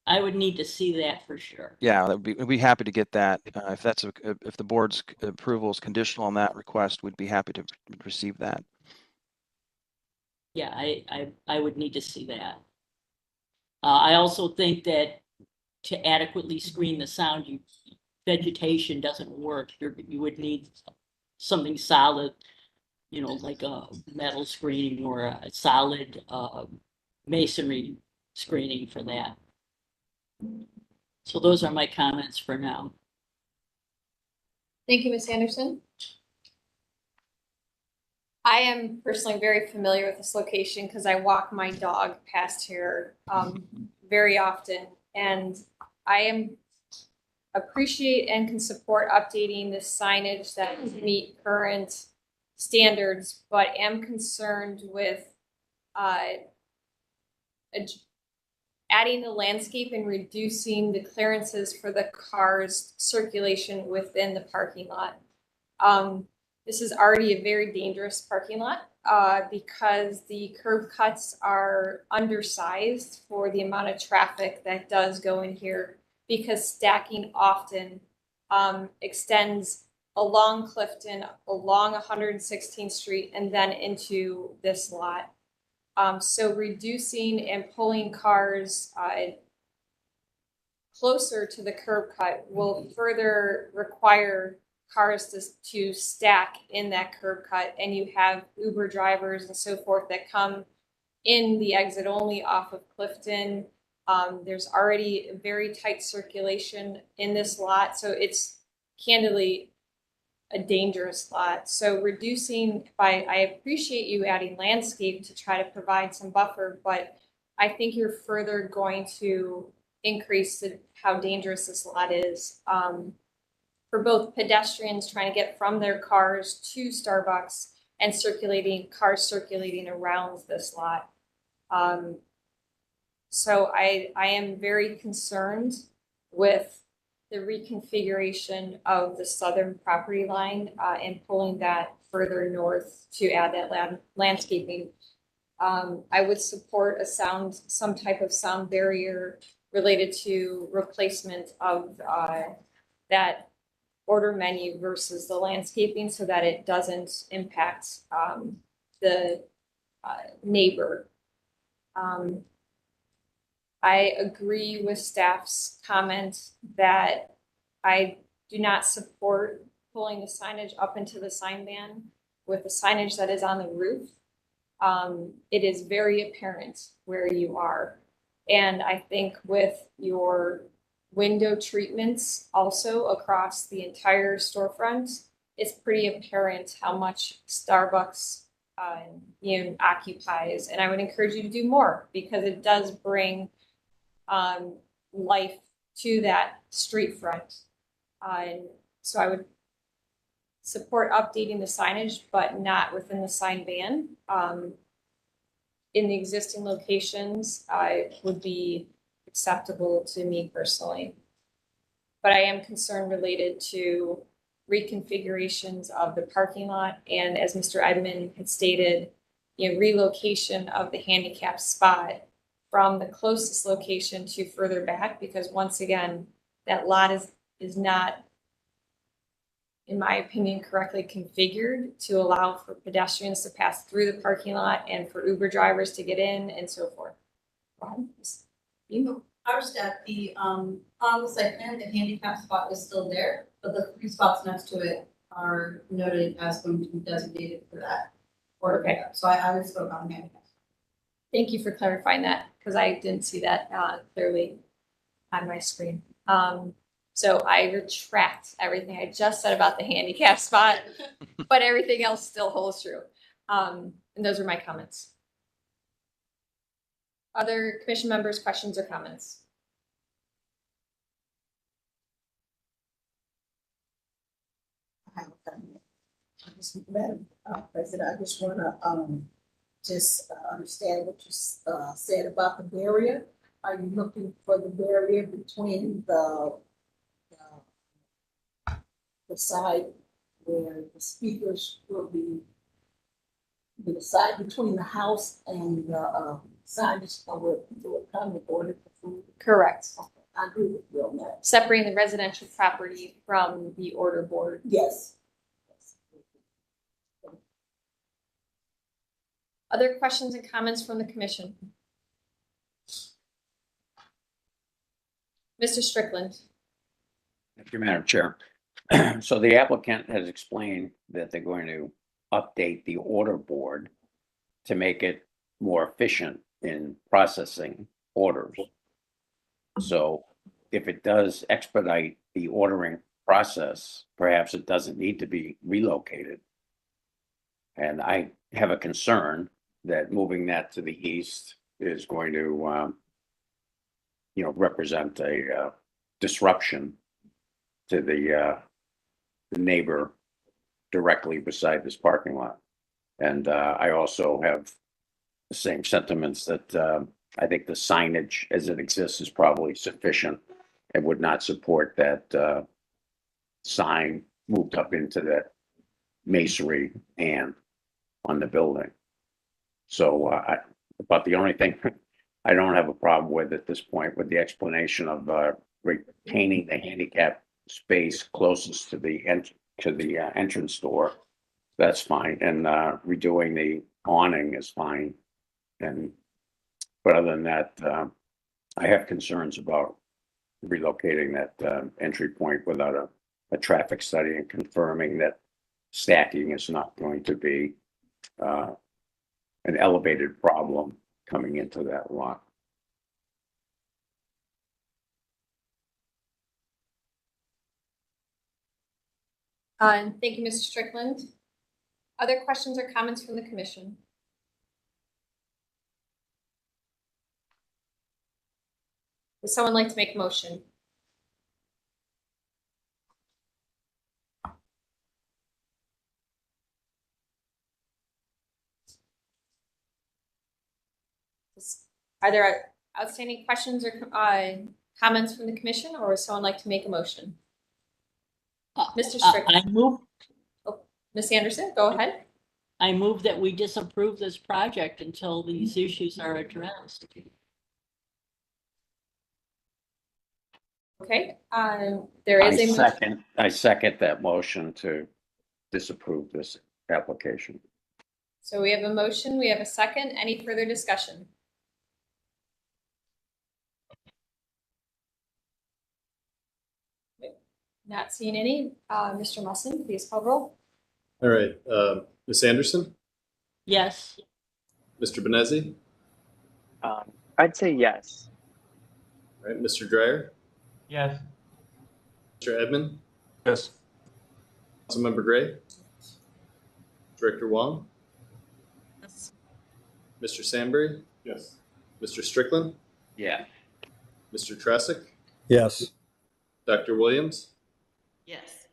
I would need to see that for sure. Yeah, we'd be happy to get that. If the board's approval is conditional on that request, we'd be happy to receive that. Yeah, I would need to see that. I also think that to adequately screen the sound, vegetation doesn't work. You would need something solid, like a metal screening or a solid masonry screening for that. So those are my comments for now. Thank you, Ms. Anderson. I am personally very familiar with this location because I walk my dog past here very often, and I appreciate and can support updating the signage that meet current standards, but am concerned with adding the landscape and reducing the clearances for the cars circulation within the parking lot. This is already a very dangerous parking lot because the curb cuts are undersized for the amount of traffic that does go in here, because stacking often extends along Clifton, along 116th Street, and then into this lot. So reducing and pulling cars closer to the curb cut will further require cars to stack in that curb cut, and you have Uber drivers and so forth that come in the exit only off of Clifton. There's already a very tight circulation in this lot, so it's candidly a dangerous lot. So reducing I appreciate you adding landscape to try to provide some buffer, but I think you're further going to increase how dangerous this lot is for both pedestrians trying to get from their cars to Starbucks and cars circulating around this lot. So I am very concerned with the reconfiguration of the southern property line and pulling that further north to add that landscaping. I would support some type of sound barrier related to replacement of that order menu versus the landscaping so that it doesn't impact the neighbor. I agree with staff's comment that I do not support pulling the signage up into the sign ban with the signage that is on the roof. It is very apparent where you are. And I think with your window treatments also across the entire storefront, it's pretty apparent how much Starbucks occupies. And I would encourage you to do more because it does bring life to that street front. So I would support updating the signage, but not within the sign ban. In the existing locations, would be acceptable to me personally. But I am concerned related to reconfigurations of the parking lot. And as Mr. Edmond had stated, relocation of the handicap spot from the closest location to further back, because once again, that lot is not, in my opinion, correctly configured to allow for pedestrians to pass through the parking lot and for Uber drivers to get in and so forth. Go ahead. Our staff, on the site plan, the handicap spot is still there, but the 3 spots next to it are noted as going to be designated for that. Okay. So I would spoke on handicap. Thank you for clarifying that, because I didn't see that clearly on my screen. So I retract everything I just said about the handicap spot, but everything else still holds true. And those are my comments. Other commission members, questions or comments? Madam President, I just want to understand what you said about the barrier. Are you looking for the barrier between the side where the speakers will be, the side between the house and the signage where people will come and order the food? Correct. Okay, I agree with you on that. Separating the residential property from the order board. Yes. Other questions and comments from the commission? Mr. Strickland. Thank you, Madam Chair. So the applicant has explained that they're going to update the order board to make it more efficient in processing orders. So if it does expedite the ordering process, perhaps it doesn't need to be relocated. And I have a concern that moving that to the east is going to, represent a disruption to the neighbor directly beside this parking lot. And I also have the same sentiments that I think the signage as it exists is probably sufficient and would not support that sign moved up into that masonry and on the building. So but the only thing I don't have a problem with at this point with the explanation of retaining the handicap space closest to the entrance door, that's fine, and redoing the awning is fine. But other than that, I have concerns about relocating that entry point without a traffic study and confirming that stacking is not going to be an elevated problem coming into that lot. Thank you, Mr. Strickland. Other questions or comments from the commission? Would someone like to make a motion? Are there outstanding questions or comments from the commission, or would someone like to make a motion? Mr. Strickland. I move. Oh, Ms. Anderson, go ahead. I move that we disapprove this project until these issues are addressed. Okay, there is a. I second that motion to disapprove this application. So we have a motion, we have a second. Any further discussion? Not seeing any. Mr. Musson, please call roll. All right, Ms. Anderson, Yes. Mr. Benezi, I'd say yes. all right, Mr. Dryer, Yes. Mr. Edmond, Yes. Councilmember Gray, Director Wong, Yes. Mr. Sandberg, Yes. Mr. Strickland, Yeah. Mr. Trasick, Yes. Dr. Williams, Yes.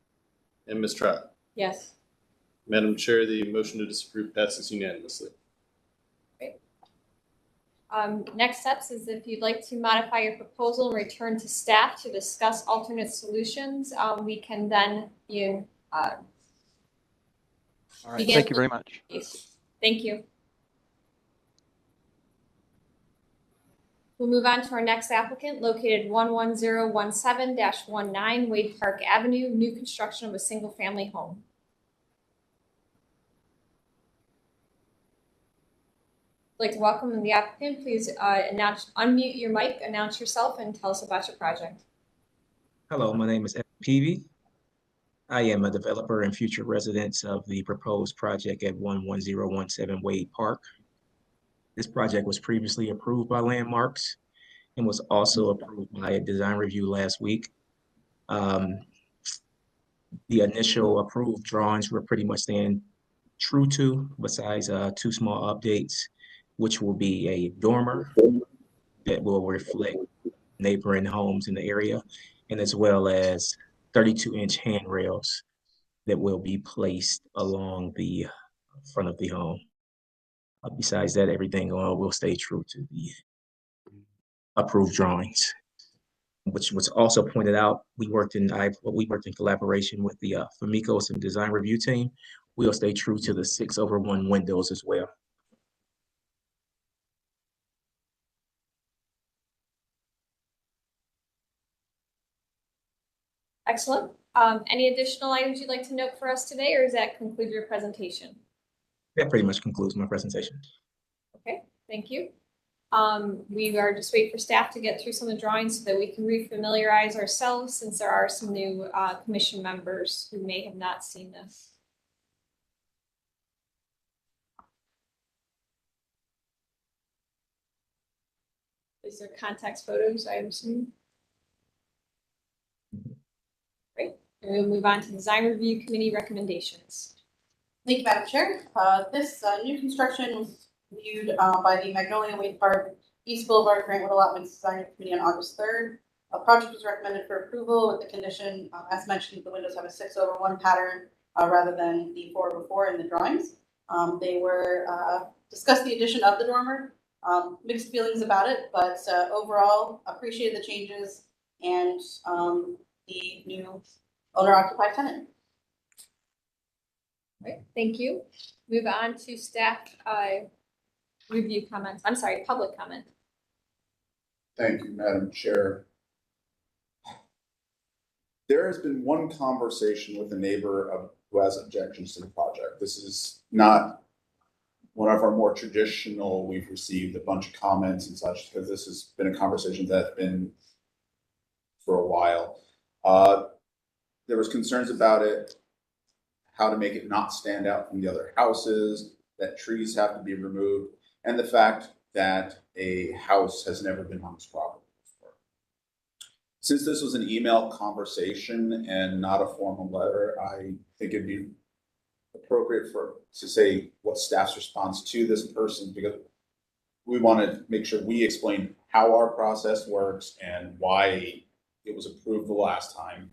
and Ms. Trot. Yes. Madam Chair, the motion to disapprove passes unanimously. Next steps is if you'd like to modify your proposal and return to staff to discuss alternate solutions, we can then All right, begin. thank you very much. Thank you. We'll move on to our next applicant located 11017-19 Wade Park Avenue, new construction of a single family home. I'd like to welcome the applicant. Please unmute your mic, announce yourself, and tell us about your project. Hello, my name is Evan Peavy. I am a developer and future resident of the proposed project at 11017 Wade Park. This project was previously approved by Landmarks and was also approved by a design review last week. The initial approved drawings were pretty much staying true to, besides two small updates, which will be a dormer that will reflect neighboring homes in the area, and as well as 32-inch handrails that will be placed along the front of the home. Besides that, everything will stay true to the approved drawings. Which was also pointed out, we worked in collaboration with the Famicos and design review team. We'll stay true to the 6/1 windows as well. Excellent. Any additional items you'd like to note for us today, or does that conclude your presentation? That pretty much concludes my presentation. Okay, thank you. We are just waiting for staff to get through some of the drawings so that we can refamiliarize ourselves, since there are some new commission members who may have not seen this. Is there context photos, I assume? Great. And we'll move on to design review committee recommendations. Thank you, Madam Chair. This new construction was viewed by the Magnolia Wade Park East Boulevard Grantwood Allotments Design Committee on August 3rd. A project was recommended for approval with the condition, as mentioned, the windows have a 6/1 pattern rather than the 4/4 in the drawings. They were discussed the addition of the dormer. Mixed feelings about it, but overall appreciated the changes and the new owner-occupied tenant. Right, thank you. Move on to staff review comments. I'm sorry, public comment. Thank you, Madam Chair. There has been one conversation with a neighbor who has objections to the project. This is not one of our more traditional. We've received a bunch of comments and such, because this has been a conversation that's been for a while. There was concerns about it, how to make it not stand out from the other houses, that trees have to be removed, and the fact that a house has never been on this property before. Since this was an email conversation and not a formal letter, I think it'd be appropriate to say what staff's response to this person, because we want to make sure we explain how our process works and why it was approved the last time.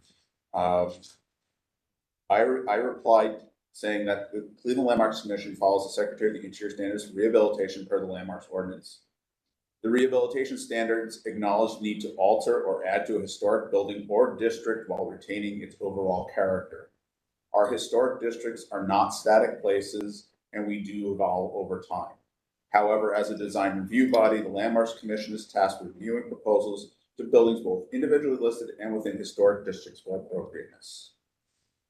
I replied saying that the Cleveland Landmarks Commission follows the Secretary of the Interior standards for rehabilitation per the Landmarks Ordinance. The rehabilitation standards acknowledge the need to alter or add to a historic building or district while retaining its overall character. Our historic districts are not static places, and we do evolve over time. However, as a design review body, the Landmarks Commission is tasked with reviewing proposals to buildings both individually listed and within historic districts for appropriateness.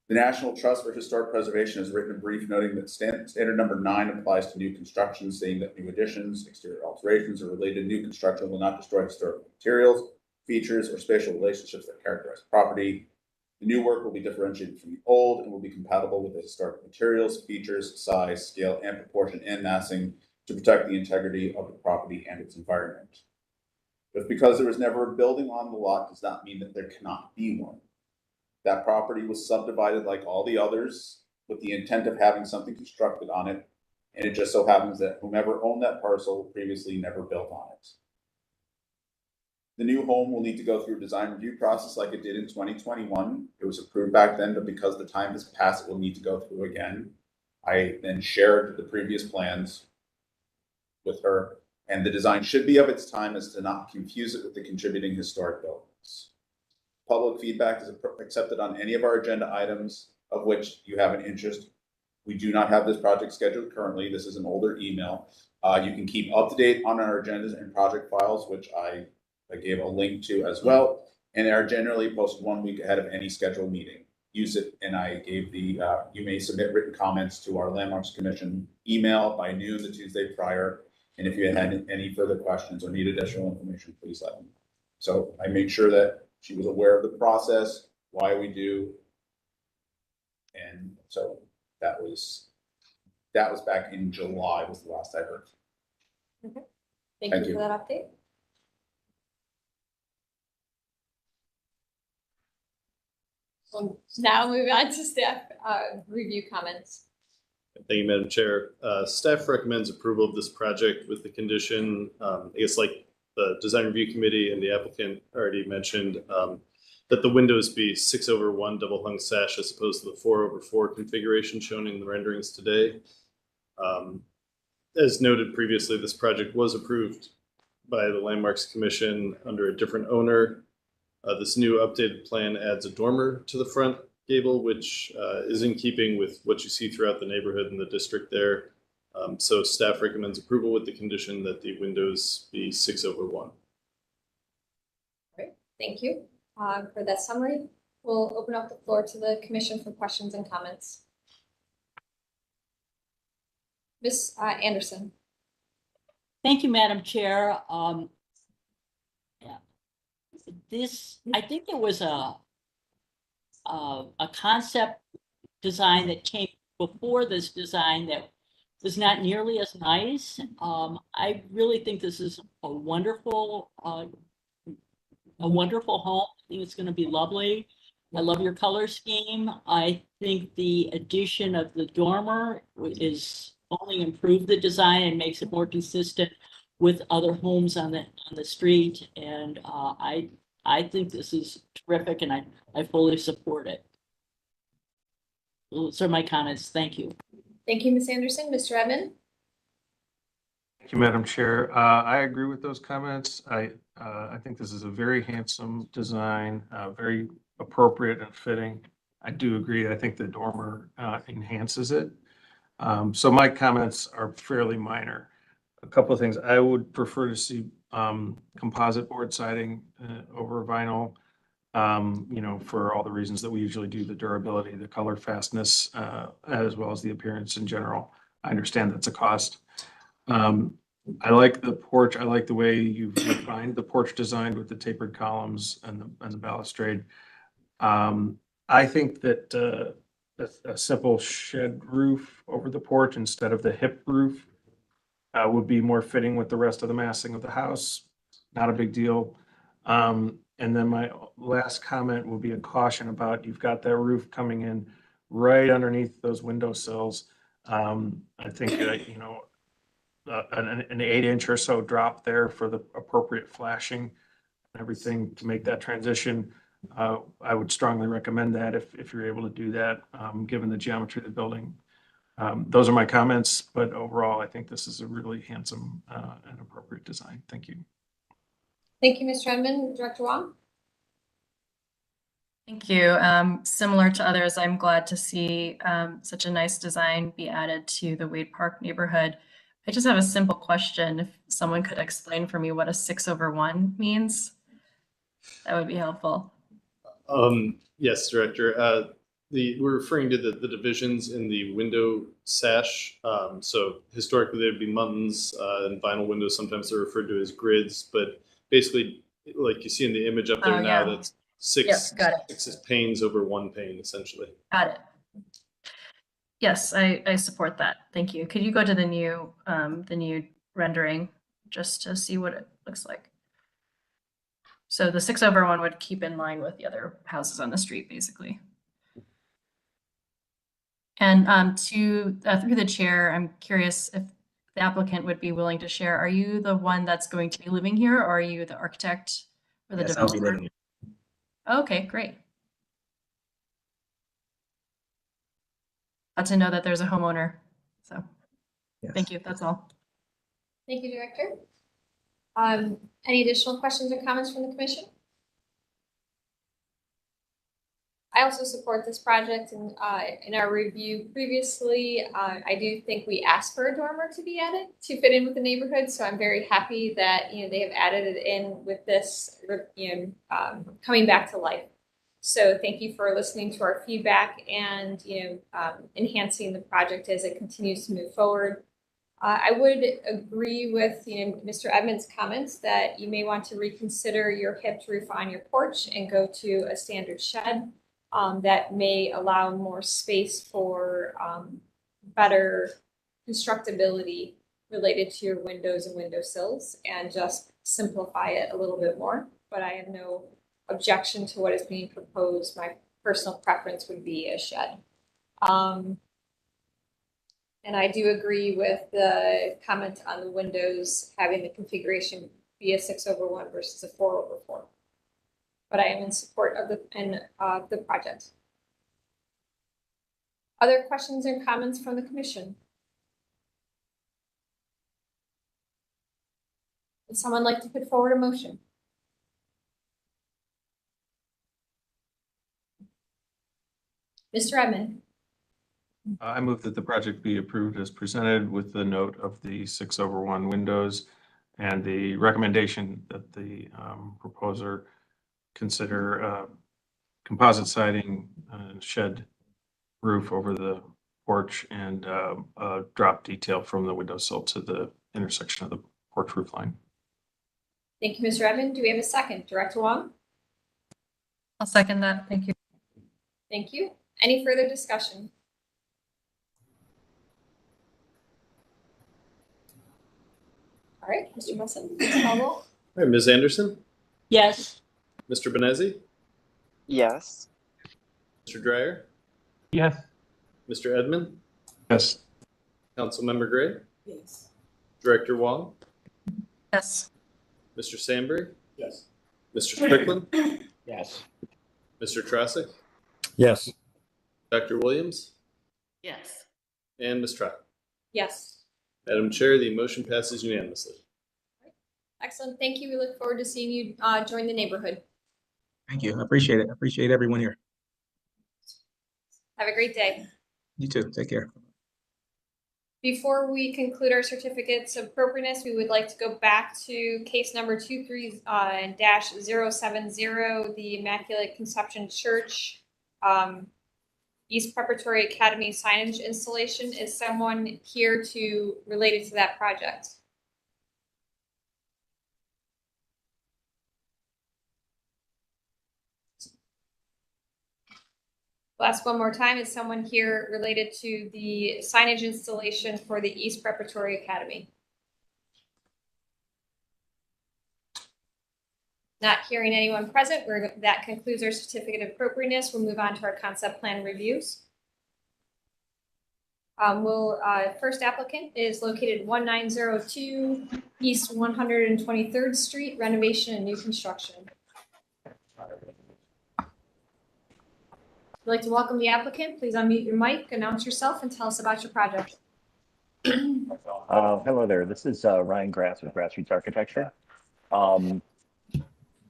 The National Trust for Historic Preservation has written a brief noting that standard number 9 applies to new construction, saying that new additions, exterior alterations, or related new construction will not destroy historical materials, features, or spatial relationships that characterize property. The new work will be differentiated from the old and will be compatible with the historic materials, features, size, scale, and proportion and massing to protect the integrity of the property and its environment. Just because there was never a building on the lot does not mean that there cannot be one. That property was subdivided like all the others with the intent of having something constructed on it, and it just so happens that whomever owned that parcel previously never built on it. The new home will need to go through a design review process like it did in 2021. It was approved back then, but because the time has passed, it will need to go through again. I then shared the previous plans with her, and the design should be of its time as to not confuse it with the contributing historic buildings. Public feedback is accepted on any of our agenda items of which you have an interest. We do not have this project scheduled currently. This is an older email. You can keep up to date on our agendas and project files, which I gave a link to as well, and they are generally posted 1 week ahead of any scheduled meeting. Use it, and I gave the, you may submit written comments to our Landmarks Commission email by noon the Tuesday prior, and if you had any further questions or need additional information, please let me know. So I made sure that she was aware of the process, why we do, and so that was back in July was the last I heard. Okay. Thank you for that update. Now moving on to staff review comments. Thank you, Madam Chair. Staff recommends approval of this project with the condition, I guess like the Design Review Committee and the applicant already mentioned, that the windows be 6/1 double hung sash as opposed to the 4/4 configuration shown in the renderings today. As noted previously, this project was approved by the Landmarks Commission under a different owner. This new updated plan adds a dormer to the front gable, which is in keeping with what you see throughout the neighborhood and the district there. So staff recommends approval with the condition that the windows be 6/1. Great, thank you. For that summary, we'll open up the floor to the commission for questions and comments. Ms. Anderson. Thank you, Madam Chair. I think there was a concept design that came before this design that was not nearly as nice. I really think this is a wonderful home. I think it's going to be lovely. I love your color scheme. I think the addition of the dormer is only improved the design and makes it more consistent with other homes on the street. And I think this is terrific, and I fully support it. Those are my comments. Thank you. Thank you, Ms. Anderson. Mr. Edmond? Thank you, Madam Chair. I agree with those comments. I think this is a very handsome design, very appropriate and fitting. I do agree. I think the dormer enhances it. So my comments are fairly minor. A couple of things. I would prefer to see composite board siding over vinyl, for all the reasons that we usually do, the durability, the color fastness, as well as the appearance in general. I understand that's a cost. I like the porch. I like the way you've refined the porch design with the tapered columns and the balustrade. I think that a simple shed roof over the porch instead of the hip roof would be more fitting with the rest of the massing of the house. Not a big deal. And then my last comment will be a caution about, you've got that roof coming in right underneath those windowsills. I think that, an 8-inch or so drop there for the appropriate flashing and everything to make that transition. I would strongly recommend that if you're able to do that, given the geometry of the building. Those are my comments, but overall, I think this is a really handsome and appropriate design. Thank you. Thank you, Mr. Edmond. Director Wong? Thank you. Similar to others, I'm glad to see such a nice design be added to the Wade Park neighborhood. I just have a simple question. If someone could explain for me what a 6/1 means. That would be helpful. Yes, Director. We're referring to the divisions in the window sash. So historically, there'd be muntins and vinyl windows. Sometimes they're referred to as grids, but basically, like you see in the image up there Oh, now, yeah. that's six Got it. panes over one pane, essentially. Got it. Yes, I support that. Thank you. Could you go to the new rendering just to see what it looks like? So the 6/1 would keep in line with the other houses on the street, basically. And through the chair, I'm curious if the applicant would be willing to share. Are you the one that's going to be living here, or are you the architect or the Yes, I'll be developer? living Okay, great. Glad to know that there's a homeowner. So Yes. thank you. That's all. Thank you, Director. Any additional questions or comments from the commission? I also support this project, and in our review previously, I do think we asked for a dormer to be added to fit in with the neighborhood. So I'm very happy that they have added it in with this coming back to life. So thank you for listening to our feedback and enhancing the project as it continues to move forward. I would agree with Mr. Edmonds' comments that you may want to reconsider your hipped roof on your porch and go to a standard shed. That may allow more space for better constructability related to your windows and windowsills and just simplify it a little bit more. But I have no objection to what is being proposed. My personal preference would be a shed. And I do agree with the comment on the windows having the configuration be a 6/1 versus a 4/4. But I am in support of the project. Other questions and comments from the commission? Would someone like to put forward a motion? Mr. Edmond? I move that the project be approved as presented with the note of the 6/1 windows and the recommendation that the proposer consider composite siding, shed roof over the porch, and a drop detail from the windowsill to the intersection of the porch roof line. Thank you, Mr. Edmond. Do we have a second? Director Wong? I'll second that. Thank you. Thank you. Any further discussion? All right, Mr. Wilson, please call roll. All right, Ms. Anderson, Yes. Mr. Benezzi, Yes. Mr. Dryer, Yes. Mr. Edmond, Yes. Councilmember Gray, Yes. Director Wong, Yes. Mr. Sandberg, Yes. Mr. Strickland, Yes. Mr. Trasick, Yes. Dr. Williams, Yes. and Ms. Trout. Yes. Madam Chair, the motion passes unanimously. Excellent. Thank you. We look forward to seeing you join the neighborhood. Thank you. I appreciate it. I appreciate everyone here. Have a great day. You too. Take care. Before we conclude our certificates of appropriateness, we would like to go back to case number 23-070, the Immaculate Conception Church, East Preparatory Academy signage installation. Is someone here to related to that project? I'll ask one more time. Is someone here related to the signage installation for the East Preparatory Academy? Not hearing anyone present, that concludes our certificate of appropriateness. We'll move on to our concept plan reviews. First applicant is located 1902 East 123rd Street, renovation and new construction. I'd like to welcome the applicant. Please unmute your mic, announce yourself, and tell us about your project. Hello there. This is Ryan Grass with Grassroots Architecture.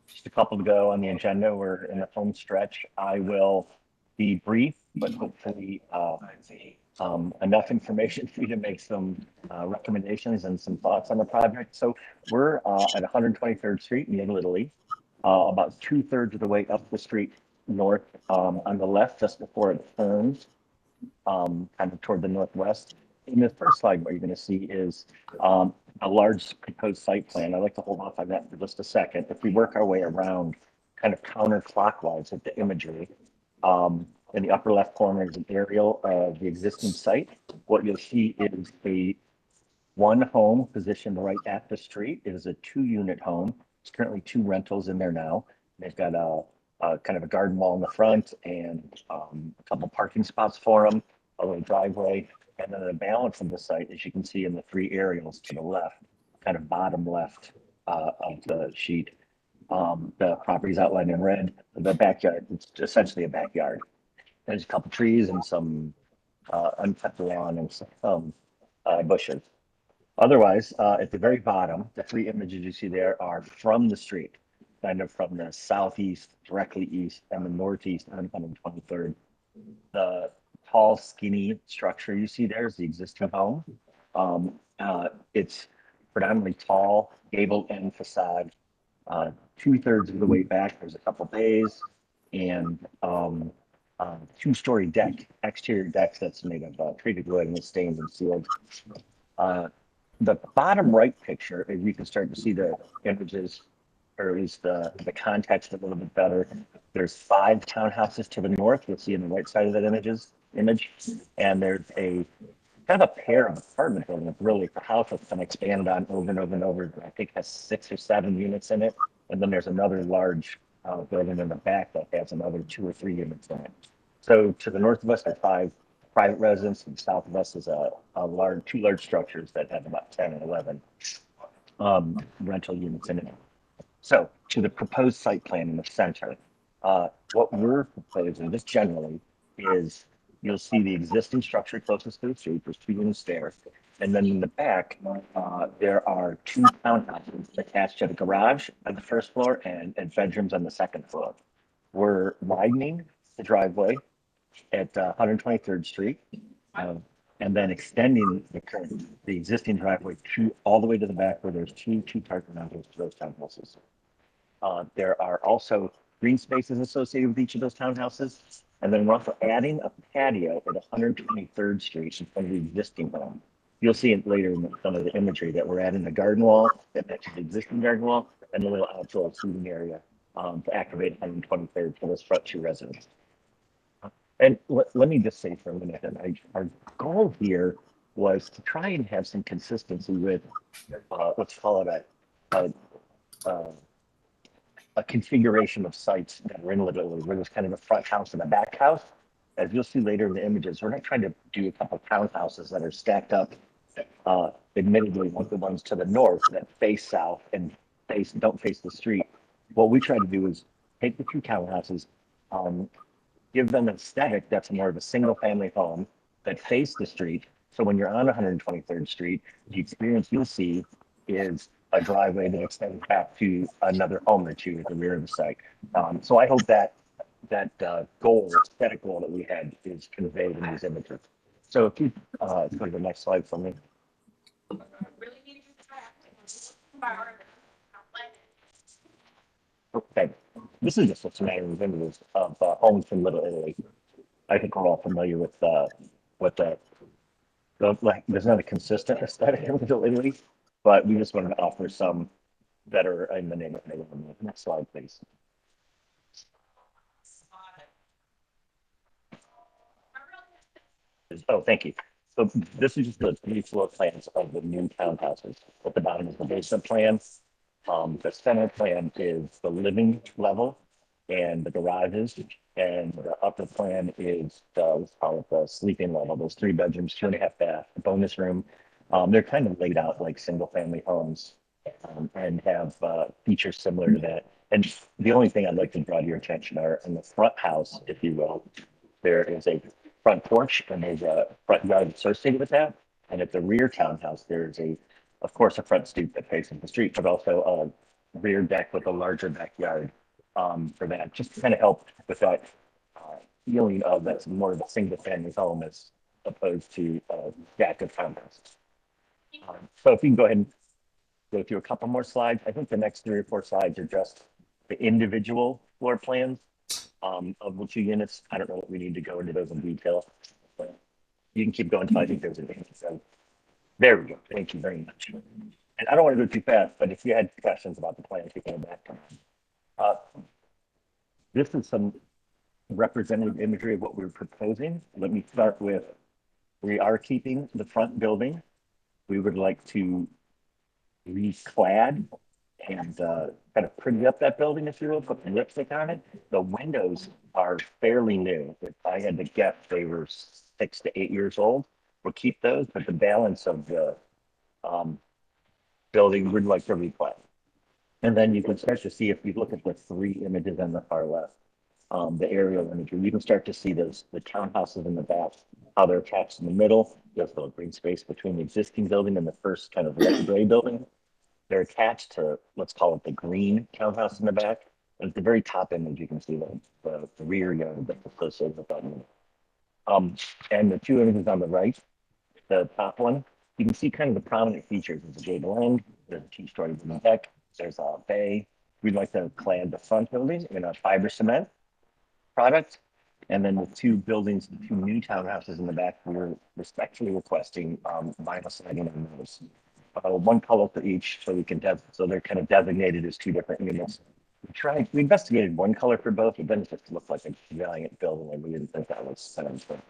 Just a couple to go on the agenda. We're in the home stretch. I will be brief, but hopefully enough information for you to make some recommendations and some thoughts on the project. So we're at 123rd Street in Little Italy. about 2/3 of the way up the street north, on the left, just before it turns, kind of toward the northwest. In the first slide, what you're going to see is a large proposed site plan. I'd like to hold off on that for just a second. If we work our way around kind of counterclockwise with the imagery, in the upper left corner is an aerial of the existing site. What you'll see is a one home positioned right at the street. It is a 2-unit home. There's currently 2 rentals in there now. They've got a kind of a garden wall in the front and a couple parking spots for them, a little driveway, and then the balance of the site, as you can see in the 3 aerials to the left, kind of bottom left of the sheet. The property's outlined in red. The backyard, it's essentially a backyard. There's a couple trees and some unkept lawn and some bushes. Otherwise, at the very bottom, the 3 images you see there are from the street, kind of from the southeast, directly east, and the northeast on 123rd. The tall, skinny structure you see there is the existing home. It's predominantly tall, gable end facade. 2/3 of the way back, there's a couple bays and 2-story deck, exterior deck that's made of treated wood and is stained and sealed. The bottom right picture, if you can start to see the images, or at least the context a little bit better. There's 5 townhouses to the north. You'll see on the right side of that image, and there's a kind of a pair of apartment buildings. Really, the house that's been expanded on over and over and over. I think has 6 or 7 units in it, and then there's another large building in the back that has another 2 or 3 units in it. So to the north of us are 5 private residents, and south of us is 2 large structures that have about 10 and 11 rental units in it. So to the proposed site plan in the center, what we're proposing, just generally, is you'll see the existing structure closest to the street. There's 2 units there. And then in the back, there are 2 townhouses attached to the garage on the first floor and bedrooms on the second floor. We're widening the driveway at 123rd Street, and then extending the existing driveway all the way to the back where there's 2 parking houses to those townhouses. There are also green spaces associated with each of those townhouses. And then we're also adding a patio at 123rd Street in front of the existing home. You'll see it later in some of the imagery that we're adding a garden wall that matches the existing garden wall and a little outdoor seating area to activate 123rd for those front 2 residents. And let me just say for a minute that our goal here was to try and have some consistency with let's call it a configuration of sites that were in Little Italy, where there's kind of a front house and a back house. As you'll see later in the images, we're not trying to do a couple of townhouses that are stacked up. Admittedly, the ones to the north that face south and don't face the street. What we try to do is take the 2 townhouses, give them an aesthetic that's more of a single family home that face the street. So when you're on 123rd Street, the experience you'll see is a driveway that extends back to another home or 2 at the rear of the site. So I hope that aesthetic goal that we had is conveyed in these images. So if you go to the next slide for me. Okay, this is just a smattering of images of homes from Little Italy. I think we're all familiar with there's not a consistent aesthetic in Little Italy, but we just wanted to offer some that are in the neighborhood. Next slide, please. Oh, thank you. So this is just the 3 floor plans of the new townhouses. At the bottom is the basement plan. The center plan is the living level and the garages, and the upper plan is let's call it the sleeping level. Those 3 bedrooms, 2.5 bath, bonus room. They're kind of laid out like single family homes and have features similar to that. And the only thing I'd like to draw to your attention are in the front house, if you will, there is a front porch and there's a front yard associated with that. And at the rear townhouse, there's of course, a front stoop that faces the street, but also a rear deck with a larger backyard for that, just to kind of help with that feeling of that's more of a single family home as opposed to stack of townhouses. So if you can go ahead and go through a couple more slides. I think the next 3 or 4 slides are just the individual floor plans of the 2 units. I don't know what we need to go into those in detail, but you can keep going until I think there's a thing. So there we go. Thank you very much. And I don't want to go too fast, but if you had questions about the plans, you can go back. This is some representative imagery of what we're proposing. Let me start with, we are keeping the front building. We would like to reclad and kind of pretty up that building, if you will, put the lipstick on it. The windows are fairly new. If I had to guess, they were 6 to 8 years old. We'll keep those, but the balance of the building we'd like to reclad. And then you can start to see, if you look at the 3 images on the far left, the aerial imagery, you can start to see those, the townhouses in the back, how they're attached in the middle. There's a green space between the existing building and the first kind of light gray building. They're attached to, let's call it the green townhouse in the back. And at the very top image, you can see the rear yard that's associated with that unit. And the 2 images on the right, the top one, you can see kind of the prominent features. There's a gable end, there's a 2-story deck, there's a bay. We'd like to clad the front building in a fiber cement product. And then the 2 buildings, the 2 new townhouses in the back, we're respectfully requesting vinyl siding on those. 1 color for each, so we can so they're kind of designated as 2 different units. We investigated 1 color for both, but then it just looked like a valiant building, and we didn't think that was kind of important.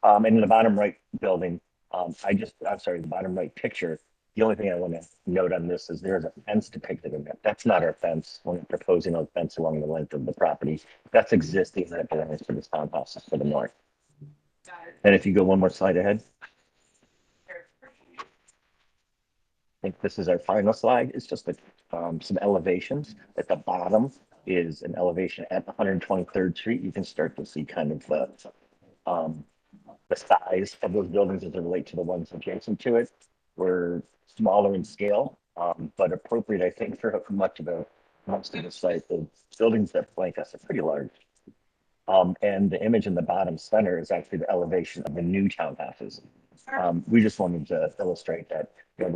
And in the bottom right building, I'm sorry, the bottom right picture, the only thing I want to note on this is there's a fence depicted in that. That's not our fence. We're proposing a fence along the length of the property. That's existing, that belongs to this townhouse to the north. And if you go 1 more slide ahead. I think this is our final slide. It's just some elevations. At the bottom is an elevation at 123rd Street. You can start to see kind of the size of those buildings as they relate to the ones adjacent to it. We're smaller in scale, but appropriate, I think, for much of the site. The buildings that flank us are pretty large. And the image in the bottom center is actually the elevation of the new townhouses. We just wanted to illustrate that, you know,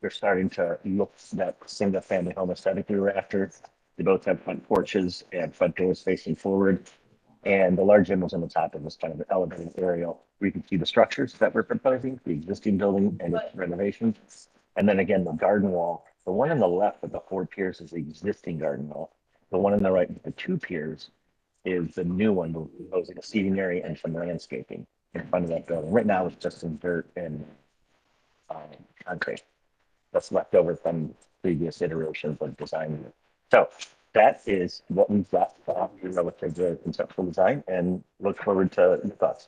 they're starting to look that single family home aesthetic we were after. They both have front porches and front doors facing forward. And the large image on the top of this kind of an elevated aerial, where you can see the structures that we're proposing, the existing building and its renovations. And then again, the garden wall. The one on the left with the 4 piers is the existing garden wall. The one on the right with the 2 piers is the new one, proposing a seating area and some landscaping in front of that building. Right now, it's just some dirt and concrete that's left over from previous iterations of design. So that is what we've got relative to conceptual design, and look forward to your thoughts.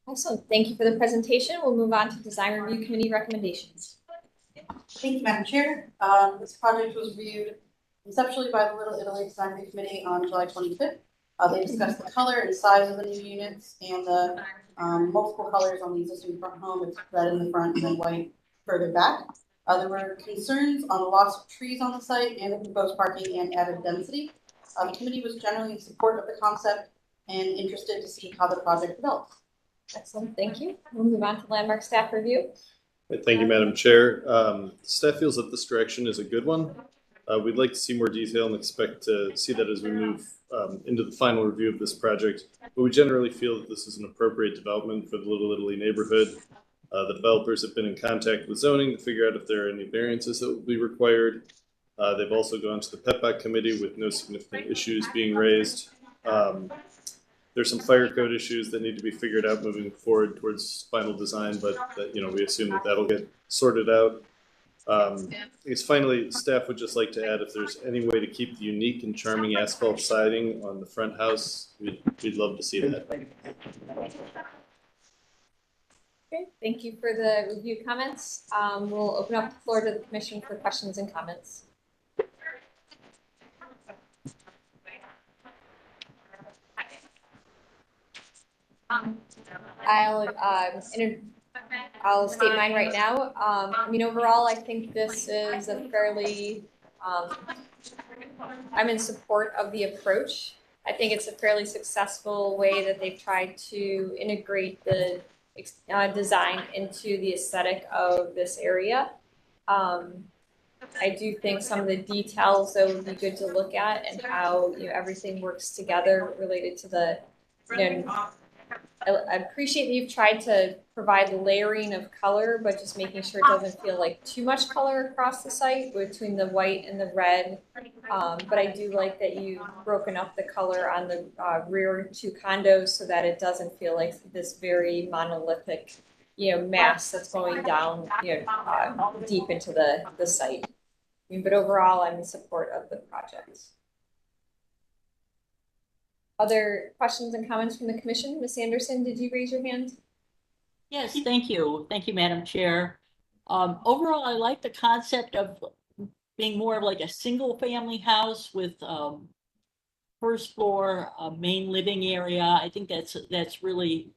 Excellent. Thank you for the presentation. We'll move on to Design Review Committee recommendations. Thank you, Madam Chair. This project was reviewed conceptually by the Little Italy Design Review Committee on July 25th. They discussed the color and size of the new units and the multiple colors on the existing front home. It's red in the front and then white further back. There were concerns on the loss of trees on the site and the proposed parking and added density. The committee was generally in support of the concept and interested to see how the project develops. Excellent, thank you. We'll move on to Landmark staff review. Thank you, Madam Chair. Staff feels that this direction is a good one. We'd like to see more detail and expect to see that as we move into the final review of this project. But we generally feel that this is an appropriate development for the Little Italy neighborhood. The developers have been in contact with zoning to figure out if there are any variances that will be required. They've also gone to the PEPAC committee with no significant issues being raised. There's some fire code issues that need to be figured out moving forward towards final design, but that, you know, we assume that that'll get sorted out. I guess finally, staff would just like to add, if there's any way to keep the unique and charming asphalt siding on the front house, we'd love to see that. Okay, thank you for the review comments. We'll open up the floor to the commission for questions and comments. I'll state mine right now. I mean, overall, I think this is a fairly, I'm in support of the approach. I think it's a fairly successful way that they've tried to integrate the design into the aesthetic of this area. I do think some of the details though would be good to look at and how, everything works together related to the, I appreciate that you've tried to provide layering of color, but just making sure it doesn't feel like too much color across the site between the white and the red. But I do like that you've broken up the color on the rear two condos so that it doesn't feel like this very monolithic, mass that's going down, deep into the site. But overall, I'm in support of the project. Other questions and comments from the commission? Ms. Anderson, did you raise your hand? Yes, thank you. Thank you, Madam Chair. Overall, I like the concept of being more of like a single family house with first floor, main living area. I think that's really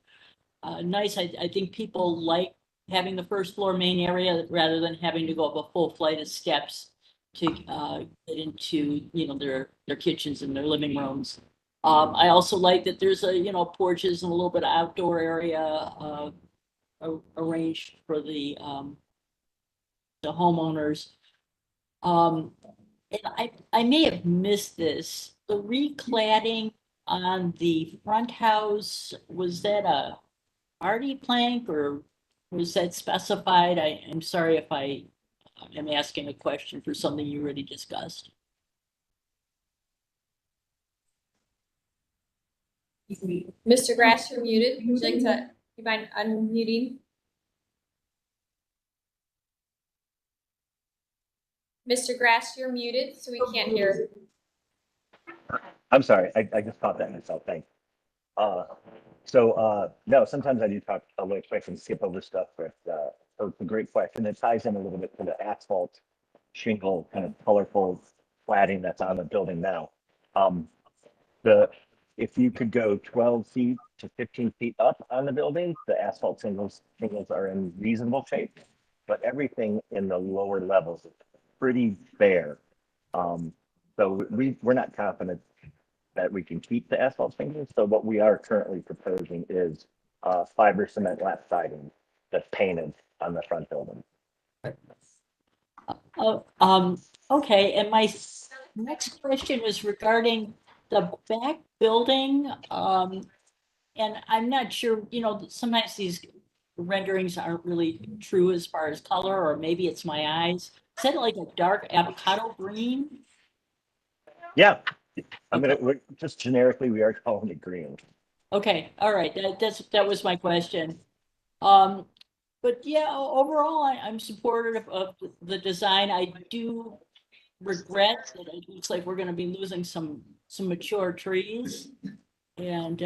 nice. I think people like having the first floor main area rather than having to go up a full flight of steps to get into, their kitchens and their living rooms. I also like that there's porches and a little bit of outdoor area arranged for the homeowners. And I may have missed this. The recladding on the front house, was that a hardy plank or was that specified? I'm sorry if I am asking a question for something you already discussed. Mr. Grass, you're muted. Would you like to, you mind unmuting? Mr. Grass, you're muted, so we can't hear. I'm sorry, I just caught that myself, thanks. No, sometimes I do talk a little quick and skip over stuff, but so it's a great question. It ties in a little bit to the asphalt shingle kind of colorful cladding that's on the building now. If you could go 12 feet to 15 feet up on the building, the asphalt shingles are in reasonable shape, but everything in the lower levels is pretty bare. So we're not confident that we can keep the asphalt shingles. So what we are currently proposing is fiber cement lap siding that's painted on the front building. Okay, and my next question was regarding the back building. And I'm not sure, sometimes these renderings aren't really true as far as color, or maybe it's my eyes. Is that like a dark avocado green? Yeah, I mean, we're just generically, we are calling it green. Okay, all right, that was my question. But yeah, overall, I'm supportive of the design. I do regret that it looks like we're going to be losing some mature trees, and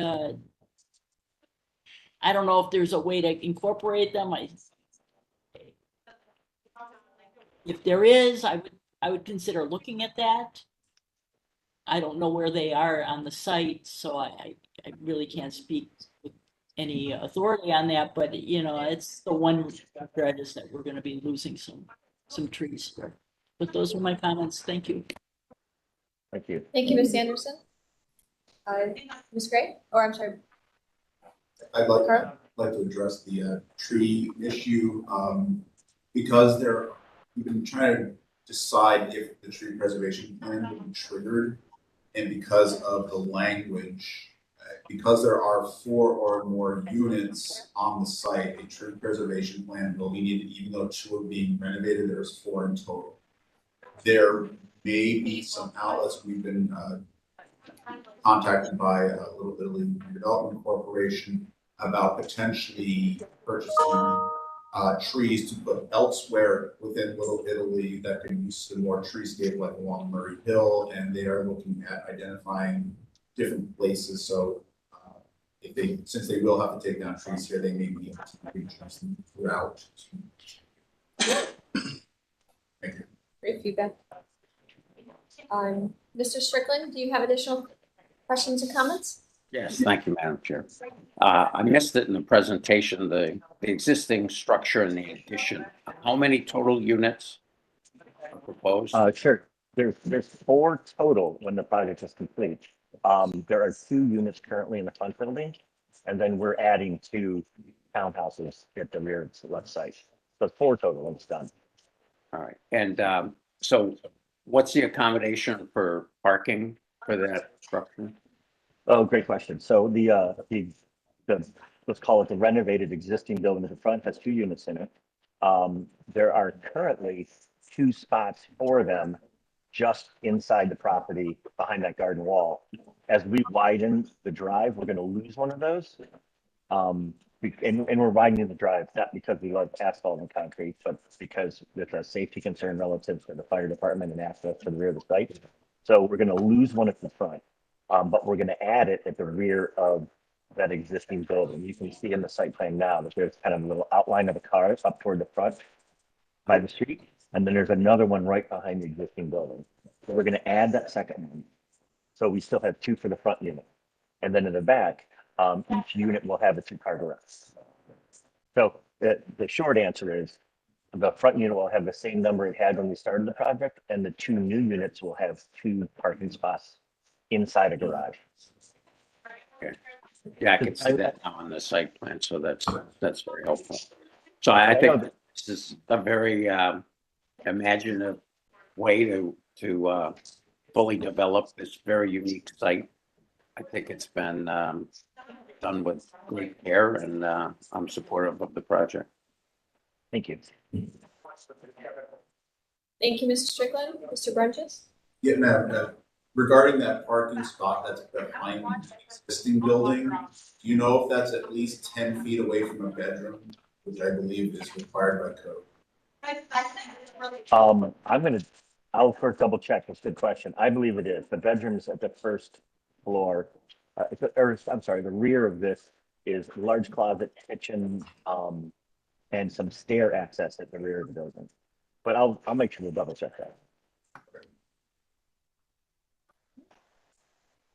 I don't know if there's a way to incorporate them. If there is, I would consider looking at that. I don't know where they are on the site, so I really can't speak with any authority on that, but it's the one regret is that we're going to be losing some trees here. But those are my comments. Thank you. Thank you. Thank you, Ms. Anderson. Ms. Gray, or I'm sorry. I'd like to address the tree issue because we've been trying to decide if the tree preservation plan will be triggered, and because of the language, because there are 4 or more units on the site, a tree preservation plan will be needed. Even though 2 are being renovated, there's 4 in total. There may be some outlets. We've been contacted by Little Italy Redevelopment Corporation about potentially purchasing trees to put elsewhere within Little Italy that can use some more treescape, like along Murray Hill, and they are looking at identifying different places. So since they will have to take down trees here, they may be able to reach them throughout. Thank you. Great feedback. Mr. Strickland, do you have additional questions or comments? Yes, thank you, Madam Chair. I missed it in the presentation, the existing structure and the addition. How many total units are proposed? Sure. There's 4 total when the project is complete. There are 2 units currently in the front building, and then we're adding 2 townhouses at the rear left side. So 4 total when it's done. All right. And So what's the accommodation for parking for that structure? Oh, great question. So let's call it the renovated existing building at the front has 2 units in it. There are currently 2 spots for them just inside the property behind that garden wall. As we widen the drive, we're going to lose one of those. And we're widening the drive, not because we love asphalt and concrete, but because it's a safety concern relative to the fire department and access to the rear of the site. So we're going to lose one at the front, but we're going to add it at the rear of that existing building. You can see in the site plan now that there's kind of a little outline of a car up toward the front by the street. And then there's another one right behind the existing building. So we're going to add that second one. So we still have 2 for the front unit. And then in the back, each unit will have a 2-car garage. So the short answer is the front unit will have the same number it had when we started the project, and the 2 new units will have 2 parking spots inside a garage. Okay. Yeah, I can see that now on the site plan, so that's very helpful. So I think this is a very imaginative way to fully develop this very unique site. I think it's been done with great care, and I'm supportive of the project. Thank you. Thank you, Mr. Strickland. Mr. Brunches? Yeah, ma'am, regarding that parking spot that's behind the existing building, do you know if that's at least 10 feet away from a bedroom, which I believe is required by code? I'll first double check. That's a good question. I believe it is. The bedroom's at the first floor, the rear of this is a large closet, kitchen, and some stair access at the rear of the building. But I'll make sure to double check that.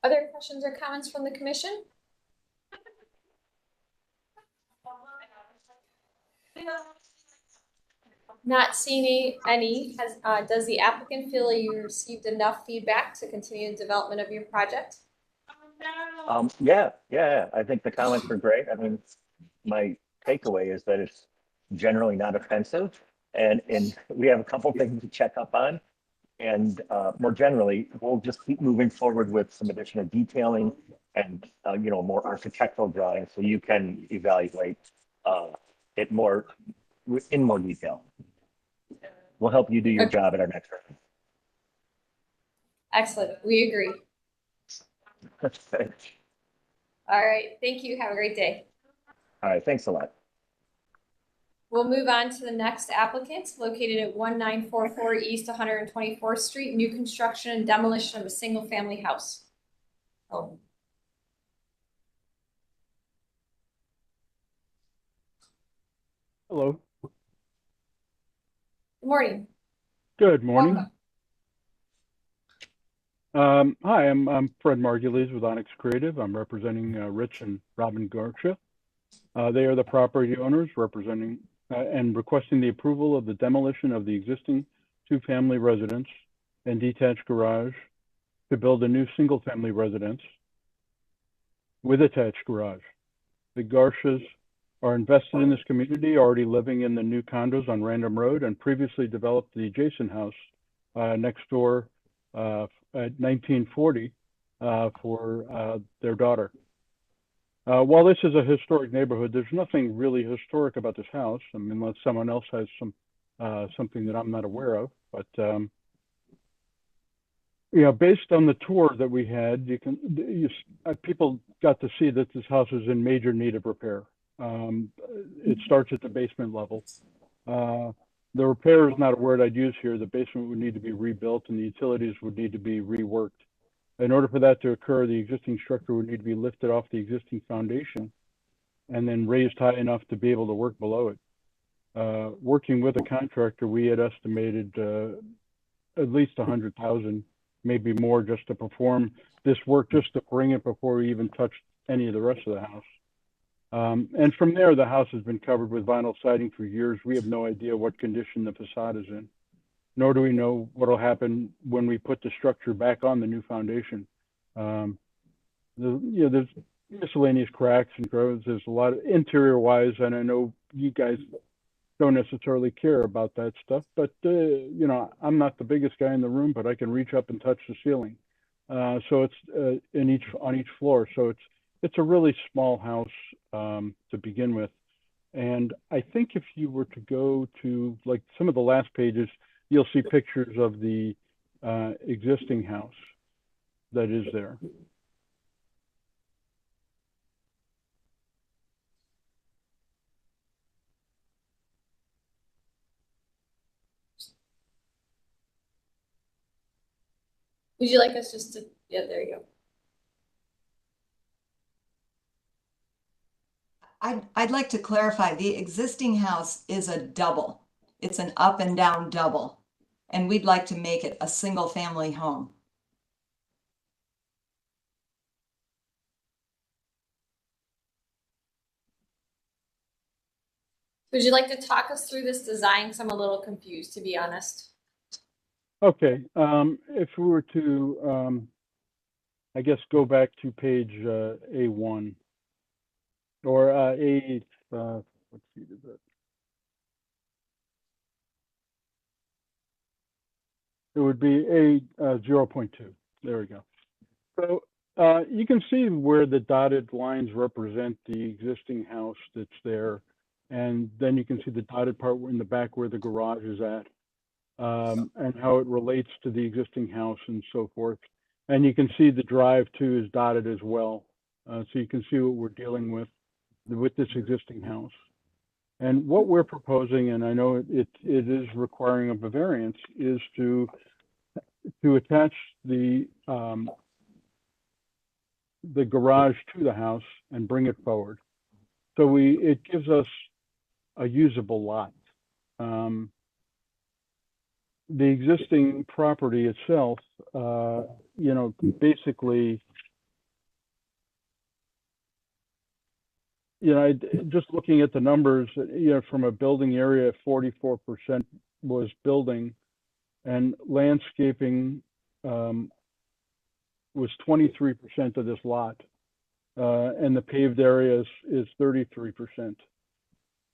Other questions or comments from the commission? Not seeing any, does the applicant feel you received enough feedback to continue the development of your project? Yeah. I think the comments were great. I mean, my takeaway is that it's generally not offensive, and we have a couple things to check up on. And more generally, we'll just keep moving forward with some additional detailing and more architectural drawings, so you can evaluate it in more detail. We'll help you do your job at our next round. Excellent. We agree. All right. Thank you. Have a great day. All right. Thanks a lot. We'll move on to the next applicant, located at 1944 East 124th Street, new construction and demolition of a single-family house. Oh. Hello. Good morning. Good morning. Welcome. Hi, I'm Fred Margulies with Onyx Creative. I'm representing Rich and Robin Garsha. They are the property owners representing and requesting the approval of the demolition of the existing 2-family residence and detached garage to build a new single-family residence with attached garage. The Garshas are invested in this community, already living in the new condos on Random Road, and previously developed the adjacent house next door at 1940 for their daughter. While this is a historic neighborhood, there's nothing really historic about this house. I mean, unless someone else has something that I'm not aware of. But based on the tour that we had, people got to see that this house is in major need of repair. It starts at the basement level. The repair is not a word I'd use here. The basement would need to be rebuilt and the utilities would need to be reworked. In order for that to occur, the existing structure would need to be lifted off the existing foundation and then raised high enough to be able to work below it. Working with a contractor, we had estimated at least $100,000, maybe more, just to perform this work, just to bring it before we even touched any of the rest of the house. And from there, the house has been covered with vinyl siding for years. We have no idea what condition the facade is in, nor do we know what will happen when we put the structure back on the new foundation. There's miscellaneous cracks and growths. There's a lot of interior-wise, and I know you guys don't necessarily care about that stuff. But you know, I'm not the biggest guy in the room, but I can reach up and touch the ceiling. So it's on each floor. So it's a really small house to begin with. And I think if you were to go to like some of the last pages, you'll see pictures of the existing house that is there. Would you like us just to, yeah, there you go. I'd like to clarify, the existing house is a double. It's an up and down double. And we'd like to make it a single family home. Would you like to talk us through this design? Because I'm a little confused, to be honest. Okay, if we were to, I guess, go back to page A1 or let's see, is that? It would be A0.2. There we go. So you can see where the dotted lines represent the existing house that's there. And then you can see the dotted part in the back where the garage is at. And how it relates to the existing house and so forth. And you can see the drive too is dotted as well. So you can see what we're dealing with this existing house. And what we're proposing, and I know it is requiring of a variance, is to attach the garage to the house and bring it forward. So it gives us a usable lot. The existing property itself, you know, basically, you know, just looking at the numbers, you know, from a building area, 44% was building, and landscaping was 23% of this lot, and the paved area is 33%.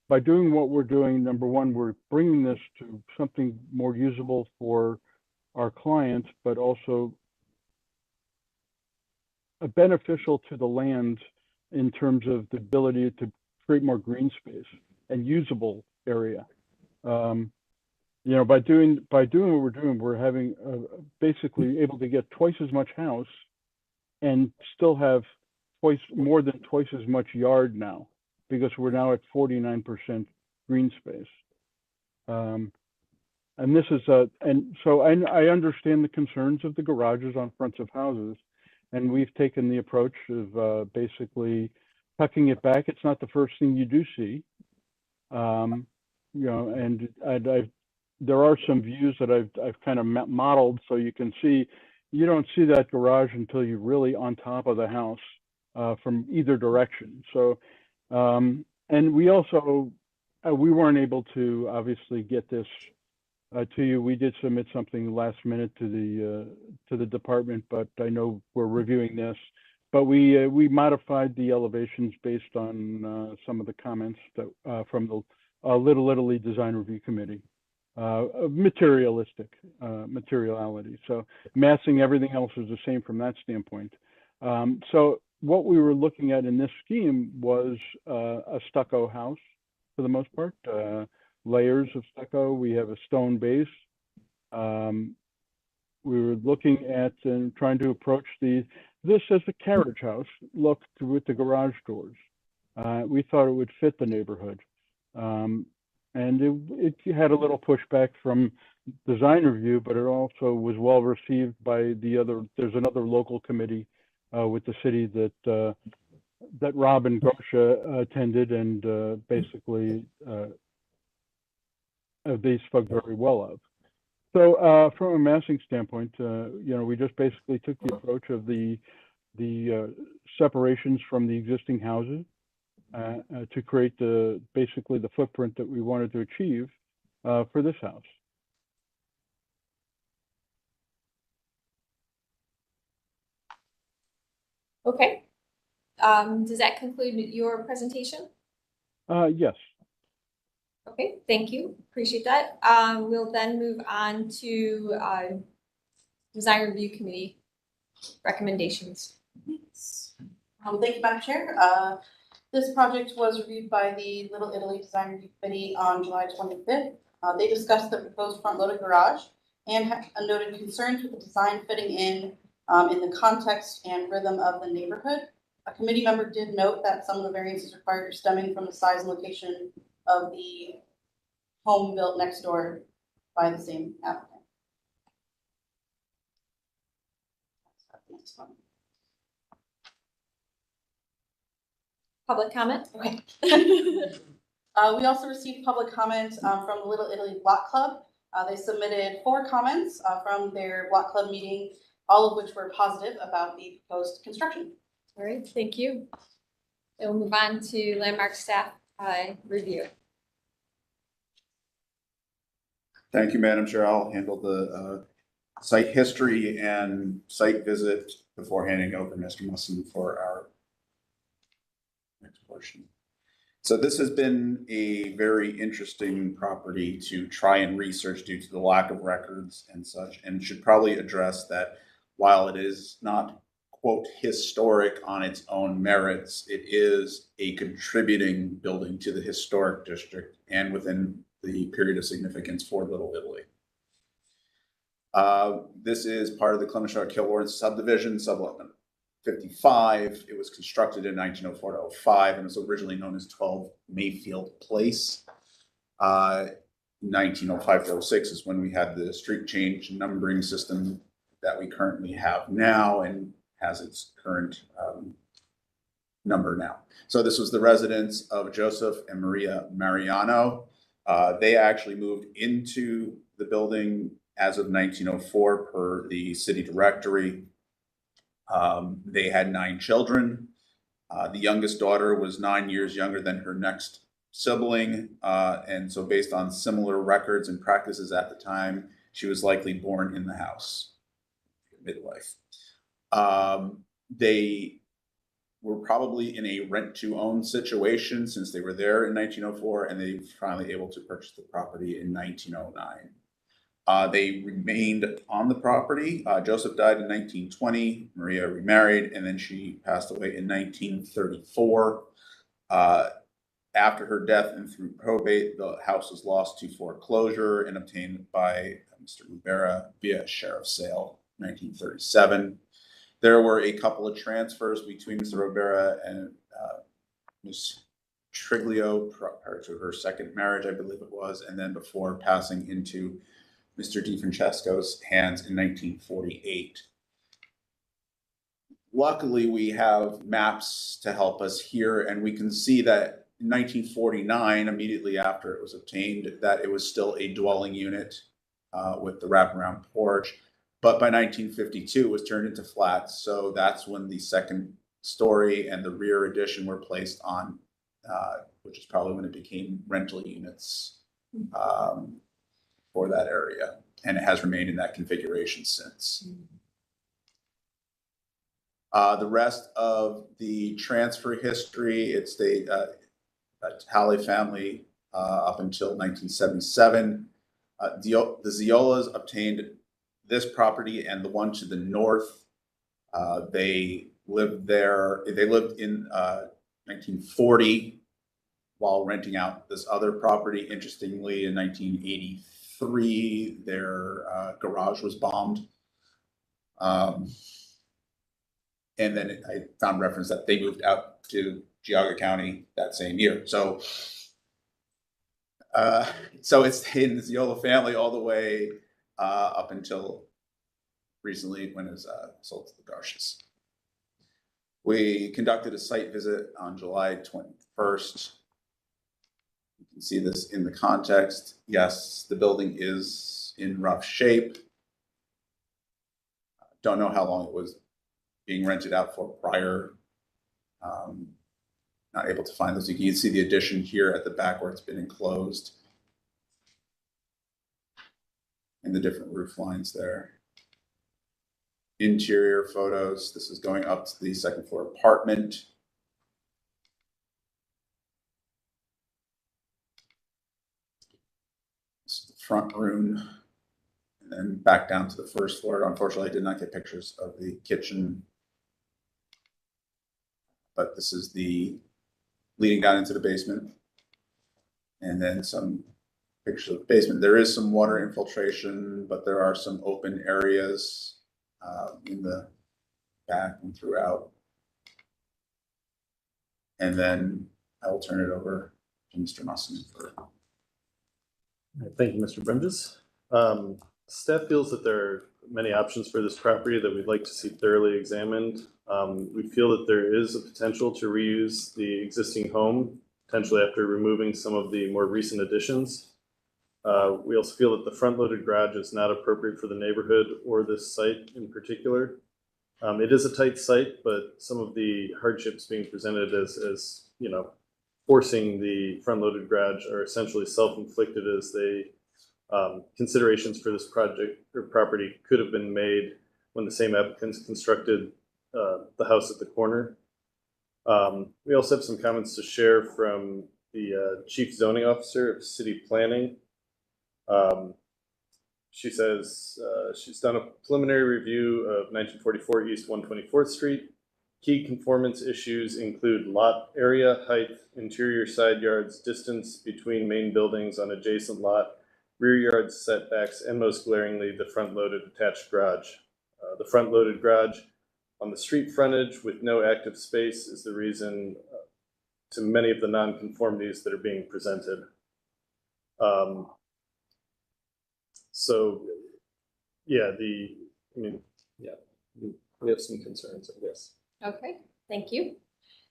By doing what we're doing, number one, we're bringing this to something more usable for our clients, but also beneficial to the land in terms of the ability to create more green space and usable area. You know, by doing what we're doing, we're having basically able to get twice as much house and still have more than twice as much yard now, because we're now at 49% green space. And this is and so I understand the concerns of the garages on fronts of houses, and we've taken the approach of basically tucking it back. It's not the first thing you do see, you know, and there are some views that I've kind of modeled, so you can see, you don't see that garage until you're really on top of the house from either direction. So, and we also, we weren't able to obviously get this to you. We did submit something last minute to the department, but I know we're reviewing this. But we modified the elevations based on some of the comments that from the Little Italy Design Review Committee, materiality. So massing everything else is the same from that standpoint. So what we were looking at in this scheme was a stucco house for the most part, layers of stucco. We have a stone base. We were looking at and trying to approach this as a carriage house look with the garage doors. We thought it would fit the neighborhood. And it had a little pushback from design review, but it also was well received by there's another local committee with the city that Rob and Gosha attended, and basically they spoke very well of. So from a massing standpoint, you know, we just basically took the approach of the separations from the existing houses to create basically the footprint that we wanted to achieve for this house. Okay. Does that conclude your presentation? Yes. Okay, thank you. Appreciate that. We'll then move on to Design Review Committee recommendations. Thank you, Madam Chair. This project was reviewed by the Little Italy Design Review Committee on July 25th. They discussed the proposed front-loaded garage and noted concerns with the design fitting in the context and rhythm of the neighborhood. A committee member did note that some of the variances required are stemming from the size and location of the home built next door by the same applicant. Next one. Public comment? Okay. We also received public comments from the Little Italy Block Club. They submitted 4 comments from their Block Club meeting, all of which were positive about the proposed construction. All right, thank you. And we'll move on to landmark staff review. Thank you, Madam Chair. I'll handle the site history and site visit before handing over to Mr. Musson for our next portion. So this has been a very interesting property to try and research due to the lack of records and such, and should probably address that while it is not, quote, historic on its own merits, it is a contributing building to the historic district and within the period of significance for Little Italy. This is part of the Clementshaw Kilbourne subdivision, sublot 55. It was constructed in 1904 to 05 and was originally known as 12 Mayfield Place. 1905 to 06 is when we had the street change numbering system that we currently have now and has its current number now. So this was the residence of Joseph and Maria Mariano. They actually moved into the building as of 1904 per the city directory. They had 9 children. The youngest daughter was 9 years younger than her next sibling. And so based on similar records and practices at the time, she was likely born in the house, midwife. They were probably in a rent-to-own situation since they were there in 1904, and they were finally able to purchase the property in 1909. They remained on the property. Joseph died in 1920, Maria remarried, and then she passed away in 1934. After her death and through probate, the house was lost to foreclosure and obtained by Mr. Rivera via sheriff's sale in 1937. There were a couple of transfers between Mr. Rivera and Ms. Triglio prior to her second marriage, I believe it was, and then before passing into Mr. DiFrancesco's hands in 1948. Luckily, we have maps to help us here, and we can see that in 1949, immediately after it was obtained, that it was still a dwelling unit with the wraparound porch. But by 1952, it was turned into flats. So that's when the second story and the rear addition were placed on, which is probably when it became rental units for that area. And it has remained in that configuration since. The rest of the transfer history, it's the Talley family up until 1977. The Ziolas obtained this property and the one to the north. They lived there. They lived in 1940 while renting out this other property. Interestingly, in 1983, their garage was bombed. And then I found reference that they moved out to Geauga County that same year. So it stayed in the Ziola family all the way up until recently when it was sold to the Garshes. We conducted a site visit on July 21st. You can see this in the context. Yes, the building is in rough shape. Don't know how long it was being rented out for prior. Not able to find those. You can see the addition here at the back where it's been enclosed. And the different roof lines there. Interior photos. This is going up to the second floor apartment. front room, and then back down to the first floor. Unfortunately, I did not get pictures of the kitchen, but this is the leading down into the basement, and then some pictures of the basement. There is some water infiltration, but there are some open areas in the back and throughout. And then I will turn it over to Mr. Musson for. Thank you, Mr. Brimges. Staff feels that there are many options for this property that we'd like to see thoroughly examined. We feel that there is a potential to reuse the existing home, potentially after removing some of the more recent additions. We also feel that the front-loaded garage is not appropriate for the neighborhood or this site in particular. It is a tight site, but some of the hardships being presented as you know, forcing the front-loaded garage are essentially self-inflicted, as they considerations for this project or property could have been made when the same applicants constructed the house at the corner. We also have some comments to share from the Chief Zoning Officer of City Planning. She says she's done a preliminary review of 1944 East 124th Street. Key conformance issues include lot area, height, interior side yards, distance between main buildings on adjacent lot, rear yard setbacks, and most glaringly, the front-loaded attached garage. The front-loaded garage on the street frontage with no active space is the reason to many of the non-conformities that are being presented. So, yeah, we have some concerns, I guess. Okay, thank you.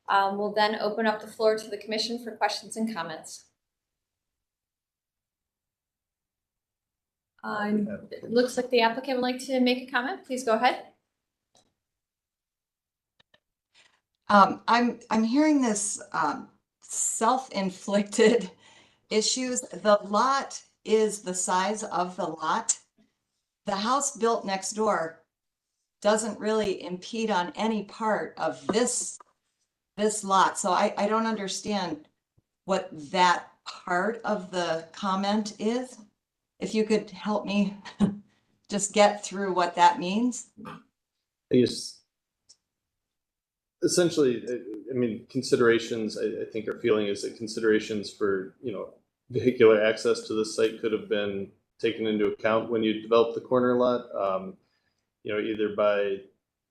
We'll then open up the floor to the commission for questions and comments. It looks like the applicant would like to make a comment. Please go ahead. I'm hearing this self-inflicted issues. The lot is the size of the lot. The house built next door doesn't really impede on any part of this lot. So I don't understand what that part of the comment is. If you could help me just get through what that means. I guess essentially, I mean, considerations, I think our feeling is that considerations for, you know, vehicular access to the site could have been taken into account when you develop the corner lot. You know, either by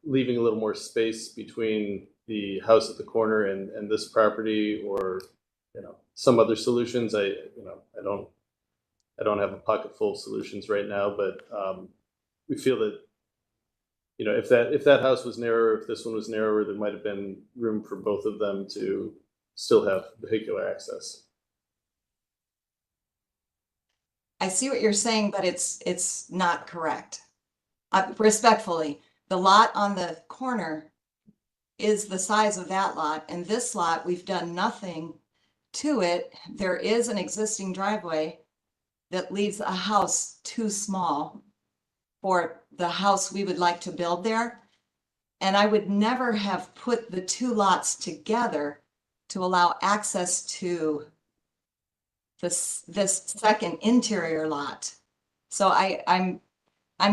leaving a little more space between the house at the corner and this property, or, you know, some other solutions. I don't have a pocket full of solutions right now, but we feel that, you know, if that house was narrower, if this one was narrower, there might have been room for both of them to still have vehicular access. I see what you're saying, but it's not correct. Respectfully, the lot on the corner is the size of that lot, and this lot, we've done nothing to it. There is an existing driveway that leaves a house too small for the house we would like to build there. And I would never have put the two lots together to allow access to this second interior lot. So I'm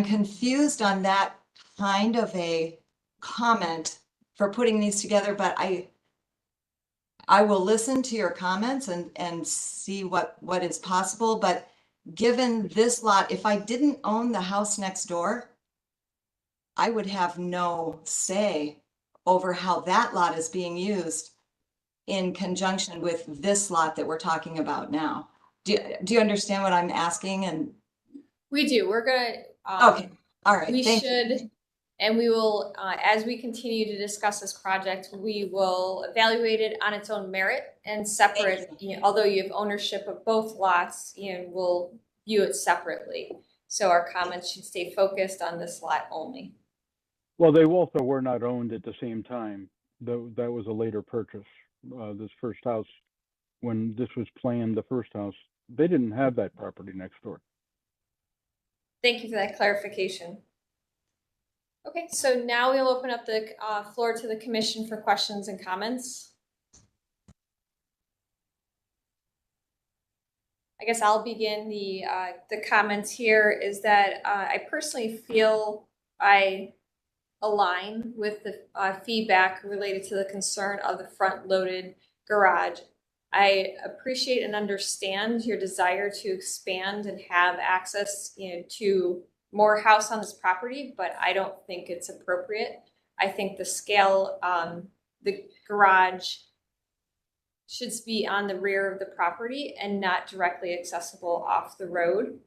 confused on that kind of a comment for putting these together, but I will listen to your comments and see what is possible. But given this lot, if I didn't own the house next door, I would have no say over how that lot is being used in conjunction with this lot that we're talking about now. Do you understand what I'm asking? And We do. We're gonna. Okay. All right. We Thank should, you. and we will, as we continue to discuss this project, we will evaluate it on its own merit and separate. You know, although you have ownership of both lots, you know, we'll view it separately. So our comments should stay focused on this lot only. Well, they also were not owned at the same time. That was a later purchase. This first house, when this was planned, the first house, they didn't have that property next door. Thank you for that clarification. Okay, so now we'll open up the floor to the commission for questions and comments. I guess I'll begin the comments here is that I personally feel I align with the feedback related to the concern of the front-loaded garage. I appreciate and understand your desire to expand and have access, to more house on this property, but I don't think it's appropriate. I think the scale, the garage should be on the rear of the property and not directly accessible off the road.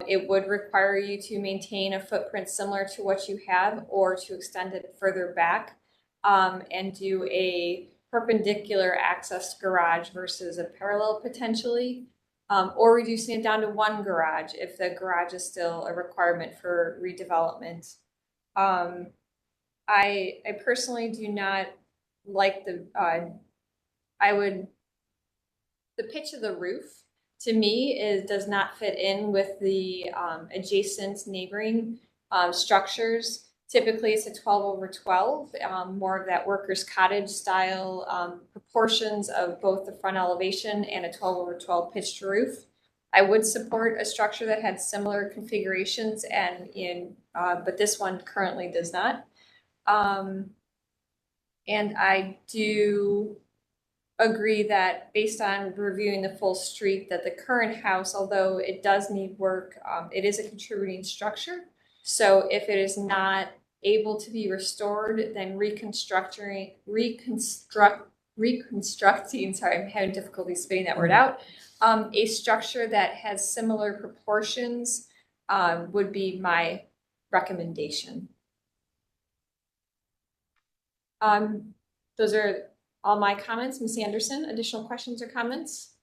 It would require you to maintain a footprint similar to what you have or to extend it further back and do a perpendicular access garage versus a parallel potentially, or reducing it down to one garage if the garage is still a requirement for redevelopment. I personally do not like the pitch of the roof. To me, does not fit in with the adjacent neighboring structures. Typically, it's a 12/12, more of that workers' cottage style proportions of both the front elevation and a 12/12 pitched roof. I would support a structure that had similar configurations but this one currently does not. And I do agree that based on reviewing the full street that the current house, although it does need work, it is a contributing structure. So if it is not able to be restored, then reconstructing, sorry, I'm having difficulty spitting that word out, a structure that has similar proportions would be my recommendation. Those are all my comments. Ms. Anderson, additional questions or comments?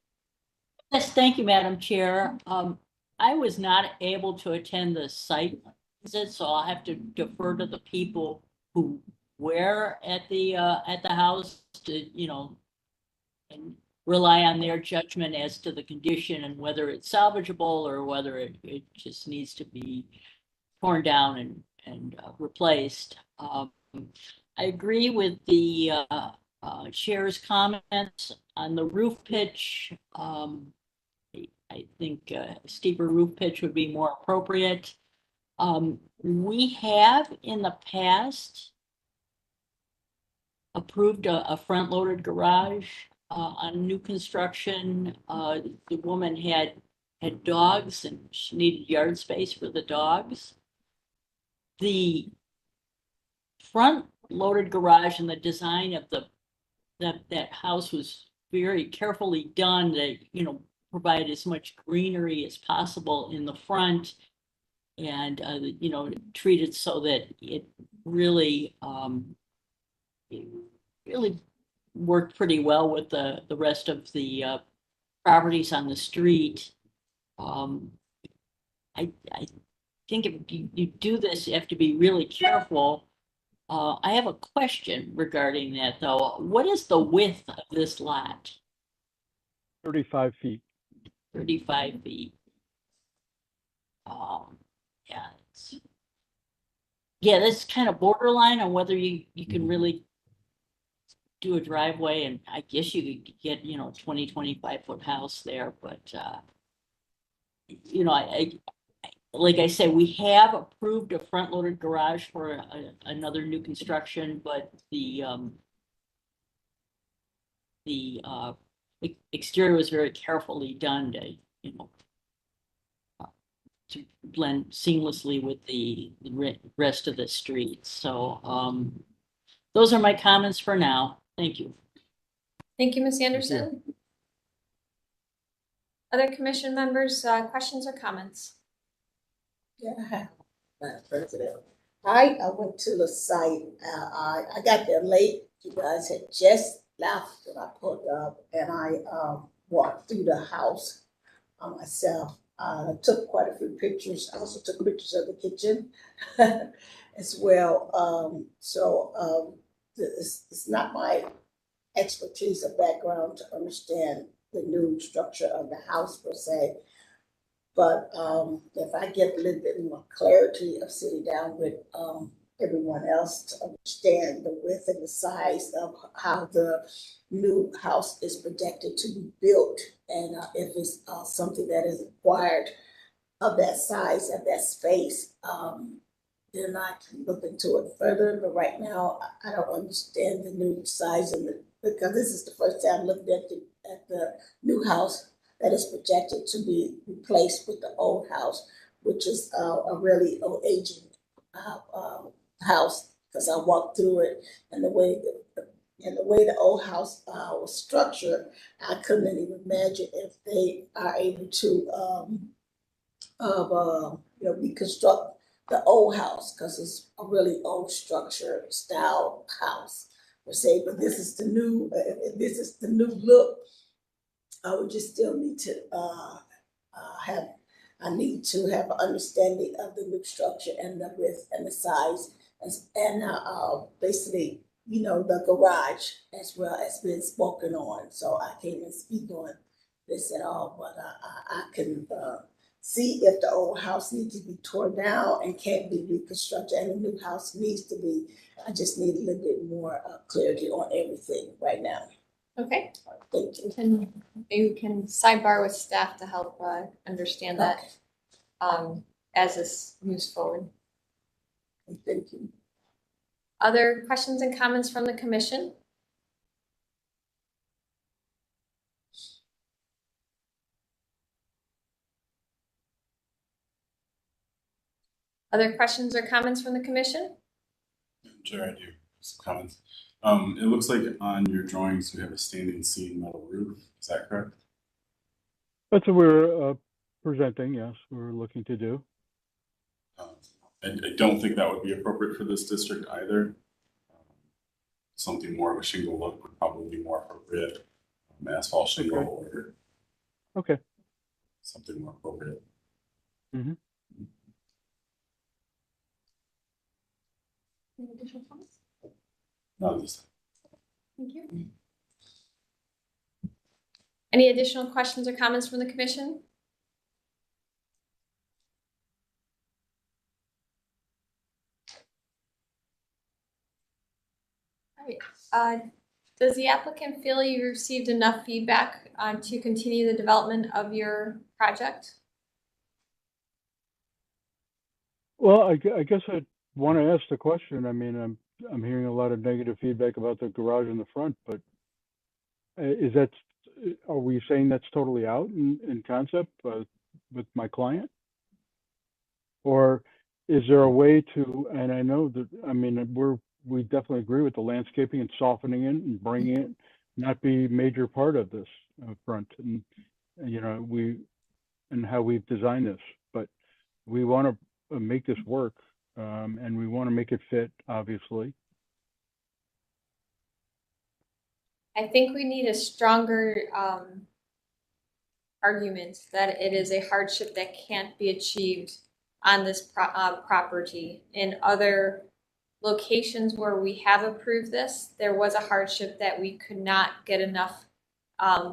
Yes, thank you, Madam Chair. I was not able to attend the site visit, so I'll have to defer to the people who were at the house to, and rely on their judgment as to the condition and whether it's salvageable or whether it just needs to be torn down and replaced. I agree with the chair's comments on the roof pitch. I think a steeper roof pitch would be more appropriate. We have in the past approved a front-loaded garage on new construction. The woman had dogs and she needed yard space for the dogs. The front-loaded garage and the design of that house was very carefully done to, provide as much greenery as possible in the front and, treat it so that it really, worked pretty well with the rest of the properties on the street. I think if you do this, you have to be really careful. I have a question regarding that, though. What is the width of this lot? 35 feet. 35 feet. Yeah, that's kind of borderline on whether you can really do a driveway, and I guess you could get 20-25 foot house there, but like I said, we have approved a front-loaded garage for another new construction, but the exterior was very carefully done to blend seamlessly with the rest of the street. So those are my comments for now. Thank you. Thank you, Ms. Anderson. Other commission members, questions or comments? Yeah, Madam President. I went to the site. I got there late. You guys had just left and I pulled up and I walked through the house myself. I took quite a few pictures. I also took pictures of the kitchen as well. It's not my expertise or background to understand the new structure of the house per se. But if I get a little bit more clarity of sitting down with everyone else to understand the width and the size of how the new house is projected to be built, and if it's something that is required of that size, of that space. Then I can look into it further, but right now I don't understand the new size because this is the first time looking at the new house that is projected to be replaced with the old house, which is a really old aging house, because I walked through it and the way the old house was structured, I couldn't even imagine if they are able to reconstruct the old house, because it's a really old structure style house per se. But this is the new, this is the new look. I would just still need to I need to have an understanding of the new structure and the width and the size, and basically, the garage as well as been spoken on. So I can't even speak on this at all, but I can see if the old house needs to be torn down and can't be reconstructed and the new house needs to be. I just need a little bit more clarity on everything right now. Okay. Thank you. Maybe we can sidebar with staff to help understand that as this moves forward. Thank you. Other questions and comments from the commission? Other questions or comments from the commission? Chair, I do have some comments. It looks like on your drawings we have a standing seam metal roof. Is that correct? That's what we're presenting, yes, we're looking to do. I don't think that would be appropriate for this district either. Something more of a shingle look would probably be more appropriate. Asphalt shingle or something more appropriate. Mm-hmm. Any additional comments? Not this time. Thank you. Any additional questions or comments from the commission? All right. Does the applicant feel you received enough feedback to continue the development of your project? Well, I guess I want to ask the question. I mean, I'm hearing a lot of negative feedback about the garage in the front, but are we saying that's totally out in concept with my client? Or is there a way to, and I know that, I mean, we definitely agree with the landscaping and softening it and bringing it, not be a major part of this front, and and how we've designed this, but we want to make this work, and we want to make it fit, obviously. I think we need a stronger argument that it is a hardship that can't be achieved on this property. In other locations where we have approved this, there was a hardship that we could not get enough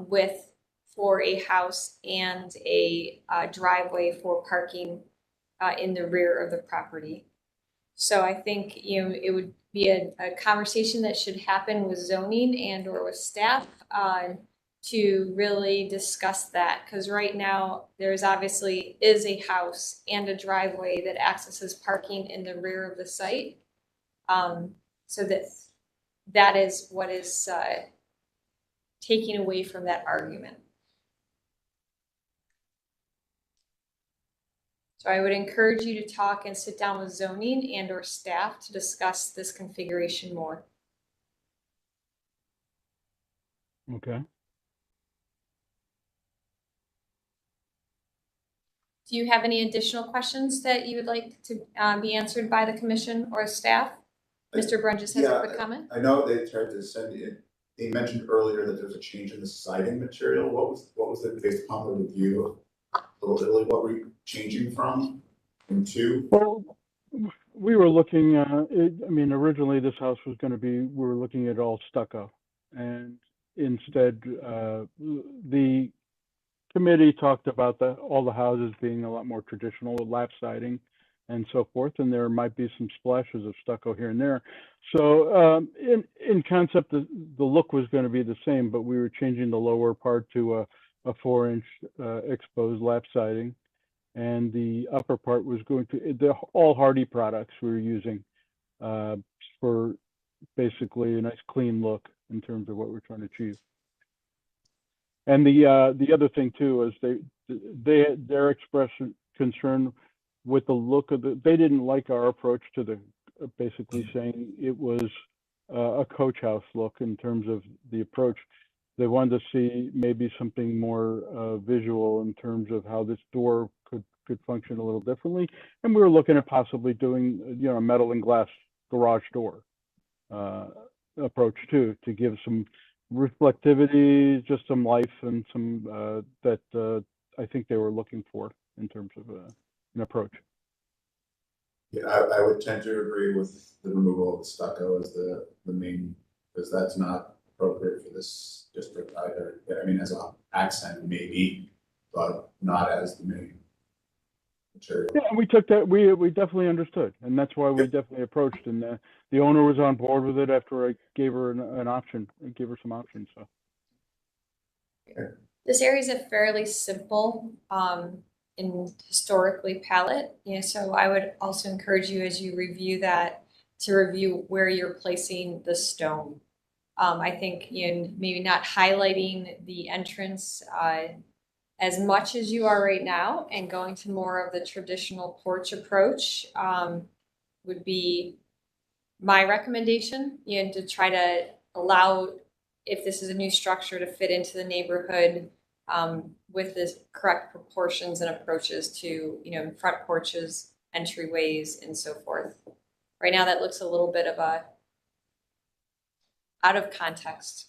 width for a house and a driveway for parking in the rear of the property. So I think it would be a conversation that should happen with zoning and or with staff to really discuss that, because right now there's obviously is a house and a driveway that accesses parking in the rear of the site. So that is what is taking away from that argument. So I would encourage you to talk and sit down with zoning and or staff to discuss this configuration more. Okay. Do you have any additional questions that you would like to be answered by the commission or staff? Mr. Brunges has a quick comment. I know they tried to send it. They mentioned earlier that there's a change in the siding material. What was it based upon the review? What were you changing from and to? Well, we were looking. I mean, originally this house was going to be. We were looking at all stucco, and instead, the committee talked about all the houses being a lot more traditional with lap siding, and so forth, and there might be some splashes of stucco here and there. So in concept, the look was going to be the same, but we were changing the lower part to a 4-inch exposed lap siding, and the upper part was going to all Hardy products we were using for basically a nice clean look in terms of what we're trying to achieve. And the other thing too is their expression concern with the look of they didn't like our approach to the basically saying it was a coach house look in terms of the approach. They wanted to see maybe something more visual in terms of how this door could function a little differently. And we were looking at possibly doing, you know, a metal and glass garage door approach too, to give some reflectivity, just some life, and some that I think they were looking for in terms of an approach. Yeah, I would tend to agree with the removal of the stucco as the main, because that's not appropriate for this district either. I mean, as an accent maybe, but not as the main material. Yeah, and we took that. We definitely understood, and that's why we definitely approached. And the owner was on board with it after I gave her an option. I gave her some options. So This area is a fairly simple and historically palette. Yeah, so I would also encourage you as you review that to review where you're placing the stone. I think in maybe not highlighting the entrance as much as you are right now, and going to more of the traditional porch approach would be my recommendation, you know, to try to allow, if this is a new structure, to fit into the neighborhood with the correct proportions and approaches to, you know, front porches, entryways, and so forth. Right now, that looks a little bit of a out of context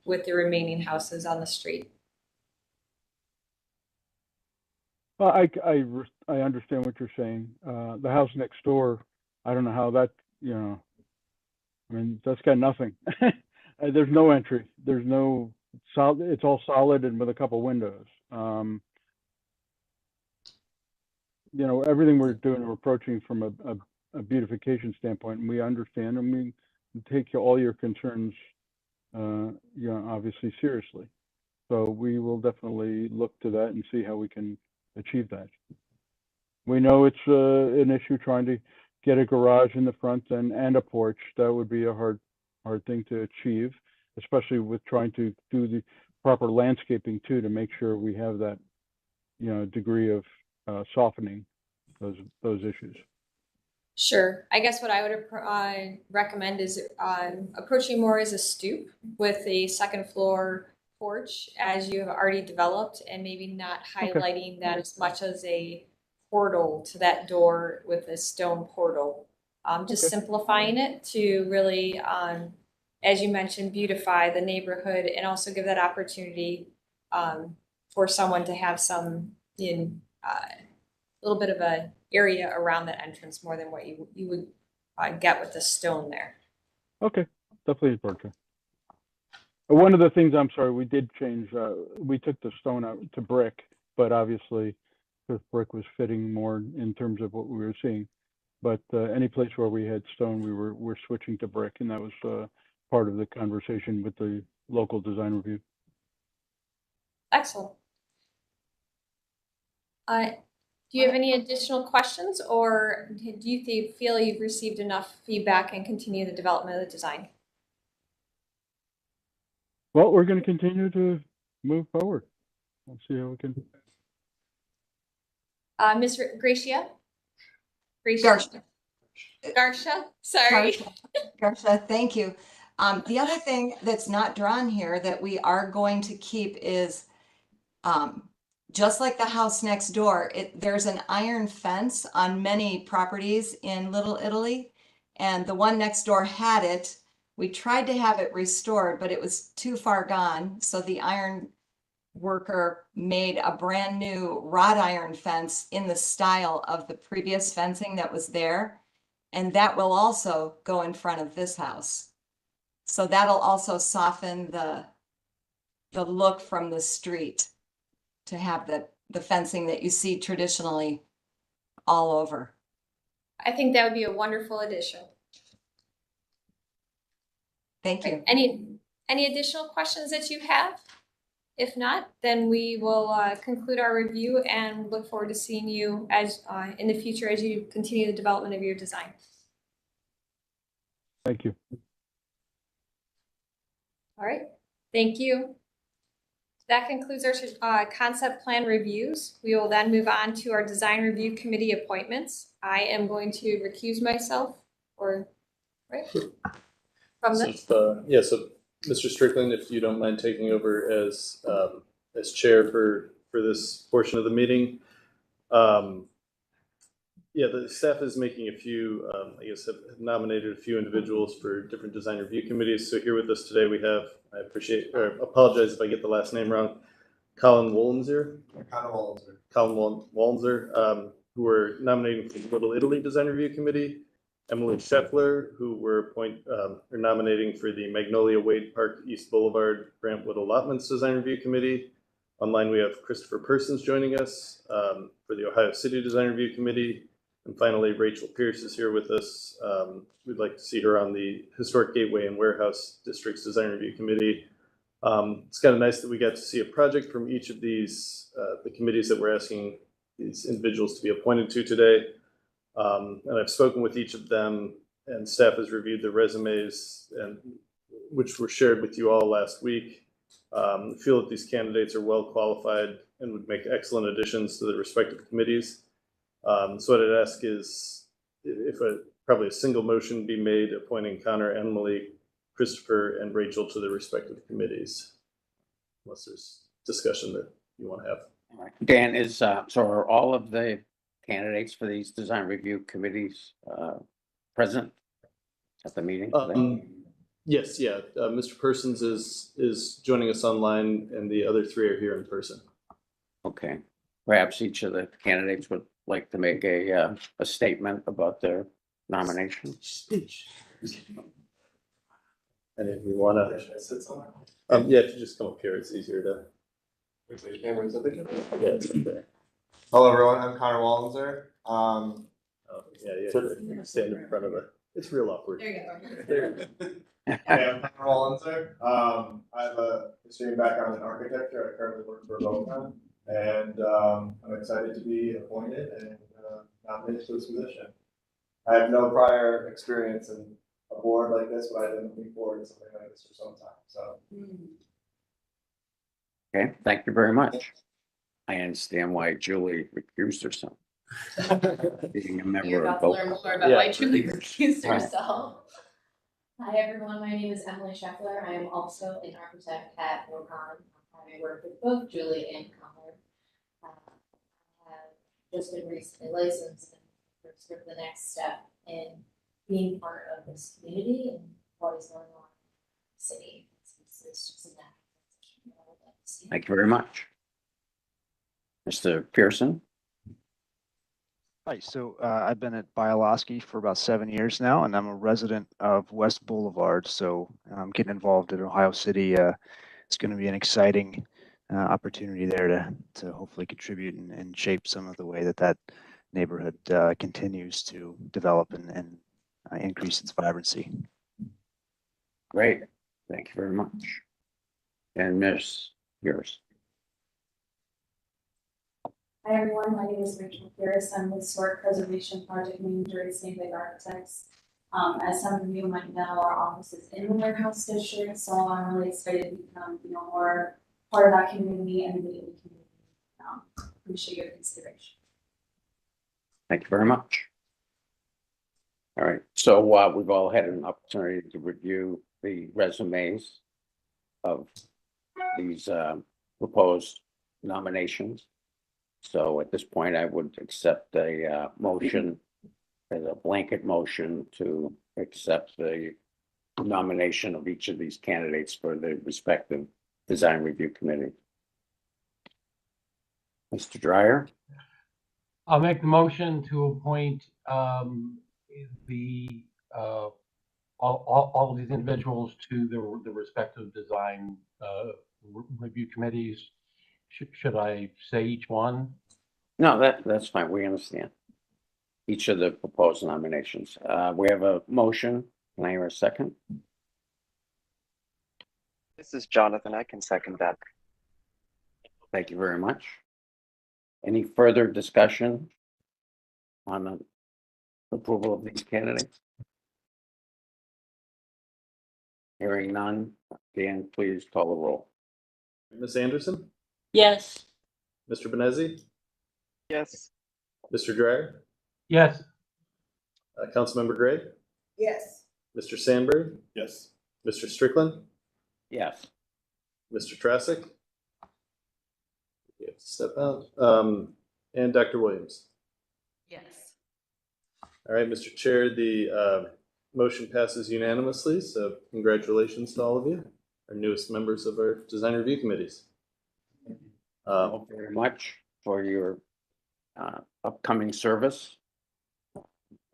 with the remaining houses on the street. well, I understand what you're saying. The house next door, I don't know how that, you know, I mean, that's got nothing. There's no entry. There's no solid. It's all solid and with a couple windows. You know, everything we're doing, we're approaching from a beautification standpoint, and we understand, and we take all your concerns, you know, obviously seriously. So we will definitely look to that and see how we can achieve that. We know it's an issue trying to get a garage in the front and a porch. That would be a hard thing to achieve, especially with trying to do the proper landscaping too, to make sure we have that, you know, degree of softening those issues. Sure. I guess what I would recommend is approaching more as a stoop with a second floor porch as you have already developed, and maybe not highlighting that as much as a portal to that door with a stone portal. Just simplifying it to really, as you mentioned, beautify the neighborhood, and also give that opportunity for someone to have some little bit of a area around that entrance more than what you would get with the stone there. Okay, definitely important. One of the things, I'm sorry, we did change, we took the stone out to brick, but obviously the brick was fitting more in terms of what we were seeing. But any place where we had stone, we're switching to brick, and that was part of the conversation with the local design review. Excellent. Do you have any additional questions, or do you feel you've received enough feedback and continue the development of the design? Well, we're going to continue to move forward. We'll see how we can. Ms. Gracia? Garsha, sorry. Garsha, thank you. The other thing that's not drawn here that we are going to keep is just like the house next door, there's an iron fence on many properties in Little Italy, and the one next door had it. We tried to have it restored, but it was too far gone. So the iron worker made a brand new wrought iron fence in the style of the previous fencing that was there. And that will also go in front of this house. So that'll also soften the look from the street to have the fencing that you see traditionally all over. I think that would be a wonderful addition. Thank you. Any additional questions that you have? If not, then we will conclude our review and look forward to seeing you as in the future as you continue the development of your design. Thank you. All right, thank you. That concludes our concept plan reviews. We will then move on to our design review committee appointments. I am going to recuse myself from this. So, so Mr. Strickland, if you don't mind taking over as chair for this portion of the meeting. The staff is making a few, have nominated a few individuals for different design review committees. So here with us today, we have, I apologize if I get the last name wrong, Colin Wollenzer, who we're nominating for the Little Italy Design Review Committee, Emily Scheffler, who we're nominating for the Magnolia Wade Park East Boulevard Brantwood Allotments Design Review Committee. Online, we have Christopher Persons joining us for the Ohio City Design Review Committee. And finally, Rachel Pierce is here with us. We'd like to see her on the Historic Gateway and Warehouse Districts Design Review Committee. It's kind of nice that we got to see a project from each of these, the committees that we're asking these individuals to be appointed to today. And I've spoken with each of them, and staff has reviewed their resumes, and which were shared with you all last week. I feel that these candidates are well qualified and would make excellent additions to the respective committees. So what I'd ask is if probably a single motion be made appointing Connor, Emily, Christopher, and Rachel to the respective committees, unless there's discussion that you want to have. All right. Dan, so are all of the candidates for these design review committees present at the meeting today? Yes, Mr. Persons is joining us online, and the other three are here in person. Okay, perhaps each of the candidates would like to make a statement about their nomination. And if you want to, if you just come up here, it's easier to. Hello, everyone. I'm Connor Wallenzer. Stand in front of it. It's real awkward. There you go. I am Connor Wallenzer. I have a history and background in architecture. I currently work for Boca, and I'm excited to be appointed and nominated for this position. I have no prior experience in a board like this, but I've been looking forward to something like this for some time. So. Okay, thank you very much. I understand why Julie recused herself. Being a member You're of about to both. learn more about why Julie recused herself. Hi, everyone. My name is Emily Scheffler. I am also an architect at Rokon. I work with both Julie and Connor. I have just been recently licensed and for sort of the next step in being part of this community and what is going on in the city. It's just a natural transition that I would like to see. Thank you very much. Mr. Pearson? Hi, so I've been at Bialowski for about 7 years now, and I'm a resident of West Boulevard. So I'm getting involved in Ohio City. It's going to be an exciting opportunity there to hopefully contribute and shape some of the way that neighborhood continues to develop and increase its vibrancy. Great, thank you very much. And Ms. Pierce? Hi, everyone. My name is Rachel Pierce. I'm the Historic Preservation Project Manager at St. Big Architects. As some of you might know, our office is in the Warehouse District, so I'm really excited to become, more part of that community and the community. Appreciate your consideration. Thank you very much. All right, so we've all had an opportunity to review the resumes of these proposed nominations. So at this point, I would accept a motion as a blanket motion to accept the nomination of each of these candidates for the respective design review committee. Mr. Dryer? I'll make the motion to appoint all of these individuals to the respective design review committees. Should I say each one? No, that's fine. We understand. each of the proposed nominations. We have a motion. Can I hear a second? This is Jonathan. I can second that. Thank you very much. Any further discussion on the approval of these candidates? Hearing none. Dan, please call the roll. Ms. Anderson, Yes. Mr. Benezi, Yes. Mr. Dryer, Yes. Councilmember Gray, Yes. Mr. Sandberg, Yes. Mr. Strickland, Yes. Mr. Trassick. You have to step out. And Dr. Williams. Yes. All right, Mr. Chair, the motion passes unanimously, so congratulations to all of you, our newest members of our design review committees. Thank you very much for your upcoming service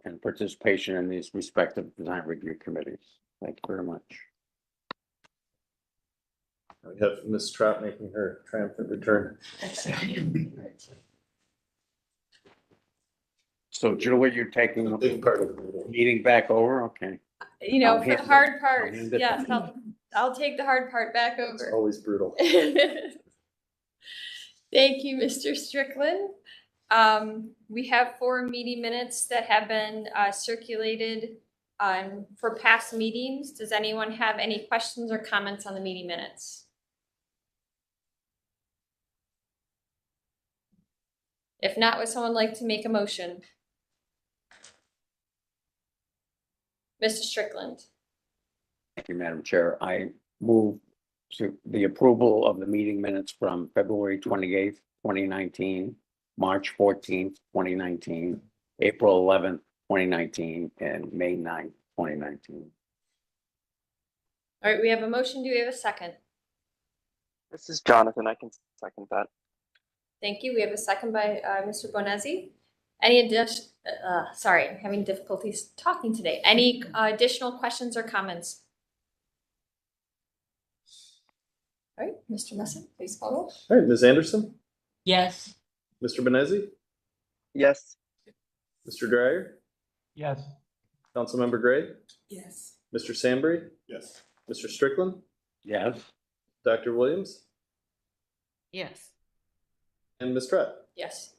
and participation in these respective design review committees. Thank you very much. We have Ms. Trout making her triumphant return. So Julie, you're taking the big part of the meeting back over? Okay. You know, I'll for the hand hard it- part, I'll hand it yes, back. I'll take the hard part back It's over. always brutal. Thank you, Mr. Strickland. We have 4 meeting minutes that have been circulated for past meetings. Does anyone have any questions or comments on the meeting minutes? If not, would someone like to make a motion? Mr. Strickland. Thank you, Madam Chair. I move to the approval of the meeting minutes from February 28th, 2019, March 14th, 2019, April 11th, 2019, and May 9th, 2019. All right, we have a motion. Do we have a second? This is Jonathan. I can second that. Thank you. We have a second by Mr. Bonazzi. Any addition? Sorry, I'm having difficulties talking today. Any additional questions or comments? All right, Mr. Messer, please follow. All right, Ms. Anderson, Yes. Mr. Benezi, Yes. Mr. Dryer, Yes. Councilmember Gray, Yes. Mr. Sandberg, Yes. Mr. Strickland, Yes. Dr. Williams, Yes. and Ms. Trout. Yes,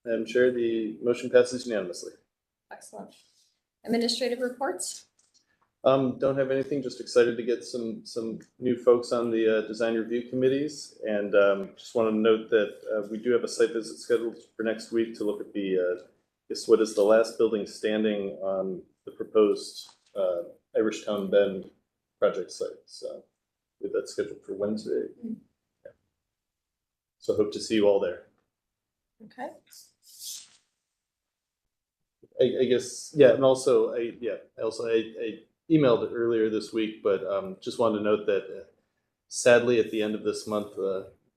Madam Chair, the motion passes unanimously. excellent. Administrative reports? Don't have anything, just excited to get some new folks on the design review committees. And just want to note that we do have a site visit scheduled for next week to look at the, guess what is the last building standing on the proposed Irish Town Bend project site. So we have that scheduled for Wednesday. Yeah. So hope to see you all there. Okay. I guess, yeah, and also I emailed it earlier this week, but just wanted to note that sadly at the end of this month,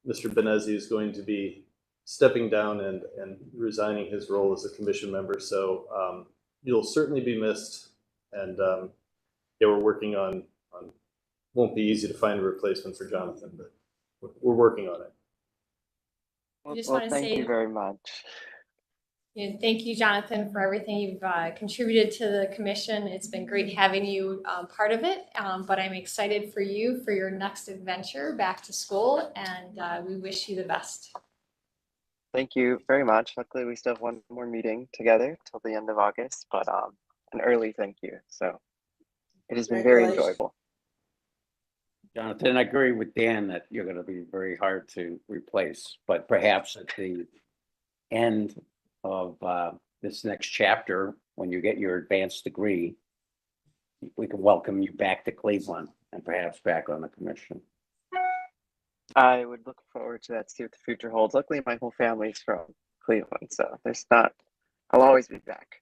Mr. Benezi is going to be stepping down and resigning his role as a commission member. So you'll certainly be missed. And yeah, we're working on, won't be easy to find a replacement for Jonathan, but we're working on it. I just Well, want to thank say you very much. thank you, Jonathan, for everything you've contributed to the commission. It's been great having you part of it, but I'm excited for you for your next adventure back to school, and we wish you the best. Thank you very much. Luckily, we still have one more meeting together till the end of August, but an early thank you. So it has been very enjoyable. Jonathan, I agree with Dan that you're going to be very hard to replace, but perhaps at the end of this next chapter, when you get your advanced degree, we can welcome you back to Cleveland and perhaps back on the commission. I would look forward to that, see what the future holds. Luckily, my whole family's from Cleveland, so I'll always be back.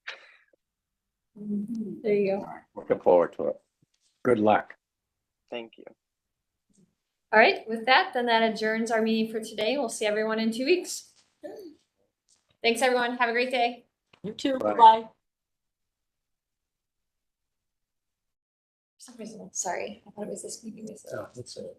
There you go. Looking forward to it. Good luck. Thank you. All right, with that, then that adjourns our meeting for today. We'll see everyone in 2 weeks. Thanks, everyone. Have a great day. You too. Bye. Bye. For some reason, sorry. I thought it was this meeting. Oh, that's it.